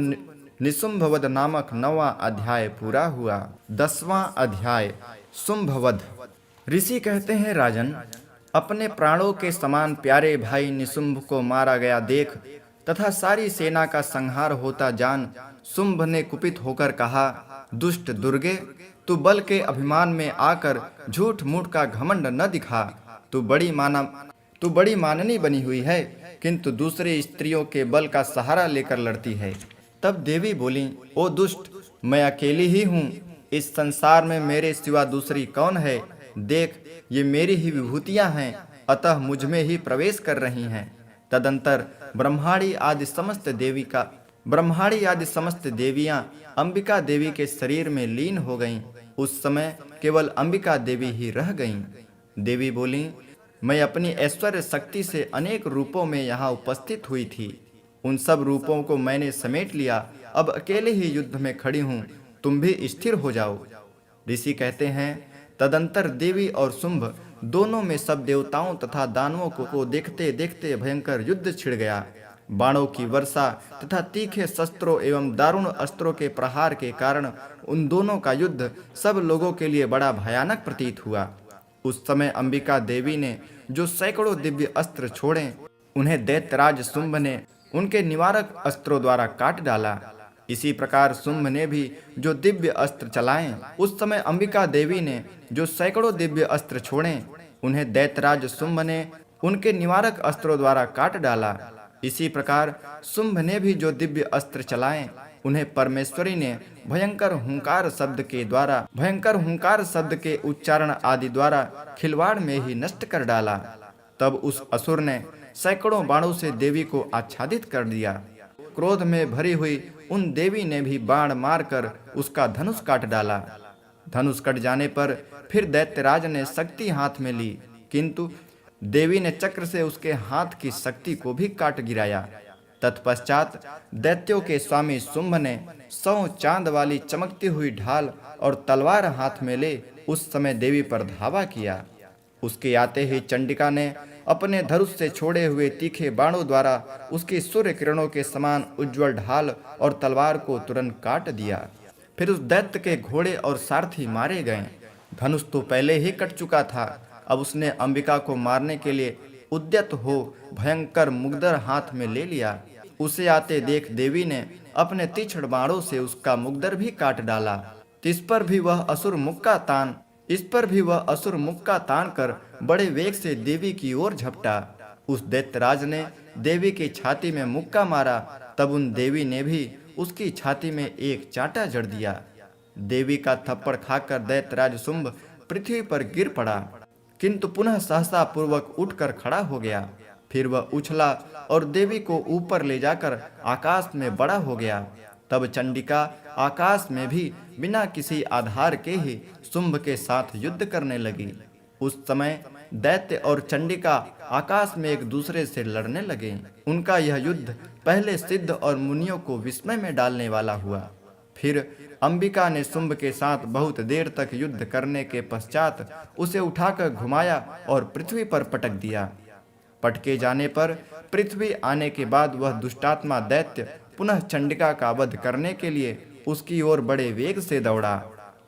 निशुंभवध नामक 9वां अध्याय पूरा हुआ। 10वां अध्याय शुंभवध। ऋषि कहते हैं, राजन, अपने प्राणों के समान प्यारे भाई निशुंभ को मारा गया देख तथा सारी सेना का संहार होता जान शुंभ ने कुपित होकर कहा, दुष्ट दुर्गे, तू बल के अभिमान में आकर झूठ मूठ का घमंड न दिखा। तू बड़ी माननी बनी हुई है, किंतु दूसरे स्त्रियों के बल का सहारा लेकर लड़ती है। तब देवी बोली, ओ दुष्ट, मैं अकेली ही हूँ। इस संसार में मेरे सिवा दूसरी कौन है? देख, ये मेरी ही विभूतियाँ हैं, अतः मुझ में ही प्रवेश कर रही हैं। तदंतर ब्रह्माणी आदि समस्त देवियां अंबिका देवी के शरीर में लीन हो गईं। उस समय केवल अंबिका देवी ही रह गईं। देवी बोली, मैं अपनी ऐश्वर्य शक्ति से अनेक रूपों में यहाँ उपस्थित हुई थी। उन सब रूपों को मैंने समेट लिया। अब अकेले ही युद्ध में खड़ी हूँ, तुम भी स्थिर हो जाओ। ऋषि कहते हैं, तदंतर देवी और शुंभ दोनों में सब देवताओं तथा दानवों को देखते देखते भयंकर युद्ध छिड़ गया। बाणों की वर्षा तथा तीखे शस्त्रों एवं दारुण अस्त्रों के प्रहार के कारण उन दोनों का युद्ध सब लोगों के लिए बड़ा भयानक प्रतीत हुआ। उस समय अंबिका देवी ने जो सैकड़ों दिव्य अस्त्र छोड़े, उन्हें दैत्यराज शुंभ ने उनके निवारक अस्त्रों द्वारा काट डाला। इसी प्रकार शुंभ ने भी जो दिव्य अस्त्र चलाए, उस समय अंबिका देवी ने जो सैकड़ों दिव्य अस्त्र छोड़े, उन्हें दैत्यराज शुंभ ने उनके निवारक अस्त्रों द्वारा काट डाला। इसी प्रकार शुंभ ने भी जो दिव्य अस्त्र चलाए, उन्हें परमेश्वरी ने भयंकर हुंकार शब्द के उच्चारण आदि द्वारा खिलवाड़ में ही नष्ट कर डाला। तब उस असुर ने सैकड़ों बाणों से देवी को आच्छादित कर दिया। क्रोध में भरी हुई उन देवी ने भी बाण मारकर उसका धनुष काट डाला। धनुष कट जाने पर फिर दैत्यराज ने शक्ति हाथ में ली, किंतु देवी ने चक्र से उसके हाथ की शक्ति को भी काट गिराया। तत्पश्चात दैत्यों के स्वामी शुंभ ने 100 चांद वाली चमकती हुई ढाल और तलवार हाथ में ले उस समय देवी पर धावा किया। उसके आते ही चंडिका ने अपने धनुष से छोड़े हुए तीखे बाणों द्वारा उसकी सूर्य किरणों के समान उज्जवल ढाल और तलवार को तुरंत काट दिया। फिर उस दैत्य के घोड़े और सारथी मारे गए। धनुष तो पहले ही कट चुका था, अब उसने अंबिका को मारने के लिए उद्यत हो भयंकर मुग्दर हाथ में ले लिया। उसे आते देख देवी ने अपने तीक्ष्ण बाणों से उसका मुग्दर भी काट डाला। इस पर भी वह असुर मुक्का तान कर बड़े वेग से देवी की ओर झपटा। उस दैत्यराज ने देवी की छाती में मुक्का मारा, तब उन देवी ने भी उसकी छाती में एक चांटा जड़ दिया। देवी का थप्पड़ खाकर दैत्यराज शुंभ पृथ्वी पर गिर पड़ा, किंतु पुनः सहसा पूर्वक उठकर खड़ा हो गया। फिर वह उछला और देवी को ऊपर ले जाकर आकाश में बड़ा हो गया। तब चंडिका आकाश में भी बिना किसी आधार के ही शुंभ के साथ युद्ध करने लगी। उस समय दैत्य और चंडिका आकाश में एक दूसरे से लड़ने लगे। उनका यह युद्ध पहले सिद्ध और मुनियों को विस्मय में डालने वाला हुआ। फिर अंबिका ने शुंभ के साथ बहुत देर तक युद्ध करने के पश्चात उसे उठाकर घुमाया और पृथ्वी पर पटक दिया। पटके जाने पर पृथ्वी आने के बाद वह दुष्टात्मा दैत्य पुनः चंडिका का वध करने के लिए उसकी ओर बड़े वेग से दौड़ा।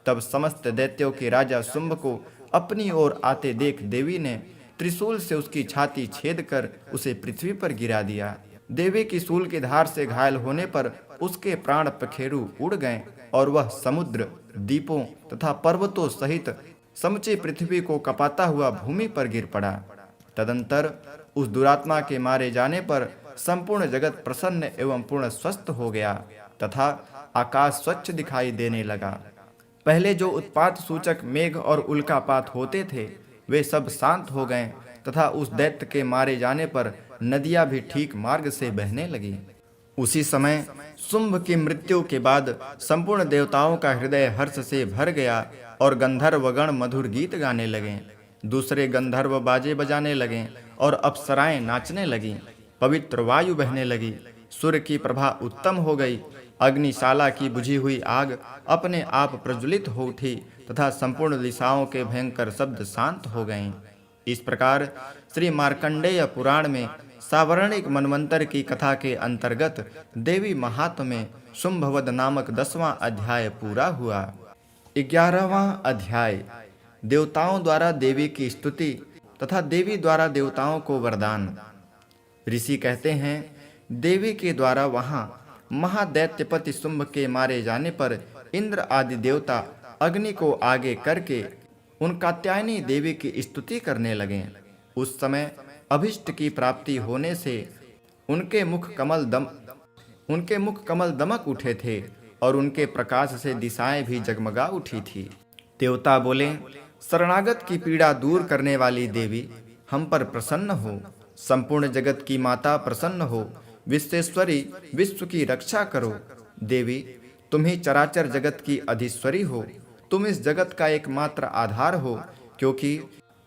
तब समस्त दैत्यों के राजा शुंभ को अपनी ओर आते देख देवी ने त्रिशूल से उसकी छाती छेद कर उसे पृथ्वी पर गिरा दिया। देवी की शूल की धार से घायल होने पर उसके प्राण पखेरु उड़ गए और वह समुद्र, द्वीपों तथा पर्वतों सहित समूची पृथ्वी को कपाता हुआ भूमि पर गिर पड़ा। तदंतर उस दुरात्मा के मारे जाने पर संपूर्ण जगत प्रसन्न एवं पूर्ण स्वस्थ हो गया तथा आकाश स्वच्छ दिखाई देने लगा। पहले जो उत्पात सूचक मेघ और उल्कापात होते थे वे सब शांत हो गए तथा उस दैत्य के मारे जाने पर नदियां भी ठीक मार्ग से बहने लगी। उसी समय शुंभ की मृत्यु के बाद संपूर्ण देवताओं का हृदय हर्ष से भर गया और गंधर्वगण मधुर गीत गाने लगे। दूसरे गंधर्व बाजे बजाने लगे और अप्सराएं नाचने लगीं। पवित्र वायु बहने लगी। सूर्य की प्रभा उत्तम हो गई। अग्निशाला की बुझी हुई आग अपने आप प्रज्वलित हो उठी तथा संपूर्ण दिशाओं के भयंकर शब्द शांत हो गए। इस प्रकार श्री मार्कंडेय पुराण में सावर्णिक मनवंतर की कथा के अंतर्गत देवी महात्म्य में शुंभवध नामक 10वां अध्याय पूरा हुआ। 11वां अध्याय देवताओं द्वारा देवी की स्तुति तथा देवी द्वारा देवताओं को वरदान। ऋषि कहते हैं, देवी के द्वारा वहां महादैत्यपति शुंभ के मारे जाने पर इंद्र आदि देवता अग्नि को आगे करके उन कात्यायनी देवी की स्तुति करने लगे। उस समय अभिष्ट की प्राप्ति होने से उनके मुख कमल दमक उठे थे और उनके प्रकाश से दिशाएं भी जगमगा उठी थी। देवता बोले, शरणागत की पीड़ा दूर करने वाली देवी हम पर प्रसन्न हो। संपूर्ण जगत की माता प्रसन्न हो। विश्वेश्वरी विश्व की रक्षा करो। देवी तुम ही चराचर जगत की अधीश्वरी हो। तुम इस जगत का एकमात्र आधार हो, क्योंकि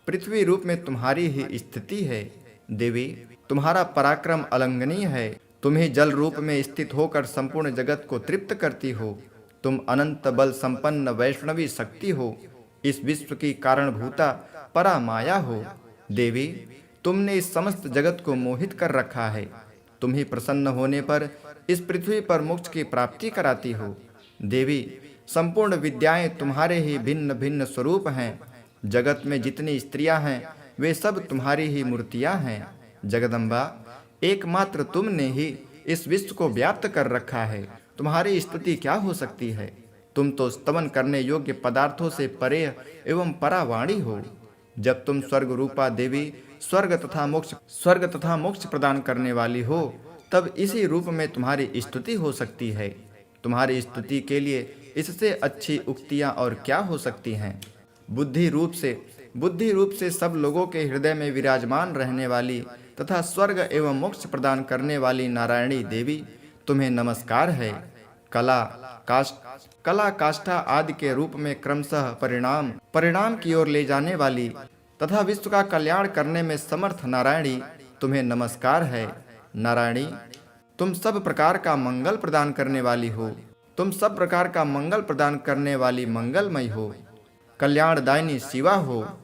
पृथ्वी रूप में तुम्हारी ही स्थिति है। देवी तुम्हारा पराक्रम अलंघनीय है। तुम ही जल रूप में स्थित होकर संपूर्ण जगत को तृप्त करती हो। तुम अनंत बल संपन्न वैष्णवी शक्ति हो। इस विश्व की कारणभूता परा माया हो। देवी तुमने इस समस्त जगत को मोहित कर रखा है। तुम ही प्रसन्न होने पर इस पृथ्वी पर मोक्ष की प्राप्ति कराती हो। देवी संपूर्ण विद्याएं तुम्हारे ही भिन्न भिन्न स्वरूप हैं। जगत में जितनी स्त्रियां हैं वे सब तुम्हारी ही मूर्तियां हैं। जगदम्बा एकमात्र तुमने ही इस विश्व को व्याप्त कर रखा है। तुम्हारी स्तुति क्या हो सकती है। तुम तो स्तवन करने योग्य पदार्थों से परे एवं परावाणी हो। जब तुम स्वर्ग रूपा देवी स्वर्ग तथा मोक्ष प्रदान करने वाली हो, तब इसी रूप में तुम्हारी स्तुति हो सकती है। तुम्हारी स्तुति के लिए इससे अच्छी उक्तियां और क्या हो सकती हैं। बुद्धि रूप से सब लोगों के हृदय में विराजमान रहने वाली तथा स्वर्ग एवं मोक्ष प्रदान करने वाली नारायणी देवी तुम्हें नमस्कार है। कला काष्ठा आदि के रूप में क्रमशः परिणाम की ओर ले जाने वाली तथा विश्व का कल्याण करने में समर्थ नारायणी, तुम्हें नमस्कार है। नारायणी, तुम सब प्रकार का मंगल प्रदान करने वाली हो। तुम सब प्रकार का मंगल प्रदान करने वाली मंगलमयी हो, कल्याणदायिनी शिवा हो,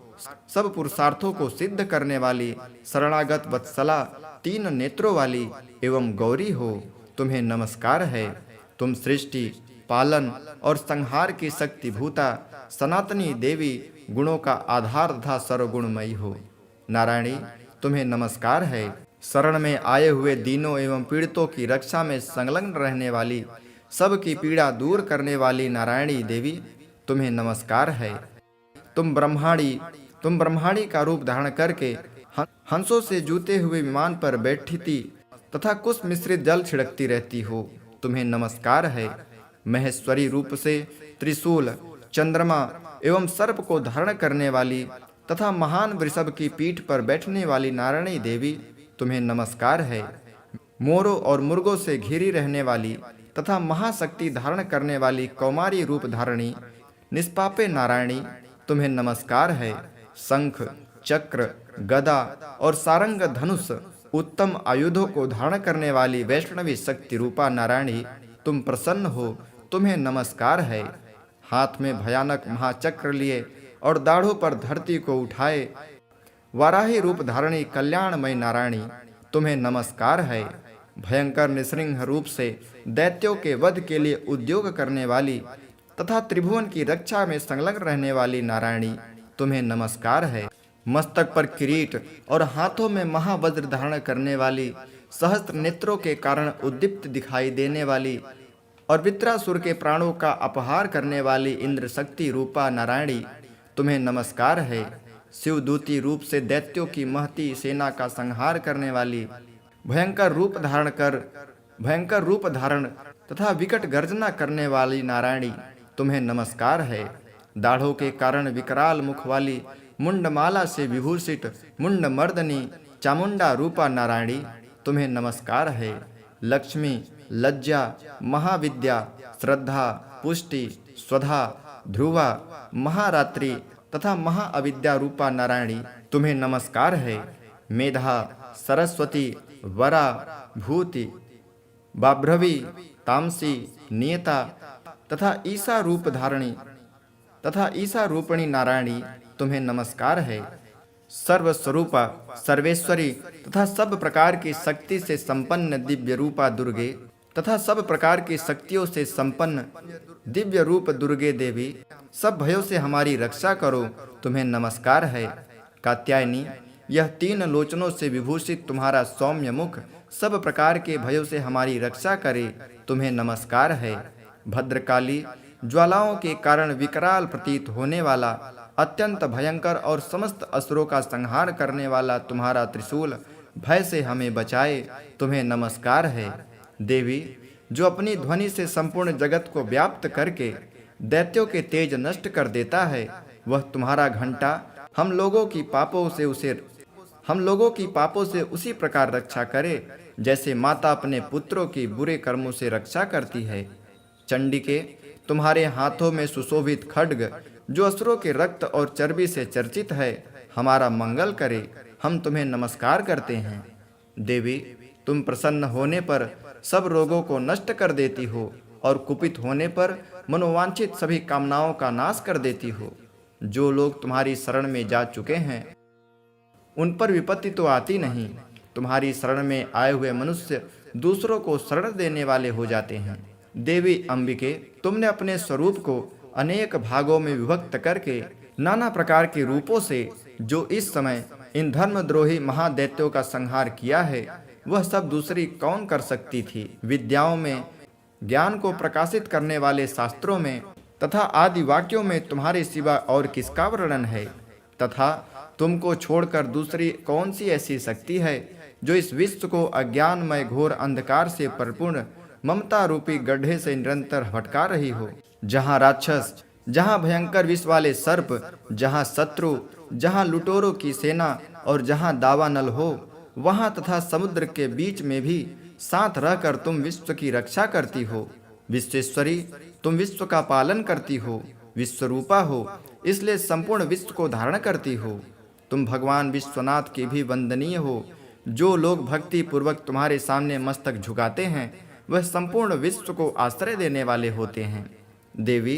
सब पुरुषार्थों को सिद्ध करने वाली शरणागत वत्सला, तीन नेत्रों वाली एवं गौरी हो, तुम्हें नमस्कार है। तुम सृष्टि, पालन और संहार की शक्ति भूता सनातनी देवी, गुणों का आधार तथा सर्वगुणमयी हो। नारायणी, तुम्हें नमस्कार है। शरण में आए हुए दीनों एवं पीड़ितों की रक्षा में संलग्न रहने वाली, सबकी पीड़ा दूर करने वाली नारायणी देवी, तुम्हें नमस्कार है। तुम ब्रह्माणी का रूप धारण करके हंसों से जूते हुए विमान पर बैठी थी तथा कुश मिश्रित जल छिड़कती रहती हो, तुम्हें नमस्कार है। महेश्वरी रूप से त्रिशूल, चंद्रमा एवं सर्प को धारण करने वाली तथा महान वृषभ की पीठ पर बैठने वाली नारायणी देवी, तुम्हें नमस्कार है। मोरों और मुर्गों से घिरी रहने वाली तथा महाशक्ति धारण करने वाली कौमारी रूप धारणी निष्पापे नारायणी, तुम्हें नमस्कार है। शंख, चक्र, गदा और सारंग धनुष उत्तम आयुधों को धारण करने वाली वैष्णवी शक्ति रूपा नारायणी, तुम प्रसन्न हो, तुम्हें नमस्कार है। हाथ में भयानक महाचक्र लिए और दाढ़ों पर धरती को उठाए वाराही रूप धारणी कल्याणमय नारायणी, तुम्हें नमस्कार है। भयंकर निसृंह रूप से दैत्यों के वध के लिए उद्योग करने वाली तथा त्रिभुवन की रक्षा में संलग्न रहने वाली नारायणी, तुम्हें नमस्कार है। मस्तक पर किरीट और हाथों में महावज्र धारण करने वाली, सहस्त्र नेत्रों के कारण उद्दीप्त दिखाई देने वाली और वित्रासुर के प्राणों का अपहार करने वाली इंद्र शक्ति रूपा नारायणी, तुम्हें नमस्कार है। शिवदूती रूप से दैत्यों की महती सेना का संहार करने वाली, भयंकर रूप धारण तथा विकट गर्जना करने वाली नारायणी, तुम्हें नमस्कार है। दाढ़ों के कारण विकराल मुख वाली, मुंडमाला से विभूषित मुंडमर्दनी चामुंडा रूपा नारायणी, तुम्हें नमस्कार है। लक्ष्मी, लज्जा, महाविद्या, श्रद्धा, पुष्टि, स्वधा, ध्रुवा, महारात्रि तथा महाअविद्या रूपा नारायणी, तुम्हें नमस्कार है। मेधा, सरस्वती, वरा, भूति, बाभ्रवी, तामसी, नियता तथा ईसा रूपणी नारायणी, तुम्हें नमस्कार है। सर्वस्वरूपा, सर्वेश्वरी तथा सब प्रकार की शक्ति से संपन्न दिव्य रूपा दुर्गे तथा सब प्रकार की शक्तियों से संपन्न दिव्य रूप दुर्गे देवी, सब भयों से हमारी रक्षा करो, तुम्हें नमस्कार है। कात्यायनी, यह तीन लोचनों से विभूषित तुम्हारा सौम्य मुख सब प्रकार के भयों से हमारी रक्षा करे, तुम्हें नमस्कार है। भद्रकाली, ज्वालाओं के कारण विकराल प्रतीत होने वाला, अत्यंत भयंकर और समस्त असुरों का संहार करने वाला तुम्हारा त्रिशूल भय से हमें बचाए, तुम्हें नमस्कार है। देवी, जो अपनी ध्वनि से संपूर्ण जगत को व्याप्त करके दैत्यों के तेज नष्ट कर देता है, वह तुम्हारा घंटा हम लोगों की पापों से उसी प्रकार रक्षा करे जैसे माता अपने पुत्रों की बुरे कर्मों से रक्षा करती है। चंडिके, तुम्हारे हाथों में सुशोभित खड्ग जो असुरों के रक्त और चर्बी से चर्चित है, हमारा मंगल करे, हम तुम्हें नमस्कार करते हैं। देवी, तुम प्रसन्न होने पर सब रोगों को नष्ट कर देती हो और कुपित होने पर मनोवांछित सभी कामनाओं का नाश कर देती हो। जो लोग तुम्हारी शरण में जा चुके हैं उन पर विपत्ति तो आती नहीं। तुम्हारी शरण में आए हुए मनुष्य दूसरों को शरण देने वाले हो जाते हैं। देवी अंबिके, तुमने अपने स्वरूप को अनेक भागों में विभक्त करके नाना प्रकार के रूपों से जो इस समय इन धर्मद्रोही महादैत्यों का संहार किया है, वह सब दूसरी कौन कर सकती थी। विद्याओं में, ज्ञान को प्रकाशित करने वाले शास्त्रों में तथा आदि वाक्यों में तुम्हारे सिवा और किसका वर्णन है? तथा तुमको छोड़कर दूसरी कौन सी ऐसी शक्ति है जो इस विश्व को अज्ञानमय घोर अंधकार से परिपूर्ण ममता रूपी गड्ढे से निरंतर भटका रही हो? जहाँ राक्षस, जहाँ भयंकर विष वाले सर्प, जहाँ शत्रु, जहाँ लुटेरों की सेना और जहाँ दावानल हो, वहाँ तथा समुद्र के बीच में भी साथ रहकर तुम विश्व की रक्षा करती हो। विश्वेश्वरी, तुम विश्व का पालन करती हो, विश्वरूपा हो, इसलिए संपूर्ण विश्व को धारण करती हो। तुम भगवान विश्वनाथ के भी वंदनीय हो। जो लोग भक्ति पूर्वक तुम्हारे सामने मस्तक झुकाते हैं वह संपूर्ण विश्व को आश्रय देने वाले होते हैं। देवी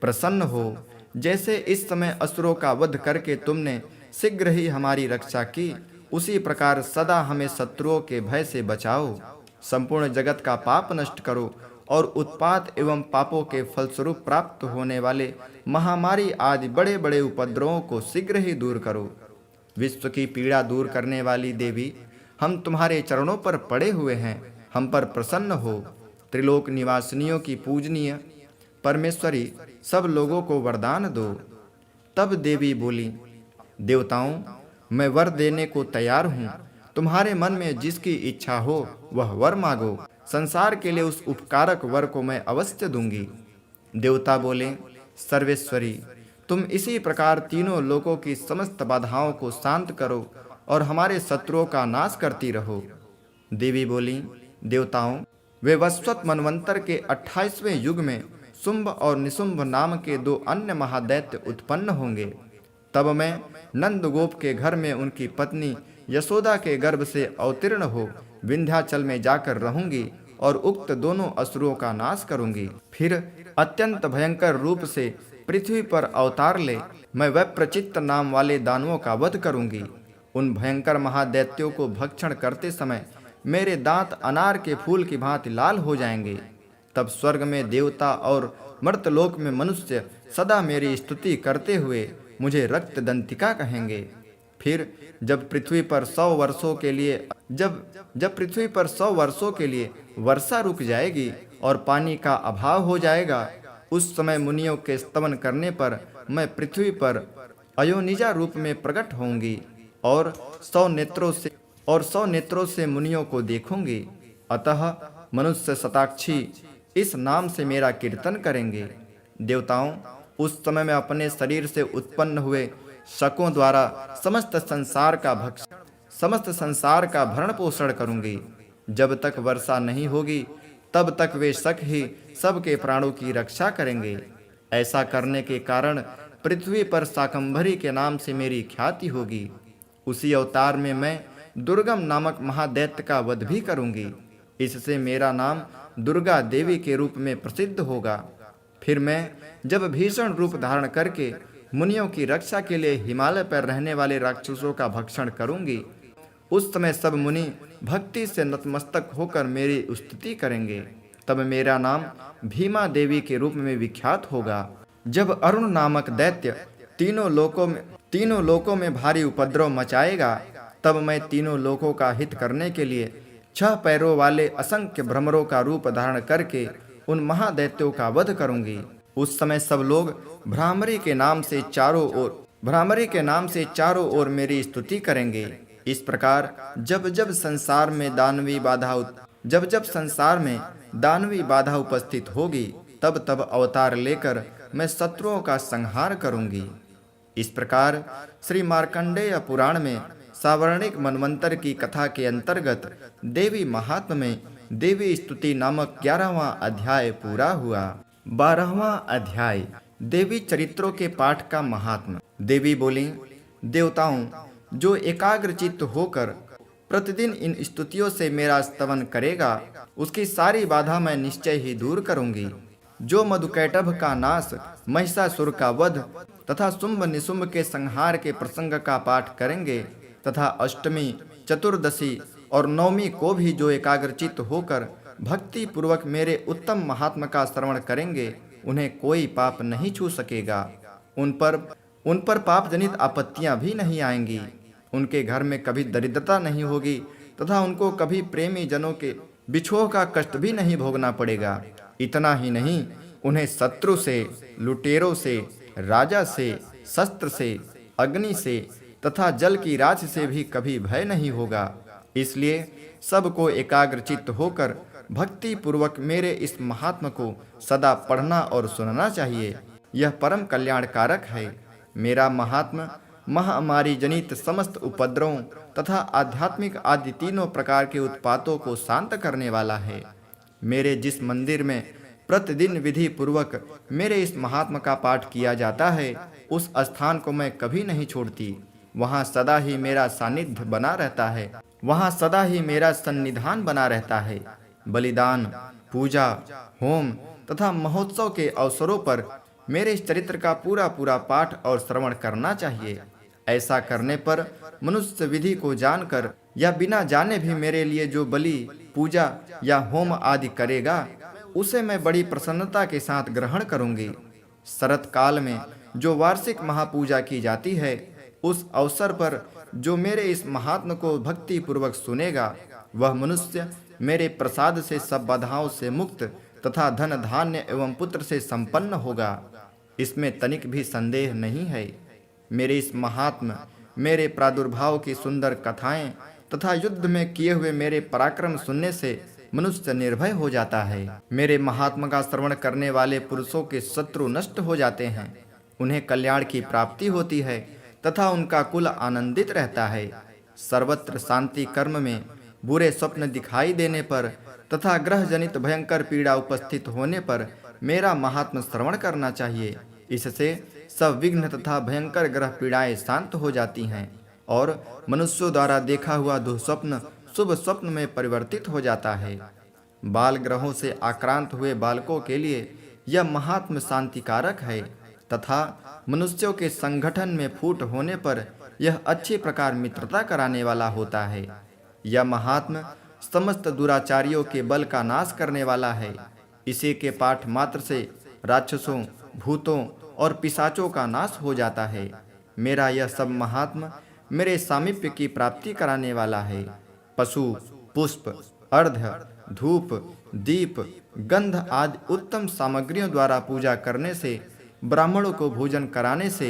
प्रसन्न हो। जैसे इस समय असुरों का वध करके तुमने शीघ्र ही हमारी रक्षा की, उसी प्रकार सदा हमें शत्रुओं के भय से बचाओ। संपूर्ण जगत का पाप नष्ट करो और उत्पात एवं पापों के फलस्वरूप प्राप्त होने वाले महामारी आदि बड़े बड़े उपद्रवों को शीघ्र ही दूर करो। विश्व की पीड़ा दूर करने वाली देवी, हम तुम्हारे चरणों पर पड़े हुए हैं, हम पर प्रसन्न हो। त्रिलोक निवासिनियों की पूजनीय परमेश्वरी, सब लोगों को वरदान दो। तब देवी बोली, देवताओं, मैं वर देने को तैयार हूँ। तुम्हारे मन में जिसकी इच्छा हो वह वर मांगो। संसार के लिए उस उपकारक वर को मैं अवश्य दूंगी। देवता बोले, सर्वेश्वरी, तुम इसी प्रकार तीनों लोकों की समस्त बाधाओं को शांत करो और हमारे शत्रुओं का नाश करती रहो। देवी बोली, देवताओं, वे वस्वत मनवंतर के 28वें युग में शुंभ और निशुंभ नाम के 2 अन्य महादैत्य उत्पन्न होंगे। तब मैं नंदगोप के घर में उनकी पत्नी यशोदा के गर्भ से अवतीर्ण हो विंध्याचल में जाकर रहूंगी और उक्त दोनों असुरों का नाश करूंगी। फिर अत्यंत भयंकर रूप से पृथ्वी पर अवतार ले मैं वैप्रचित्त नाम वाले दानवों का वध करूंगी। उन भयंकर महादैत्यों को भक्षण करते समय मेरे दांत अनार के फूल की भांति लाल हो जाएंगे। तब स्वर्ग में देवता और मर्तलोक में मनुष्य सदा मेरी स्तुति करते हुए मुझे रक्त दंतिका कहेंगे। फिर जब पृथ्वी पर 100 वर्षों के लिए वर्षा रुक जाएगी और पानी का अभाव हो जाएगा, उस समय मुनियों के स्तवन करने पर मैं पृथ्वी पर अयोनिजा रूप में प्रकट होंगी और 100 नेत्रों से मुनियों को देखूंगी। अतः मनुष्य शताक्षी इस नाम से मेरा कीर्तन करेंगे। देवताओं, उस समय मैं अपने शरीर से उत्पन्न हुए शकों द्वारा समस्त संसार का भरण पोषण करूंगी। जब तक वर्षा नहीं होगी तब तक वे शक ही सबके प्राणों की रक्षा करेंगे। ऐसा करने के कारण पृथ्वी पर शाकंभरी के नाम से मेरी ख्याति होगी। उसी अवतार में मैं दुर्गम नामक महादैत्य का वध भी करूंगी। इससे मेरा नाम दुर्गा देवी के रूप में प्रसिद्ध होगा। फिर मैं जब भीषण रूप धारण करके मुनियों की रक्षा के लिए हिमालय पर रहने वाले राक्षसों का भक्षण करूंगी, उस समय सब मुनि भक्ति से नतमस्तक होकर मेरी स्तुति करेंगे। तब मेरा नाम भीमा देवी के रूप में विख्यात होगा। जब अरुण नामक दैत्य तीनों लोकों में भारी उपद्रव मचाएगा, तब मैं तीनों लोकों का हित करने के लिए 6 पैरों वाले असंख्य भ्रमरों का रूप धारण करके उन महादैत्यों का वध करूंगी। उस समय सब लोग भ्रामरी के नाम से चारों ओर मेरी स्तुति करेंगे। इस प्रकार जब जब संसार में दानवी बाधा उपस्थित होगी, तब तब अवतार लेकर मैं शत्रुओं का संहार करूंगी। इस प्रकार श्री मार्कंडेय पुराण में सावर्णिक मनवंतर की कथा के अंतर्गत देवी महात्म्य में देवी स्तुति नामक 11वां अध्याय पूरा हुआ। 12वां अध्याय देवी चरित्रों के पाठ का महात्म्य। देवी बोली, देवताओं, जो एकाग्रचित्त होकर प्रतिदिन इन स्तुतियों से मेरा स्तवन करेगा, उसकी सारी बाधा मैं निश्चय ही दूर करूंगी। जो मधुकैटभ का नाश, महिषासुर का वध तथा शुंभ निशुंभ के संहार के प्रसंग का पाठ करेंगे तथा अष्टमी, चतुर्दशी और नवमी को भी जो एकाग्रचित्त होकर भक्ति पूर्वक मेरे उत्तम महात्मा का श्रवण करेंगे, उन्हें कोई पाप नहीं छू सकेगा। उन पर पाप जनित आपत्तियां भी नहीं आएंगी। उनके घर में कभी दरिद्रता नहीं होगी तथा उनको कभी प्रेमी जनों के बिछोह का कष्ट भी नहीं भोगना पड़ेगा। इतना ही नहीं, उन्हें शत्रु से, लुटेरों से, राजा से, शस्त्र से, अग्नि से तथा जल की राशि से भी कभी भय नहीं होगा। इसलिए सबको एकाग्रचित्त होकर भक्ति पूर्वक मेरे इस महात्म को सदा पढ़ना और सुनना चाहिए। यह परम कल्याणकारक है। मेरा महात्म महामारी जनित समस्त उपद्रवों तथा आध्यात्मिक आदि तीनों प्रकार के उत्पातों को शांत करने वाला है। मेरे जिस मंदिर में प्रतिदिन विधि पूर्वक मेरे इस महात्मा का पाठ किया जाता है, उस स्थान को मैं कभी नहीं छोड़ती। वहाँ सदा ही मेरा सानिध्य बना रहता है, वहाँ सदा ही मेरा सन्निधान बना रहता है। बलिदान, पूजा, होम तथा महोत्सव के अवसरों पर मेरे इस चरित्र का पूरा पूरा पाठ और श्रवण करना चाहिए। ऐसा करने पर मनुष्य विधि को जानकर या बिना जाने भी मेरे लिए जो बलि, पूजा या होम आदि करेगा, उसे मैं बड़ी प्रसन्नता के साथ ग्रहण करूंगी। शरत काल में जो वार्षिक महापूजा की जाती है, उस अवसर पर जो मेरे इस महात्म को भक्ति पूर्वक सुनेगा, वह मनुष्य मेरे प्रसाद से सब बाधाओं से मुक्त तथा धन धान्य एवं पुत्र से संपन्न होगा। इसमें तनिक भी संदेह नहीं है। मेरे इस महात्म, मेरे प्रादुर्भाव की सुंदर कथाएं तथा युद्ध में किए हुए मेरे पराक्रम सुनने से मनुष्य निर्भय हो जाता है। मेरे महात्मा का श्रवण करने वाले पुरुषों के शत्रु नष्ट हो जाते हैं, उन्हें कल्याण की प्राप्ति होती है तथा उनका कुल आनंदित रहता है। सर्वत्र शांति कर्म में बुरे स्वप्न दिखाई देने पर तथा ग्रह जनित भयंकर पीड़ा उपस्थित होने पर मेरा महात्म श्रवण करना चाहिए। इससे सब विघ्न तथा भयंकर ग्रह पीड़ाएं शांत हो जाती हैं और मनुष्यों द्वारा देखा हुआ दुःस्वप्न शुभ स्वप्न में परिवर्तित हो जाता है। बाल ग्रहों से आक्रांत हुए बालकों के लिए यह महात्म शांतिकारक है तथा मनुष्यों के संगठन में फूट होने पर यह अच्छी प्रकार मित्रता कराने वाला होता है। यह महात्म समस्त दुराचारियों के बल का नाश करने वाला है। इसी के पाठ मात्र से राक्षसों, भूतों और पिशाचों का नाश हो जाता है। मेरा यह सब महात्म मेरे सामीप्य की प्राप्ति कराने वाला है। पशु, पुष्प, अर्घ्य, धूप, दीप, गंध आदि उत्तम सामग्रियों द्वारा पूजा करने से, ब्राह्मणों को भोजन कराने से,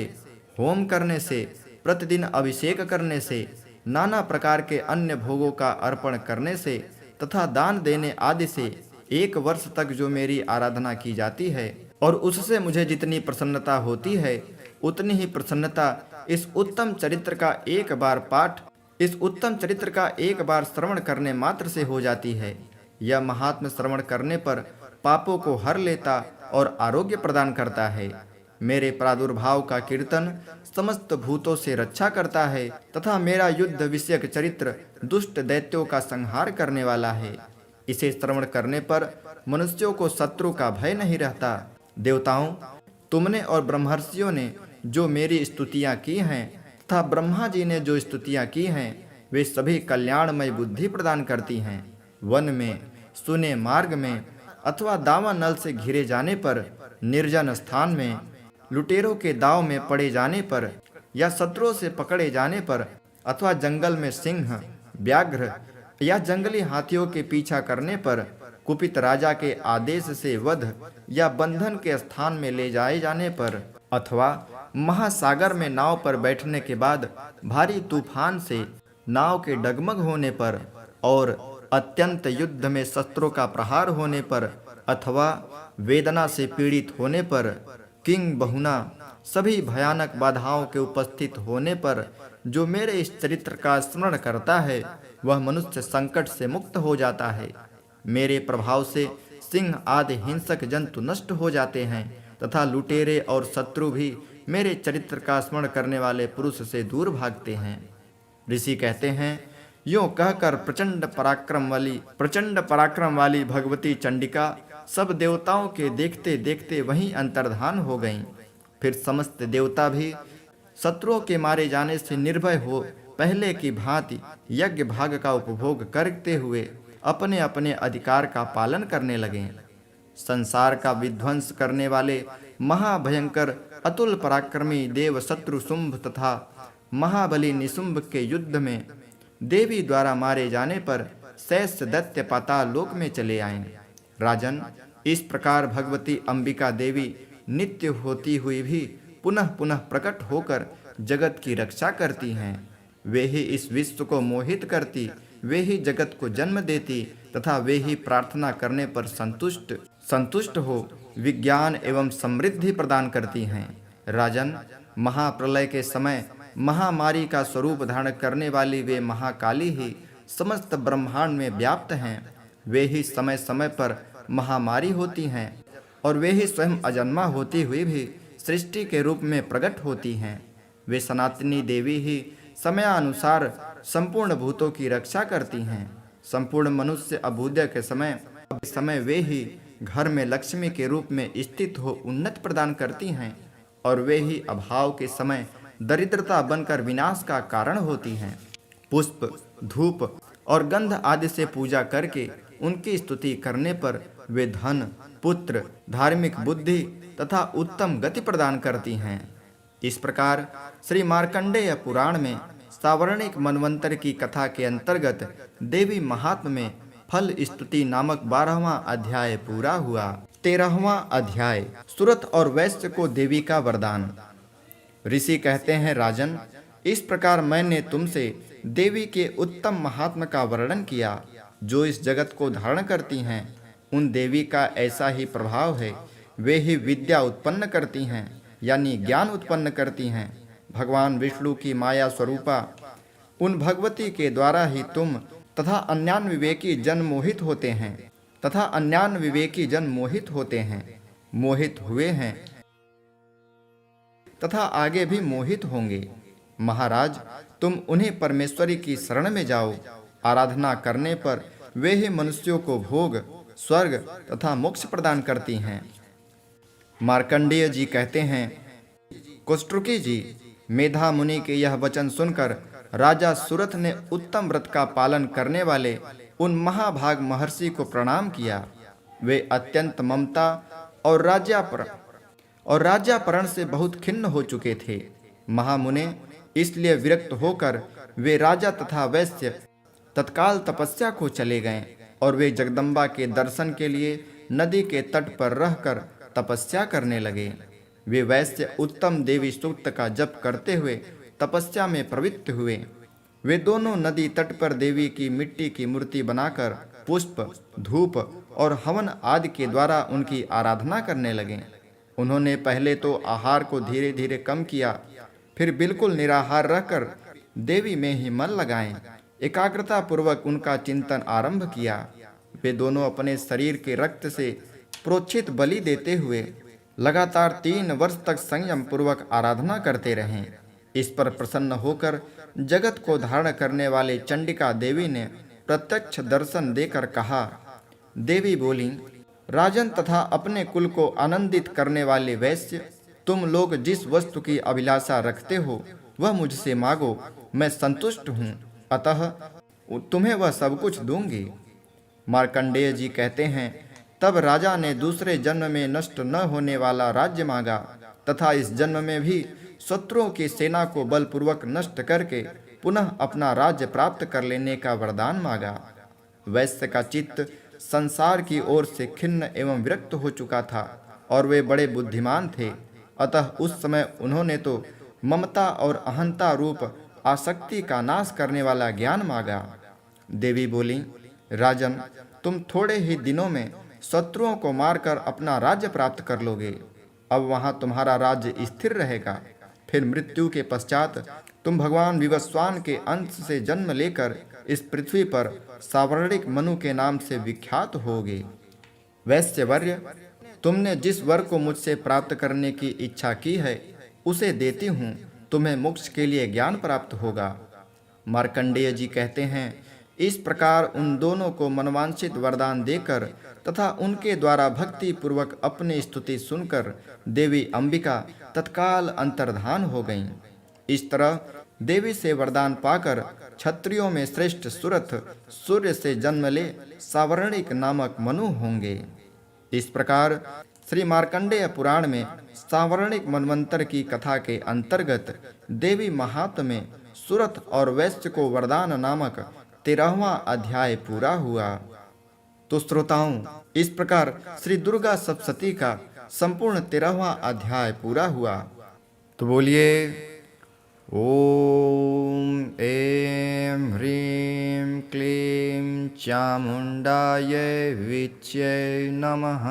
होम करने से, प्रतिदिन अभिषेक करने से, नाना प्रकार के अन्य भोगों का अर्पण करने से तथा दान देने आदि से 1 वर्ष तक जो मेरी आराधना की जाती है और उससे मुझे जितनी प्रसन्नता होती है, उतनी ही प्रसन्नता इस उत्तम चरित्र का एक बार पाठ, इस उत्तम चरित्र का एक बार श्रवण करने मात्र से हो जाती है। यह महात्म श्रवण करने पर पापों को हर लेता और आरोग्य प्रदान करता है। मेरे प्रादुर्भाव का कीर्तन समस्त भूतों से रक्षा करता है तथा मेरा युद्ध विषयक चरित्र दुष्ट दैत्यों का संहार करने वाला है। इसे श्रवण करने पर मनुष्यों को शत्रु का भय नहीं रहता। देवताओं, तुमने और ब्रह्मर्षियों ने जो मेरी स्तुतियां की हैं तथा ब्रह्मा जी ने जो स्तुतियां की हैं, वे सभी कल्याणमय बुद्धि प्रदान करती हैं। वन में, सुने मार्ग में अथवा दावा नल से घिरे जाने पर, निर्जन स्थान में, लुटेरों के दाव में पड़े जाने पर या शत्रुओं से पकड़े जाने पर अथवा जंगल में सिंह, व्याघ्र या जंगली हाथियों के पीछा करने पर, कुपित राजा के आदेश से वध या बंधन के स्थान में ले जाए जाने पर अथवा महासागर में नाव पर बैठने के बाद भारी तूफान से नाव के डगमग होने पर और अत्यंत युद्ध में शस्त्रों का प्रहार होने पर अथवा वेदना से पीड़ित होने पर, किंग बहुना सभी भयानक बाधाओं के उपस्थित होने पर जो मेरे इस चरित्र का स्मरण करता है, वह मनुष्य संकट से मुक्त हो जाता है। मेरे प्रभाव से सिंह आदि हिंसक जंतु नष्ट हो जाते हैं तथा लुटेरे और शत्रु भी मेरे चरित्र का स्मरण करने वाले पुरुष से दूर भागते हैं। ऋषि कहते हैं, यूं कहकर प्रचंड पराक्रम वाली भगवती चंडिका सब देवताओं के देखते देखते वहीं अंतर्धान हो गईं। फिर समस्त देवता भी शत्रुओं के मारे जाने से निर्भय हो पहले की भांति यज्ञ भाग का उपभोग करते हुए अपने अपने अधिकार का पालन करने लगे। संसार का विध्वंस करने वाले महाभयंकर अतुल पराक्रमी देव शत्रु शुंभ तथा महाबली निशुंभ के युद्ध में देवी द्वारा मारे जाने पर शेष दैत्य पाताल लोक में चले आए। राजन, इस प्रकार भगवती अंबिका देवी नित्य होती हुई भी पुनः पुनः प्रकट होकर जगत की रक्षा करती हैं। वे ही इस विश्व को मोहित करती, वे ही जगत को जन्म देती तथा वे ही प्रार्थना करने पर संतुष्ट हो विज्ञान एवं समृद्धि प्रदान करती हैं। राजन, महाप्रलय के समय महामारी का स्वरूप धारण करने वाली वे महाकाली ही समस्त ब्रह्मांड में व्याप्त हैं। वे ही समय समय पर महामारी होती हैं और वे ही स्वयं अजन्मा होती हुई भी सृष्टि के रूप में प्रकट होती हैं। वे सनातनी देवी ही समयानुसार संपूर्ण भूतों की रक्षा करती हैं। संपूर्ण मनुष्य अभ्युदय के समय वे ही घर में लक्ष्मी के रूप में स्थित हो उन्नति प्रदान करती हैं, और वे ही अभाव के समय दरिद्रता बनकर विनाश का कारण होती हैं। पुष्प, धूप और गंध आदि से पूजा करके उनकी स्तुति करने पर वे धन, पुत्र, धार्मिक बुद्धि तथा उत्तम गति प्रदान करती हैं। इस प्रकार श्री मार्कंडेय पुराण में सावर्णिक मनवंतर की कथा के अंतर्गत देवी महात्म्य में फल स्तुति नामक 12वां अध्याय पूरा हुआ। 13वां अध्याय सुरथ और वैश्य को देवी का वरदान। ऋषि कहते हैं, राजन, इस प्रकार मैंने तुमसे देवी के उत्तम महात्म्य का वर्णन किया। जो इस जगत को धारण करती हैं, उन देवी का ऐसा ही प्रभाव है। वे ही विद्या उत्पन्न करती हैं, यानी ज्ञान उत्पन्न करती हैं। भगवान विष्णु की माया स्वरूपा उन भगवती के द्वारा ही तुम तथा अन्यान विवेकी जन मोहित होते हैं, मोहित हुए हैं तथा आगे भी मोहित होंगे। महाराज, तुम उन्हें परमेश्वरी की शरण में जाओ। आराधना करने पर वे ही मनुष्यों को भोग, स्वर्ग तथा मोक्ष प्रदान करती हैं। मार्कंडेय जी कहते हैं, कुष्टुकी जी, मेधा मुनि के यह वचन सुनकर राजा सुरथ ने उत्तम व्रत का पालन करने वाले उन महाभाग महर्षि को प्रणाम किया। वे अत्यंत ममता और राज्यापरण से बहुत खिन्न हो चुके थे। महामुने, इसलिए विरक्त होकर वे राजा तथा वैश्य तत्काल तपस्या को चले गए और वे जगदम्बा के दर्शन के लिए नदी के तट पर रहकर तपस्या करने लगे। वे वैश्य उत्तम देवी सूक्त का जप करते हुए तपस्या में प्रवृत्त हुए। वे दोनों नदी तट पर देवी की मिट्टी की मूर्ति बनाकर पुष्प, धूप और हवन आदि के द्वारा उनकी आराधना करने लगे। उन्होंने पहले तो आहार को धीरे धीरे कम किया, फिर बिल्कुल निराहार रहकर देवी में ही मन लगाएं। एकाग्रता पूर्वक उनका चिंतन आरंभ किया। वे दोनों अपने शरीर के रक्त से प्रोक्षित बलि देते हुए लगातार 3 वर्ष तक संयम पूर्वक आराधना करते रहे। इस पर प्रसन्न होकर जगत को धारण करने वाले चंडिका देवी ने प्रत्यक्ष दर्शन देकर कहा। देवी बोली, राजन तथा अपने कुल को आनंदित करने वाले वैश्य, तुम लोग जिस वस्तु की अभिलाषा रखते हो वह मुझसे मांगो, मैं संतुष्ट हूँ, अतः तुम्हें वह सब कुछ दूंगी। मार्कंडेय जी कहते हैं, तब राजा ने दूसरे जन्म में नष्ट न होने वाला राज्य मांगा तथा इस जन्म में भी शत्रुओं की सेना को बलपूर्वक नष्ट करके पुनः अपना राज्य प्राप्त कर लेने का वरदान मांगा। वैश्य का चित्त संसार की ओर से खिन्न एवं विरक्त हो चुका था और वे बड़े बुद्धिमान थे, अतः उस समय उन्होंने तो ममता और अहंता रूप आसक्ति का नाश करने वाला ज्ञान मांगा। देवी बोली, राजन, तुम थोड़े ही दिनों में शत्रुओं को मारकर अपना राज्य प्राप्त कर लोगे। अब वहां तुम्हारा राज्य स्थिर रहेगा। फिर मृत्यु के पश्चात तुम भगवान विवस्वान के अंश से जन्म लेकर इस पृथ्वी पर सावर्णिक मनु के नाम से विख्यात होगे। वैश्यवर्य, तुमने जिस वर को मुझसे प्राप्त करने की इच्छा की है उसे देती हूँ। तुम्हें मोक्ष के लिए ज्ञान प्राप्त होगा। मार्कंडेय जी कहते हैं, इस प्रकार उन दोनों को मनवांछित वरदान देकर तथा उनके द्वारा भक्ति पूर्वक अपनी स्तुति सुनकर देवी अंबिका तत्काल अंतर्धान हो गईं। इस तरह देवी से वरदान पाकर क्षत्रियों में श्रेष्ठ सुरथ सूर्य से जन्म ले सावर्णिक नामक मनु होंगे। इस प्रकार श्री मार्कंडेय पुराण में सावर्णिक मनवंतर की कथा के अंतर्गत देवी महात्म्य में सुरथ और वैश्य को वरदान नामक 13वां अध्याय पूरा हुआ। तो श्रोताओं, इस प्रकार श्री दुर्गा सप्तशती का संपूर्ण 13वां अध्याय पूरा हुआ। तो बोलिए ओम ऐं ह्रीं क्लीं चामुंडायै विच्यै नमः।